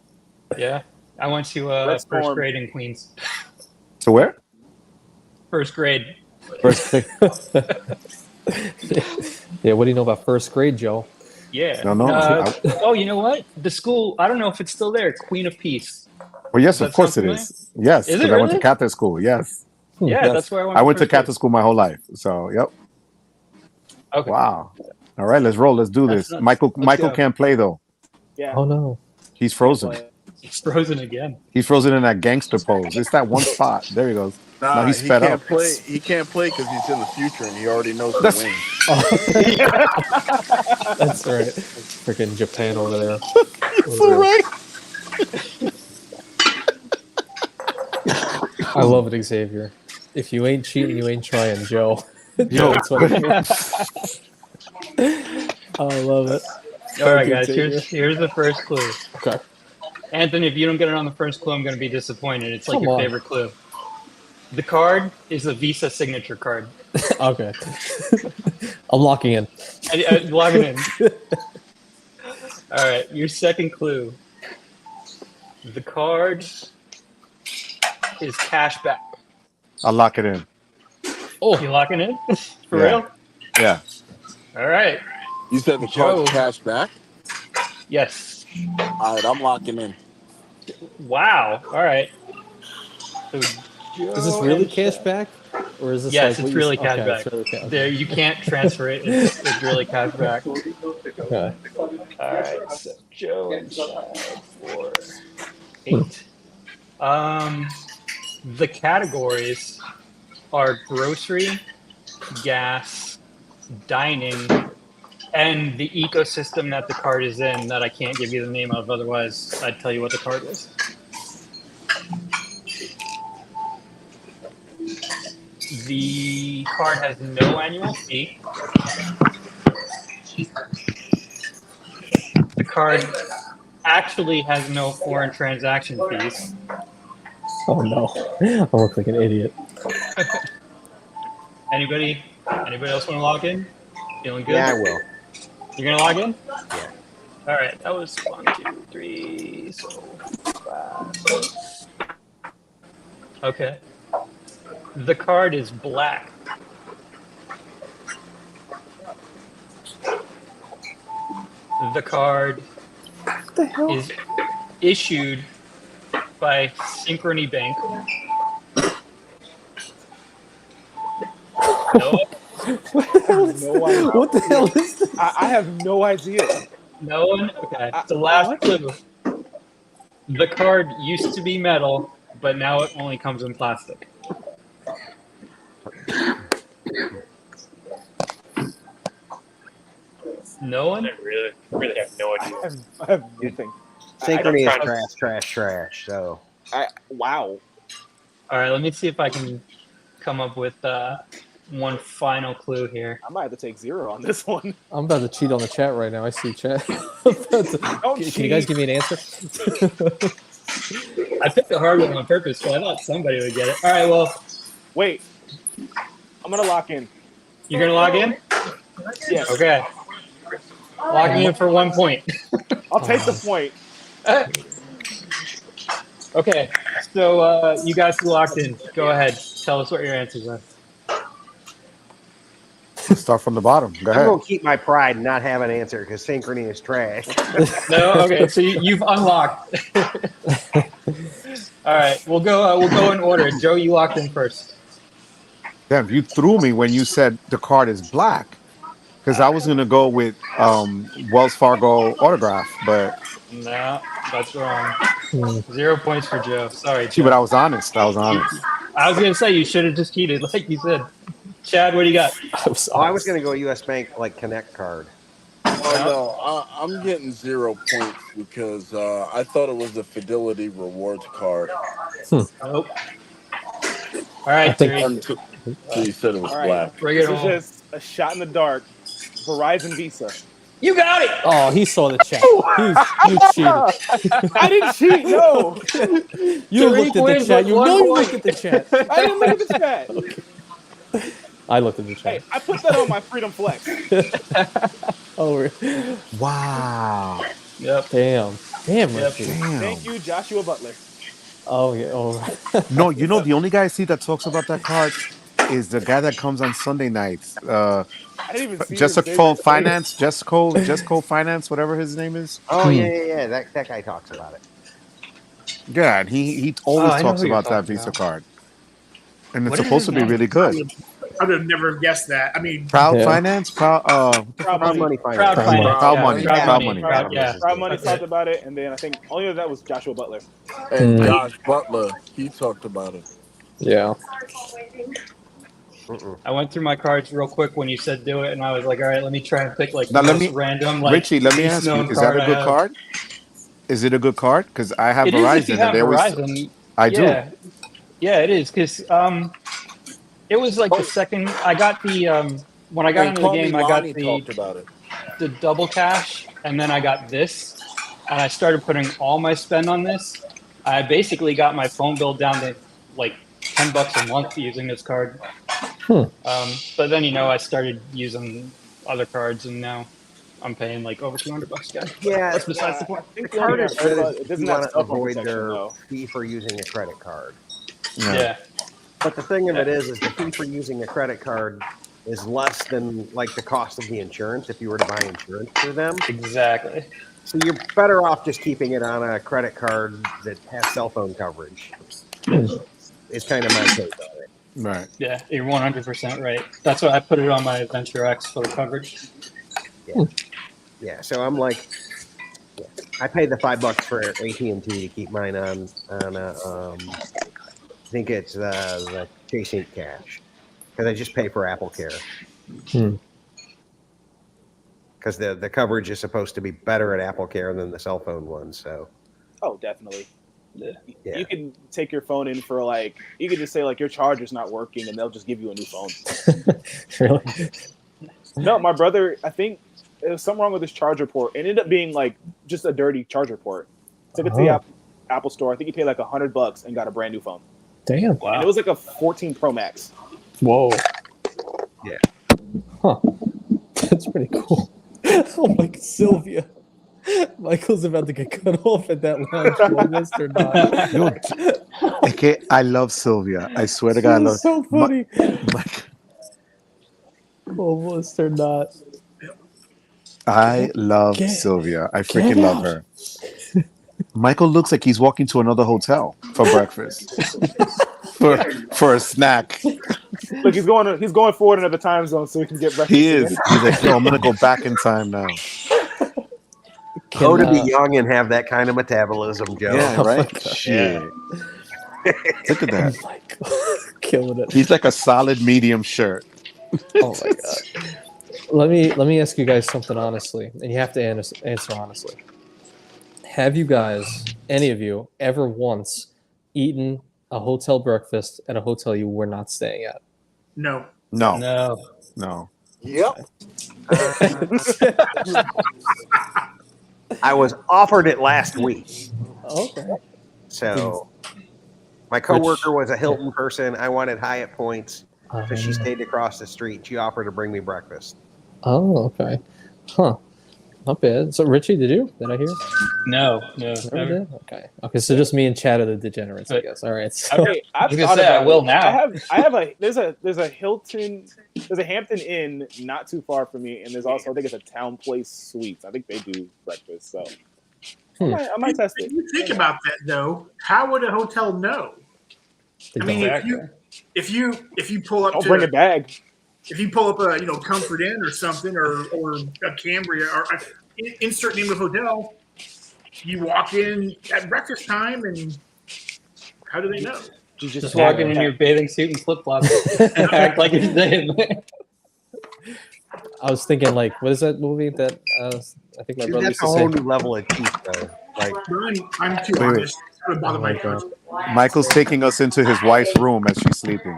Yeah. I went to Let's first form. grade in Queens. To where? First grade. First grade. Yeah, what do you know about first grade, Joe? Yeah. No. Oh, you know what? The school, I don't know if it's still there, Queen of Peace. Well, yes, Does of that course it sound is. Yes, Is it because I went to really? Catholic school. Yes. Yeah, Yes. that's where I went. I went to first grade. Catholic school my whole life. So, yep. Okay. Wow. All right, let's roll. Let's do That's this. nuts. Michael Let's go. can't play though. Yeah. Oh no. He's frozen. It's frozen again. He's frozen in that gangster pose. It's that one spot. There he goes. Nah, Now he's he fed can't up. play. He can't play because he's in the future and he already knows the That's- win. That's right. Freaking Japan over there. So right. I love it, Xavier. If you ain't cheating, you ain't trying, Joe. Yo. That's what I love it. All right, you, guys. Xavier. Here's the first clue. Okay. Anthony, if you don't get it on the first clue, I'm going to be disappointed. It's like Come your on. favorite clue. The card is a Visa signature card. Okay. I'm locking in. Log it in. All right, your second clue. The card is cash back. I'll lock it in. Oh, you locking in? For Yeah. real? Yeah. All right. You said the Joe. card's cash back? Yes. All right, I'm locking in. Wow. All right. So Is this Joe really and cash back? or is this Yes, like it's really cash okay, back. it's really cash. There, you can't transfer it. It's really cash back. Okay. All right, so Joe and Chad for 8. The categories are grocery, gas, dining, and the ecosystem that the card is in that I can't give you the name of, otherwise I'd tell you what the card is. The card has no annual fee. The card actually has no foreign transaction fees. Oh no, I look like an idiot. Anybody else want to log in? Feeling good? Yeah, I will. You're gonna log in? Yeah. All right, that was 1, 2, 3, so 5, 6. Okay. The card is black. The card is issued by Synchrony Bank. No. What the hell is this? I have no idea. No one? Okay. The last clue. The card used to be metal, but now it only comes in plastic. No one? I really have no idea. I have nothing. Synchrony is trash. So, wow. All right, let me see if I can come up with one final clue here. I might have to take 0 on this one. I'm about to cheat on the chat right now. I see chat. Can you guys give me an answer? I picked the hard one on purpose, so I thought somebody would get it. All right, well. Wait. I'm going to lock in. You're going to log in? Yes. Okay. Logging in for 1 point. I'll take the point. Okay, so you guys who locked in, go ahead. Tell us what your answers are. Start from the bottom. Go ahead. I'm gonna keep my pride and not have an answer because Synchrony is trash. No, okay. So you've unlocked. All right, we'll go in order. Joe, you locked in first. Damn, you threw me when you said the card is black, because I was gonna go with Wells Fargo autograph, but no, that's wrong. 0 points for Joe. Sorry, Joe. But I was honest. I was gonna say you should have just cheated, like you said. Chad, what do you got? I was going to go U.S. Bank Connect card. Oh no, I'm getting 0 points because I thought it was the Fidelity Rewards card. Nope. All right, so you said it was black. Bring it on. This is just a shot in the dark. Verizon Visa. You got it. Oh, he saw the chat. You cheated. I didn't cheat. No. You looked at the chat. You know you looked at the chat. I didn't look at the chat. Okay. I looked at the chat. Hey, I put that on my Freedom Flex. Oh, wow. Yep. Damn, Yep. Richie. Damn. Thank you, Joshua Butler. Oh yeah. Oh. No, you know the only guy I see that talks about that card is the guy that comes on Sunday nights. I didn't even see Jessica Finance, Jessica Finance, whatever his name is. Oh yeah. That guy talks about it. Yeah, and he always talks about that Visa card, and it's supposed to be really good. I would have never guessed that. I mean, Proud Finance, Proud Money Finance. Proud Money. Proud Money talked about it, and then I think only of that was Joshua Butler. And Josh Butler, he talked about it. Yeah. I went through my cards real quick when you said do it, and I was like, all right, let me try and pick now, random. Richie, let me ask you: is that a good card? Is it a good card? Because I have Verizon, and they always. I do. Yeah, it is because it was like the second I got the when I got into the game, I got the double cash, and then I got this, and I started putting all my spend on this. I basically got my phone bill down to like $10 a month using this card. But then I started using other cards, and now I'm paying like over $200, guys. Yeah, that's besides the point. The card is good if you want to avoid their fee for using a credit card. Yeah. But the thing of it is the fee for using a credit card is less than like the cost of the insurance if you were to buy insurance for them. Exactly. So you're better off just keeping it on a credit card that has cell phone coverage. It's kind of my take on it. Right. Yeah, you're 100% right. That's why I put it on my Venture X for the coverage. Yeah. So I'm like, I paid the $5 for AT&T to keep mine on I think it's the Chase Ink Cash, because I just pay for Apple Care. Hmm. Because the coverage is supposed to be better at Apple Care than the cell phone one. So Oh, definitely. Yeah. You can take your phone in for like, you can just say like your charger's not working, and they'll just give you a new phone. Really? No, my brother, I think there was something wrong with his charger port. It ended up being like just a dirty charger port. Took it to the Apple store. I think he paid like $100 and got a brand new phone. Damn. Wow. And it was like a 14 Pro Max. Whoa. Yeah. Huh. That's pretty cool. Oh my God, Sylvia. Michael's about to get cut off at that lounge list or not. Yo, okay, I love Sylvia. I swear to God, I love. So funny. Almost or not. I love Sylvia. I freaking love her. Michael looks like he's walking to another hotel for breakfast. for a snack. Look, he's going forward another time zone so he can get breakfast. He is. Again. He's like, yo, I'm gonna go back in time now. To be young and have that kind of metabolism, Joe. Yeah, right. Shit. Look at that. Killing it. He's like a solid medium shirt. Oh my God. Let me ask you guys something honestly, and you have to answer honestly. Have you guys, any of you, ever once eaten a hotel breakfast at a hotel you were not staying at? No. No. No. No. Yep. I was offered it last week. Okay. So my coworker was a Hilton person. I wanted Hyatt points. So she stayed across the street. She offered to bring me breakfast. Oh, okay. Huh. Not bad. So, Richie, did you? Did I hear? No. Never did? Okay. Okay, so just me and Chad are the degenerates, I guess. All right. So. Okay, I've thought about I will now. I have a there's a Hilton, there's a Hampton Inn not too far from me, and there's also I think it's a Town Place Suites. I think they do breakfast, so I might test it. If you think about that though, how would a hotel know? I mean, if you pull up, don't bring a bag. If you pull up a Comfort Inn or something, or a Cambria, or insert name of hotel, you walk in at breakfast time, and how do they know? You just walk in your bathing suit and flip flops, act like you're staying there. I was thinking, like, what is that movie that I think my brother used to say? That's a whole new level of cheap, though. Like, I'm too honest. It would bother my God. Michael's taking us into his wife's room as she's sleeping.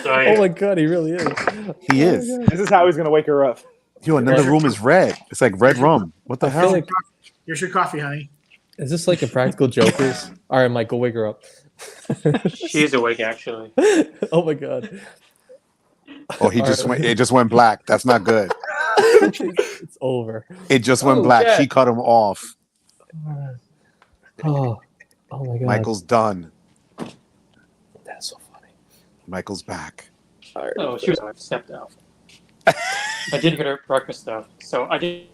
Oh my God, he really is. He is. This is how he's gonna wake her up. Yo, another room is red. It's like red rum. What the hell? Like, here's your coffee, honey. Is this like Impractical Jokers? All right, Michael, wake her up. She's awake, actually. Oh my God. Oh, it just went black. That's not good. It's over. It just went black. Yeah. She cut him off. Oh my God. Michael's done. That's so funny. Michael's back. Oh, she was stepped out. I did get her breakfast though, so I did.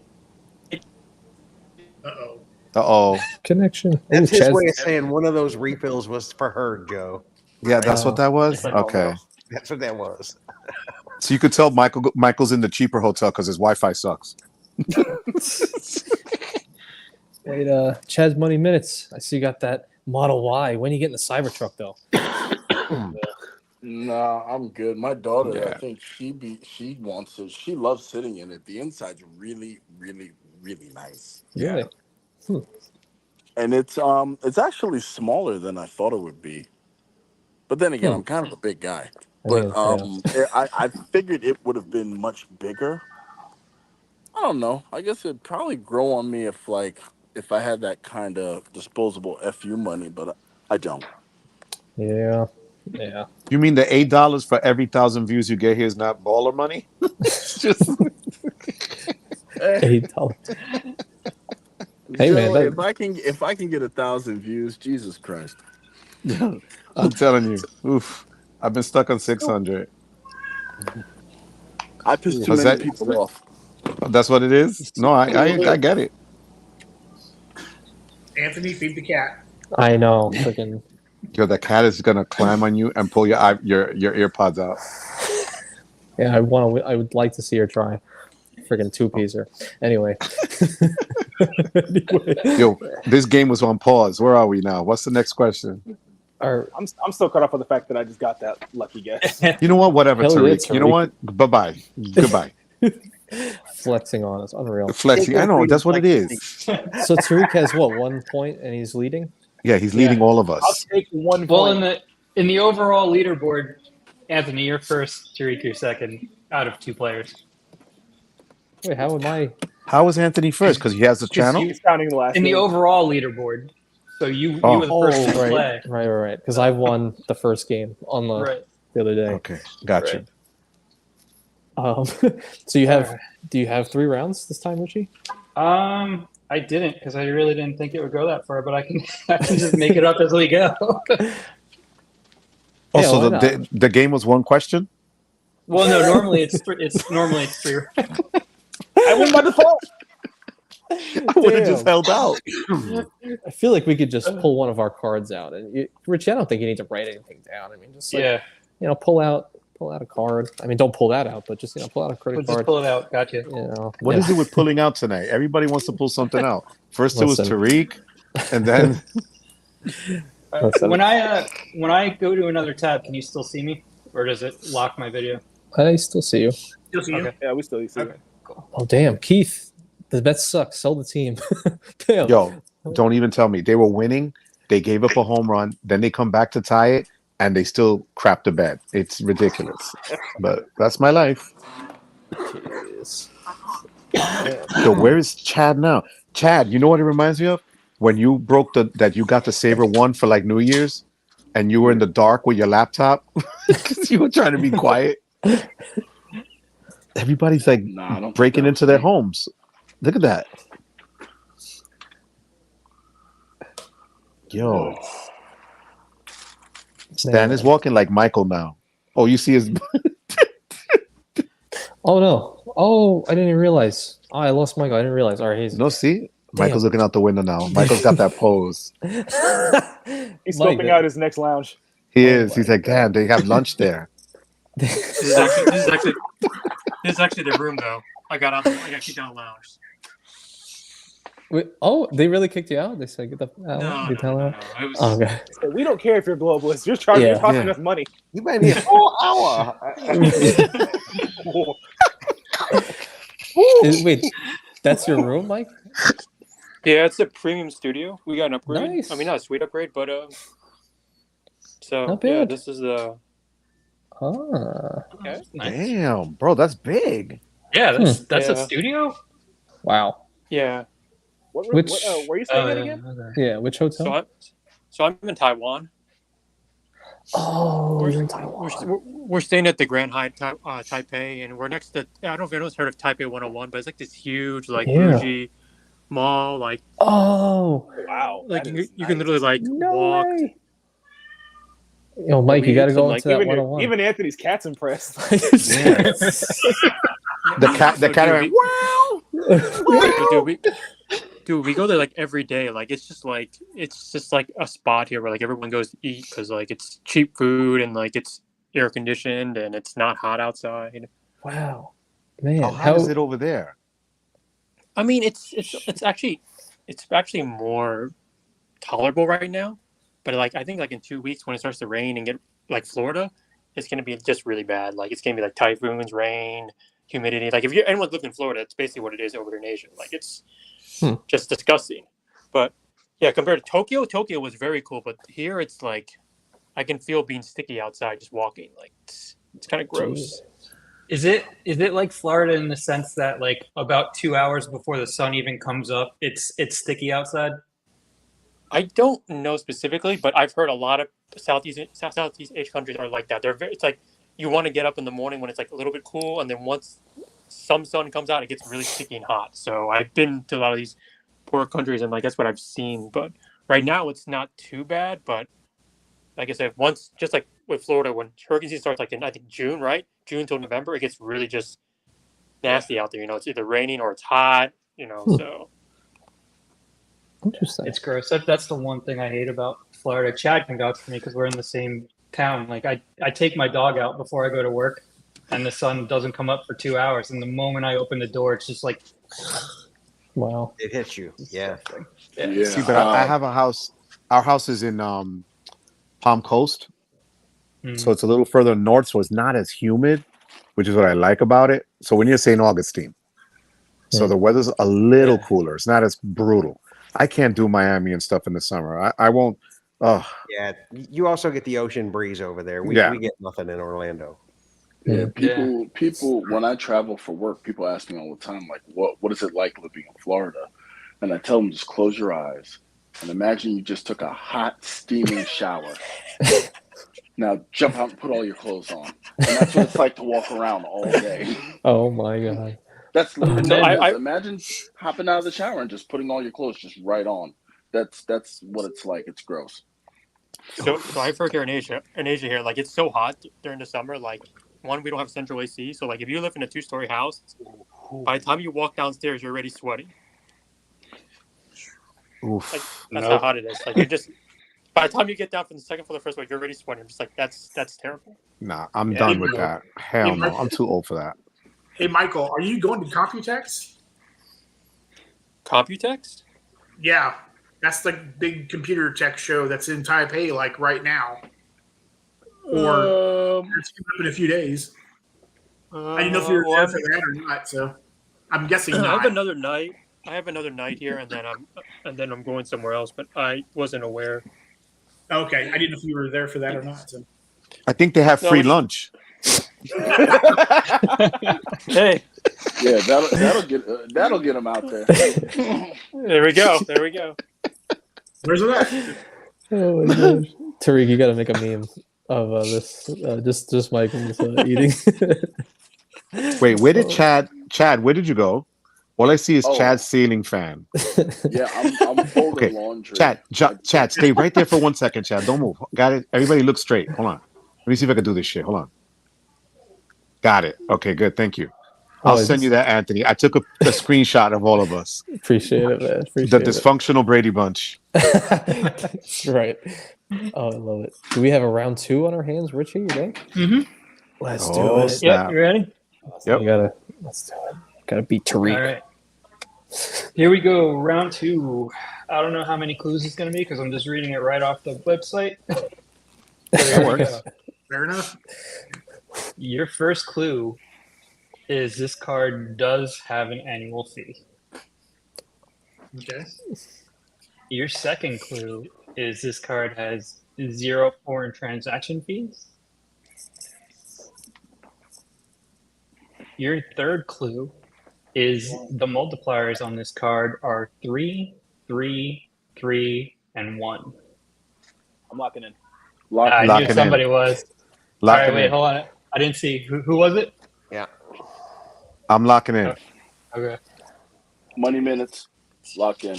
Uh-oh. Connection. That's his way of saying one of those refills was for her, Joe. Yeah, that's what that was? Okay. That's what that was. So you could tell Michael's in the cheaper hotel because his Wi-Fi sucks. Wait, Chad's Money Minutes. I see you got that Model Y. When are you getting the Cybertruck, though? Nah, I'm good. My daughter, I think she wants it. She loves sitting in it. The inside's really, really, really nice. Really? And it's actually smaller than I thought it would be. But then again, I'm kind of a big guy. But I figured it would have been much bigger. I don't know. I guess it'd probably grow on me if I had that kind of disposable FU money, but I don't. Yeah. You mean the $8 for every 1,000 views you get here is not baller money? Just $8. Hey man, if I can get 1,000 views, Jesus Christ! I'm telling you, oof! I've been stuck on 600. I pissed too many people off. That's what it is. No, I get it. Anthony, feed the cat. I know. Freaking Yo, the cat is gonna climb on you and pull your earpods out. Yeah, I would like to see her try. Friggin' two-piecer. Anyway. Yo, this game was on pause. Where are we now? What's the next question? I'm still caught up on the fact that I just got that lucky guess. You know what? Whatever, Hell yeah, Tariq. You know what? Bye-bye. Goodbye. Flexing on us. Unreal. Flexing. I know. That's what it is. So Tariq has what, 1 point and he's leading? Yeah, he's leading all of I'll us. take 1 Well, point. in the overall leaderboard, Anthony, you're first. Tariq, you're second. Out of 2 players. Wait, how am I? How is Anthony first? Because he has the channel? He's counting the last In the game. overall leaderboard. So you Oh. were the first to play. Right. Because I won the first game on the other day. Okay, got you. So you have? Do you have 3 rounds this time, Richie? I didn't because I really didn't think it would go that far, but I can just make it up as we go. Also, Yeah, the game was 1 question? Well, no, normally it's 3. I win by default. I would have just held out. I feel like we could just pull one of our cards out, and Richie, I don't think you need to write anything down. I mean, just pull out a card. I mean, don't pull that out, but just pull out a credit card. Just pull it out. Gotcha. What is it with pulling out tonight? Everybody wants to pull something out. First it was Tariq, and then when I go to another tab, can you still see me, or does it lock my video? I still see you. Still see you? Okay. Yeah, we still see you. Cool. Oh damn, Keith, the bets suck. Sell the team. Damn. yo, don't even tell me. They were winning. They gave up a home run. Then they come back to tie it, and they still crap the bed. It's ridiculous. But that's my life. So where is Chad now? Chad, you know what it reminds me of? When you broke that you got the Saber 1 for like New Year's, and you were in the dark with your laptop because you were trying to be quiet. Everybody's like breaking into their homes. Look at that. Yo. Stan is walking like Michael now. Oh, you see his... Oh, no. Oh, I didn't even realize. Oh, I lost Michael. I didn't realize. All right, he's... No, see? Damn. Michael's looking out the window now. Michael's got that pose. He's scoping out his next lounge. He is. He's like, damn, they have lunch there. This is actually the room though. I got kicked out of the lounge. Wait, oh, they really kicked you out? They said get the out. No. Okay. So we don't care if you're globalist. You're charging Yeah. costing us money. You might be a whole hour. Wait, that's your room, Mike? Yeah, it's a premium studio. We got an upgrade. Nice. I mean, not a sweet upgrade, but so Not yeah, bad. this is the. Okay. Nice. Damn, bro, that's big. Yeah, that's a Yeah. studio. Wow. Yeah. Where are you staying at again? Okay. Yeah, which hotel? So I'm in Taiwan. Oh, you're in Taiwan. We're staying at the Grand Hyatt Taipei, and we're next to. I don't know if anyone's heard of Taipei 101, but it's like this huge, like bougie mall. Like, oh, wow! Like you can literally like walk. Way. Yo, Mike, you got to go like, into that 101. Even Anthony's cat's impressed. The cat went, wow. Dude, we go there like every day. Like it's just like a spot here where like everyone goes to eat because like it's cheap food and like it's air conditioned and it's not hot outside. Wow, man, how is it over there? I mean, it's actually more tolerable right now, but like I think like in 2 weeks when it starts to rain and get like Florida, it's gonna be just really bad. Like it's gonna be like typhoons, rain, humidity. Like if anyone's lived in Florida, it's basically what it is over in Asia. Like it's just disgusting. But yeah, compared to Tokyo was very cool. But here it's like I can feel being sticky outside just walking. Like it's kind of gross. Is it like Florida in the sense that like about 2 hours before the sun even comes up, it's sticky outside? I don't know specifically, but I've heard a lot of Southeast Asian countries are like that. It's like you want to get up in the morning when it's like a little bit cool, and then once some sun comes out, it gets really sticky and hot. So I've been to a lot of these poor countries, and like that's what I've seen. But right now, it's not too bad. But like I said, once just like with Florida, when hurricane season starts, like in I think June, right? June till November, it gets really just nasty out there. You know, it's either raining or it's hot. You know, so. Interesting. It's gross. That's the one thing I hate about Florida, Chad can vouch for me because we're in the same town. Like I take my dog out before I go to work, and the sun doesn't come up for 2 hours. And the moment I open the door, it's just like, wow, it hits you. Yeah. Yeah. See, but I have a house. Our house is in Palm Coast, so it's a little further north, so it's not as humid, which is what I like about it. So when you're St. Augustine, so the weather's a little cooler. It's not as brutal. I can't do Miami and stuff in the summer. I won't. Oh, yeah. You also get the ocean breeze over there. We get nothing in Orlando. Yeah, people. When I travel for work, people ask me all the time, like, "What is it like living in Florida?" And I tell them, just close your eyes and imagine you just took a hot, steaming shower. Now jump out and put all your clothes on, and that's what it's like to walk around all day. Oh my god. That's literally imagine hopping out of the shower and just putting all your clothes just right on. That's what it's like. It's gross. So I've heard here in Asia here, like it's so hot during the summer. Like one, we don't have central AC, so like if you live in a 2-story house, by the time you walk downstairs, you're already sweating. Oof. Like that's how hot it is. Like you're just by the time you get down from the second floor to the first floor, you're already sweating. I'm just like that's terrible. Nah, I'm done with that. Hell no, I'm too old for that. Hey, Michael, are you going to Computex? Computex? Yeah, that's the big computer tech show that's in Taipei, like right now. Or it's coming up in a few days. I didn't know if you were there for that or not, so I'm guessing not. I have another night here, and then I'm going somewhere else, but I wasn't aware. Okay, I didn't know if you were there for that or not. So. I think they have free lunch. Hey, yeah, that'll get them out there. There we go. Where's that? Oh my gosh. Tariq, you gotta make a meme of this. Just Mike eating. Wait, where did Chad? Where did you go? All I see is Chad's ceiling fan. Yeah, I'm folding laundry. Chad, stay right there for 1 second, Chad. Don't move. Got it? Everybody look straight. Hold on. Let me see if I can do this shit. Hold on. Got it. Okay, good. Thank you. I'll send you that, Anthony. I took a screenshot of all of us. Appreciate it, man. The dysfunctional Brady Bunch. That's right. Oh, I love it. Do we have a round 2 on our hands, Richie? You ready? Mm-hmm. Let's do it. Yep, you ready? Yep. Let's do it. Gotta beat Tariq. All right. Here we go. Round 2. I don't know how many clues it's going to be because I'm just reading it right off the website. That works. Fair enough. Your first clue is this card does have an annual fee. Okay. Your second clue is this card has 0 foreign transaction fees. Your third clue is the multipliers on this card are 3, 3, 3, and 1. I'm locking in. I knew somebody was. All right, wait, hold on. I didn't see. Who was it? Yeah. I'm locking in. Okay. Money minutes. Lock in.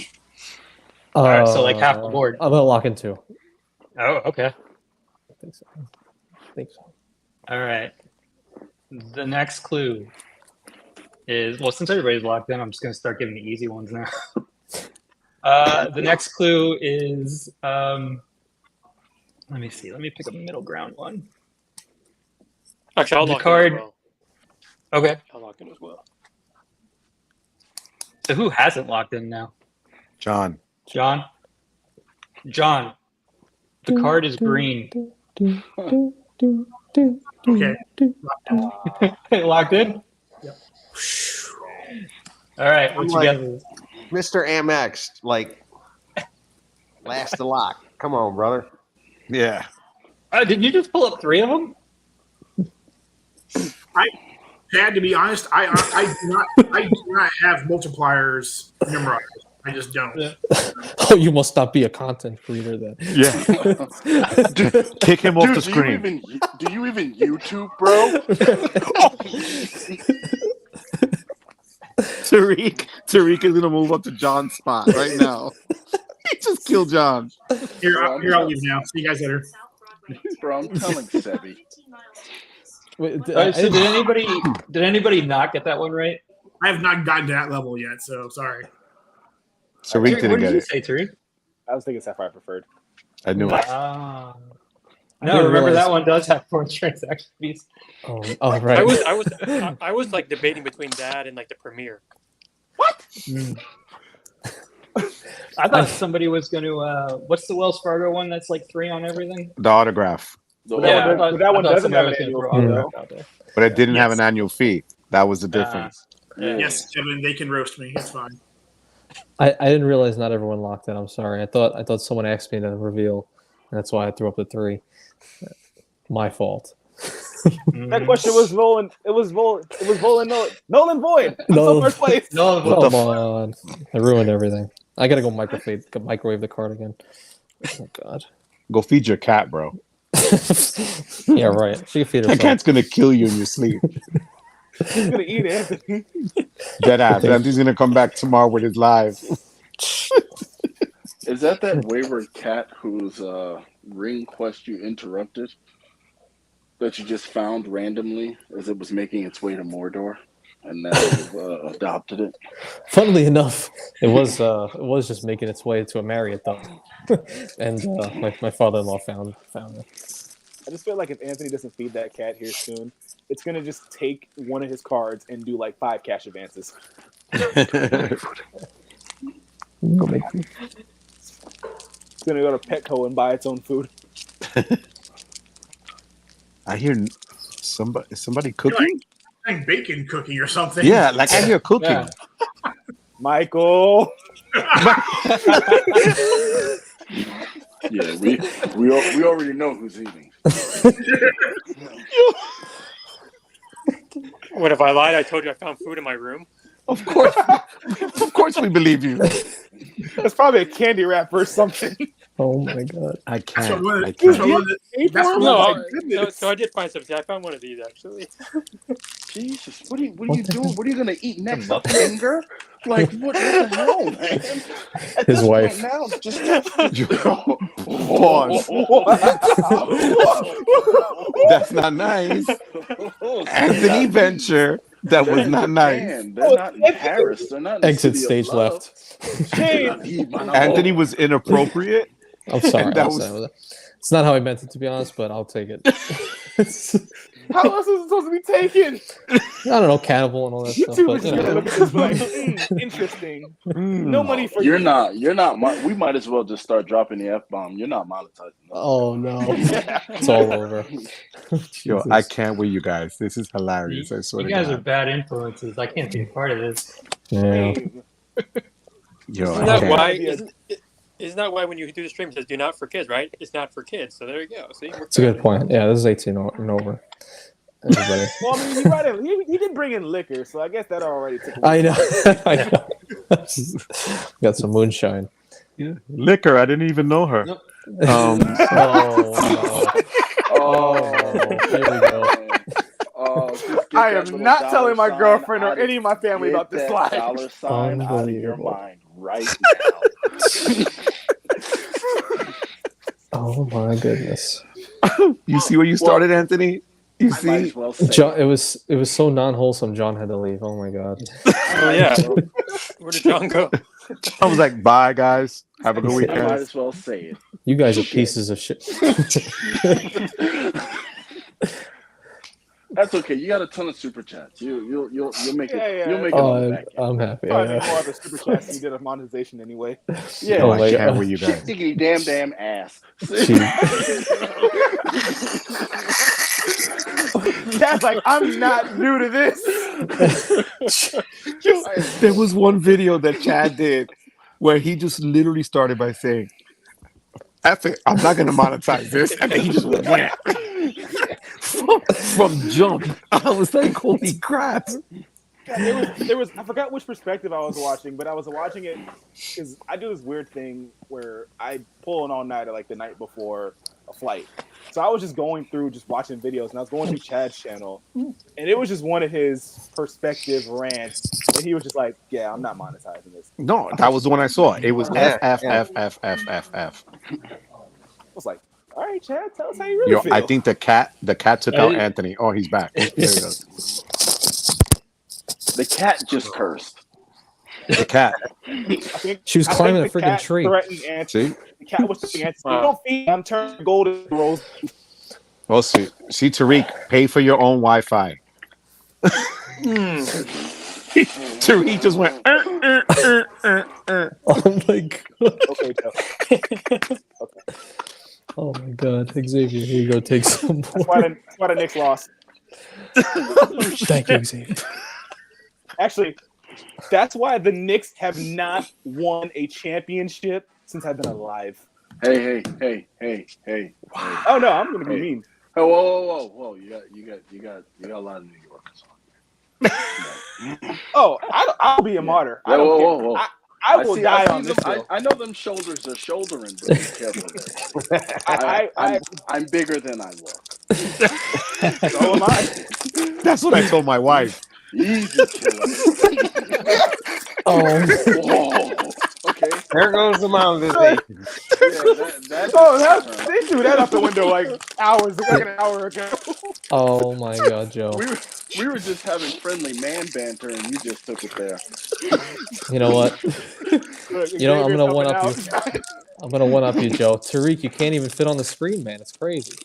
All right, so like half the board. I'm gonna lock in 2. Oh, okay. I think so. All right. The next clue is, well, since everybody's locked in, I'm just going to start giving the easy ones now. The next clue is, let me see. Let me pick a middle ground one. Actually, I'll The lock card. in as well. Okay. I'll lock in as well. So who hasn't locked in now? John. John. The card is green. Okay. Locked in? Yep. All right. What I'm you like, got? Mr. Amex, like, last to lock. Come on, brother. Yeah. Did you just pull up 3 of them? Chad, to be honest, I do not have multipliers memorized. I just don't. Yeah. Oh, you must not be a content creator then. Yeah. Kick him off the screen. Do you even YouTube, bro? Tariq is gonna move up to John's spot right now. He just killed John. Here, I'll leave now. See you guys later. Bro, I'm telling Sebi. Wait, So did anybody not get that one right? I have not gotten to that level yet, so sorry. Tariq What didn't did get you it. say, Tariq? I was thinking Sapphire Preferred. I knew it. No, didn't remember realize- that one does have 4 transaction fees. Oh, right. I was like debating between that and like the premiere. I thought somebody was going to. What's the Wells Fargo one that's like 3 on everything? The autograph. But that one doesn't have an annual fee, though. But it didn't have an annual fee. That was the difference. Yes, Kevin, they can roast me. It's fine. I didn't realize not everyone locked in. I'm sorry. I thought someone asked me to reveal, and that's why I threw up the 3. My fault. That question was Nolan. It was Nolan Void. I'm No. still first place. Come on. I ruined everything. I gotta go microwave the card again. Oh God. Go feed your cat, bro. Yeah, right. She can feed herself. That cat's gonna kill you in your sleep. He's gonna eat Anthony. Dead ass. Anthony's gonna come back tomorrow with his live. Is that wayward cat whose ring quest you interrupted? That you just found randomly as it was making its way to Mordor, and now you've adopted it. Funnily enough, it was just making its way to a Marriott though, and my father-in-law found it. I just feel like if Anthony doesn't feed that cat here soon, it's gonna just take one of his cards and do like 5 cash advances. It's gonna go to Petco and buy its own food. I hear somebody cooking. Like bacon cooking or something. Yeah, like I hear cooking. Yeah. Michael. Yeah, we already know who's eating. What if I lied? I told you I found food in my room. Of course we believe you. It's probably a candy wrapper or something. Oh my God. I can't. So I did find something. I found one of these actually. Jesus, what are you doing? What are you gonna eat next? A finger? Like what the hell, man? At His this wife. point now, just Pause. That's not nice. Anthony Venture. That was not nice. Man, they're not in Paris. They're not in the Exit city stage of love. left. Anthony was inappropriate. I'm sorry. That It's not how I meant it, to be honest, but I'll take it. How else is it supposed to be taken? I don't know, cannibal and all that stuff. YouTube But, is you gonna know. look at this like, interesting. No money for You're you. not. We might as well just start dropping the F-bomb. You're not monetizing. Oh no, it's all over. Yo, I can't with you guys. This is hilarious. I swear You to guys God. are bad influences. I can't be a part of this. Yeah. Yo, Isn't that why? Isn't that why when you do the stream it says "Do not for kids"? Right? It's not for kids. So there you go. See, It's a good point. Yeah, this is 18 and over. Everybody. Well, I mean, he brought in. He did bring in liquor, so I guess that already took away. I know. I know. Got some moonshine. Yeah. Liquor. I didn't even know her. Oh, here we go. I am not telling my girlfriend or any of my family about this live. Dollar sign out of your mind right now. Oh my goodness. You see where you started, Anthony? You I might see? as well say John, it was so non-wholesome. John had to leave. Oh my God. Oh yeah. Where did John go? I was like, bye, guys. Have a good I weekend. might as well say it. You guys are pieces of shit. That's okay. You got a ton of super chats. You'll make it. Yeah. You'll make it on the back end. I'm happy. Probably Yeah. more of a super chat than you did of monetization anyway. Yeah, Oh, I my can't God. with you guys. diggity damn ass. Cat's like, I'm not new to this. There was one video that Chad did where he just literally started by saying, F it, I'm not going to monetize this. And then he just went from jump. I was like, holy crap. God, there was I forgot which perspective I was watching, but I was watching it because I do this weird thing where I pull an all-nighter like the night before a flight. So I was just going through, just watching videos, and I was going through Chad's channel, and it was just one of his perspective rants, and he was just like, "Yeah, I'm not monetizing this." No, that was the one I saw. It was F. I was like, "All right, Chad, tell us how you really Yo, feel." I think the cat took out Anthony. Oh, he's back. There he goes. The cat just cursed. The cat. She was climbing a freaking tree. See? cat was saying, you don't feed them, turn golden rolls. Well, see, Tariq, pay for your own Wi-Fi. Tariq just went. Oh my god. Okay, Joe. Okay. Oh my god, Xavier, here you go. Take some more. That's why the Knicks lost. Thank you, Xavier. Actually, that's why the Knicks have not won a championship since I've been alive. Hey. Oh no, I'm gonna be mean. Oh, whoa! You got a lot of New Yorkers on here. Oh, I'll be a martyr. I don't care. Whoa. I will die on this hill. I know them shoulders are shouldering, but be careful there. I'm bigger than I look. So am I. That's what I told my wife. Easy killer. Oh. Whoa. Okay. There goes the monetization. They threw that out the window like an hour ago. Oh my god, Joe. We were just having friendly man banter, and you just took it there. You know what? You know, I'm gonna one up you. I'm gonna one up you, Joe. Tariq, you can't even fit on the screen, man. It's crazy.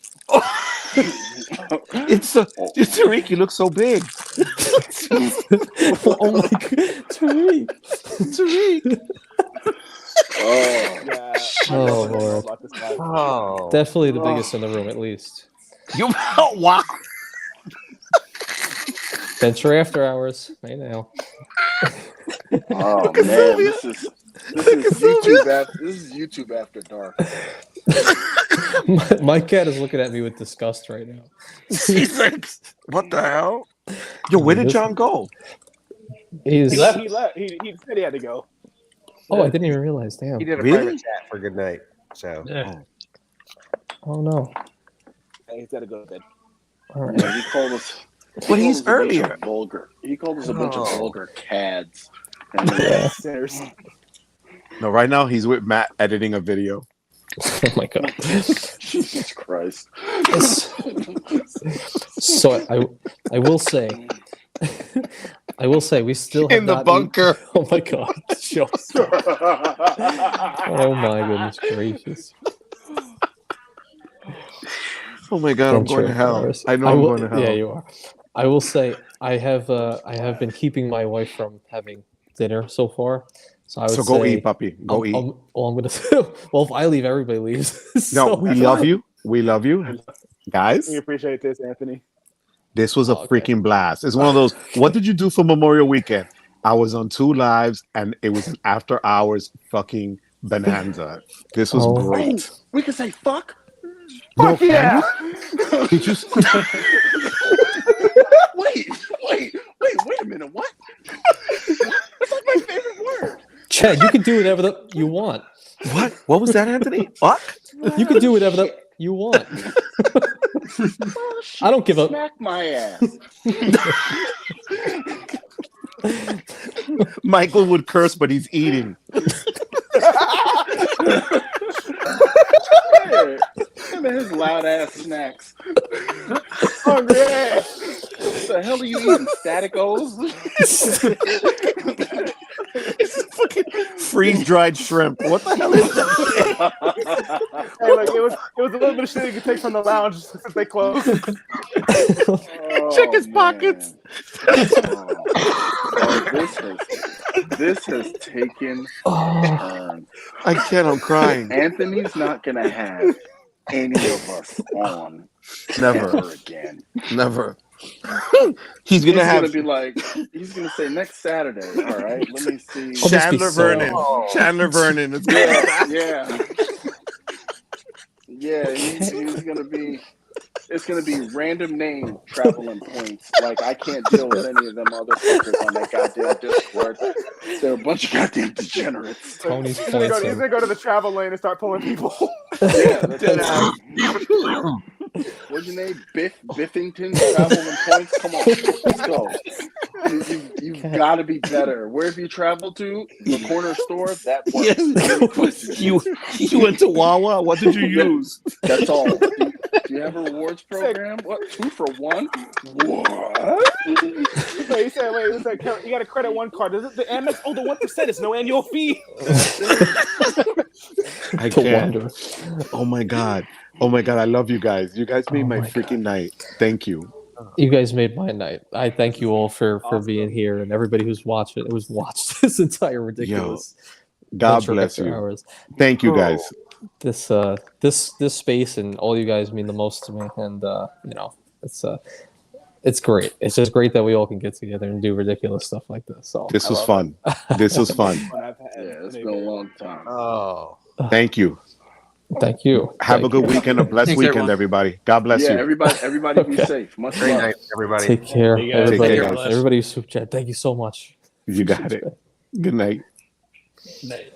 Tariq, you look so big. Oh my god, Tariq. Oh, yeah. Oh Lord. Oh. Definitely the biggest in the room, at least. Wow. Venture After Hours. Hey now. Oh man, this is YouTube after dark. My cat is looking at me with disgust right now. He's like, what the hell? Yo, where did John go? He left. He said he had to go. Oh, I didn't even realize. Damn. He did a Really? private chat for good night. So Oh no. He's got to go to bed. All right. Yeah, he called us. But he's earlier. Vulgar. He called us a bunch of vulgar cads. Yeah. Sinners. No, right now he's with Matt editing a video. Oh my god. Jesus Christ. So I will say we still have In the not bunker. Oh my god. Joe. Oh my goodness gracious. Oh my god, I'm going to hell. I know I'm going to hell. Yeah, you are. I will say I have been keeping my wife from having dinner so far. So I would go say, eat, puppy. Go eat. I'm gonna. Well, if I leave, everybody leaves. No, we love you. We love you, guys. We appreciate this, Anthony. This was a freaking blast. It's one of those. What did you do for Memorial Weekend? I was on 2 lives, and it was an after hours fucking bonanza. This was great. We could say fuck. Fuck yeah! Did you? Wait a minute. What? That's like my favorite word. Chad, you can do whatever you want. What? What was that, Anthony? Fuck? You can do whatever you want. I don't give a. Smack my ass. Michael would curse, but he's eating. Him and his loud ass snacks. Hungry ass. What the hell are you eating? Static O's? Fucking freeze-dried shrimp. What the hell is that? Hey, look, it was a little bit of shit you could take from the lounge since they closed. Check his pockets. This has taken a turn. I can't. I'm crying. Anthony's not gonna have any of us on Never ever again. Never. He's gonna be like, he's gonna say next Saturday. All right, let me see. Chandler Vernon. Chandler Vernon. It's He's gonna be. It's gonna be random name traveling points. Like I can't deal with any of them other fuckers on that goddamn Discord. They're a bunch of goddamn degenerates. Tony's He's gonna go to the travel lane and start pulling people. Yeah, what's your name? Biffington traveling points. Come on, let's go. You've got to be better. Where have you traveled to? The corner store. That works. Yes. You went to Wawa. What did you use? That's all. Do you have a rewards program? What? 2 for 1? What? He said, you got to credit one card. Is it the Amex? Oh, the 1% is no annual fee. I to can't. wonder. Oh my god. Oh my god. I love you guys. You guys made my freaking night. Thank you. You guys made my night. I thank you all for being here and everybody who's watched this entire ridiculous. God Venture bless After you. Hours. Thank you guys. This space and all you guys mean the most to me, and you know, it's great. It's just great that we all can get together and do ridiculous stuff like this. So This was fun. This was fun. Yeah, it's been a long time. Oh, Thank you. Thank you. Have a good weekend, a blessed Thanks, weekend, everyone. everybody. God bless Yeah, you. everybody be safe. Much great love. night, everybody. Take care, Hey, guys. everybody. Take care, Everybody who super chat. Thank you so much. You got it. Good night. Night.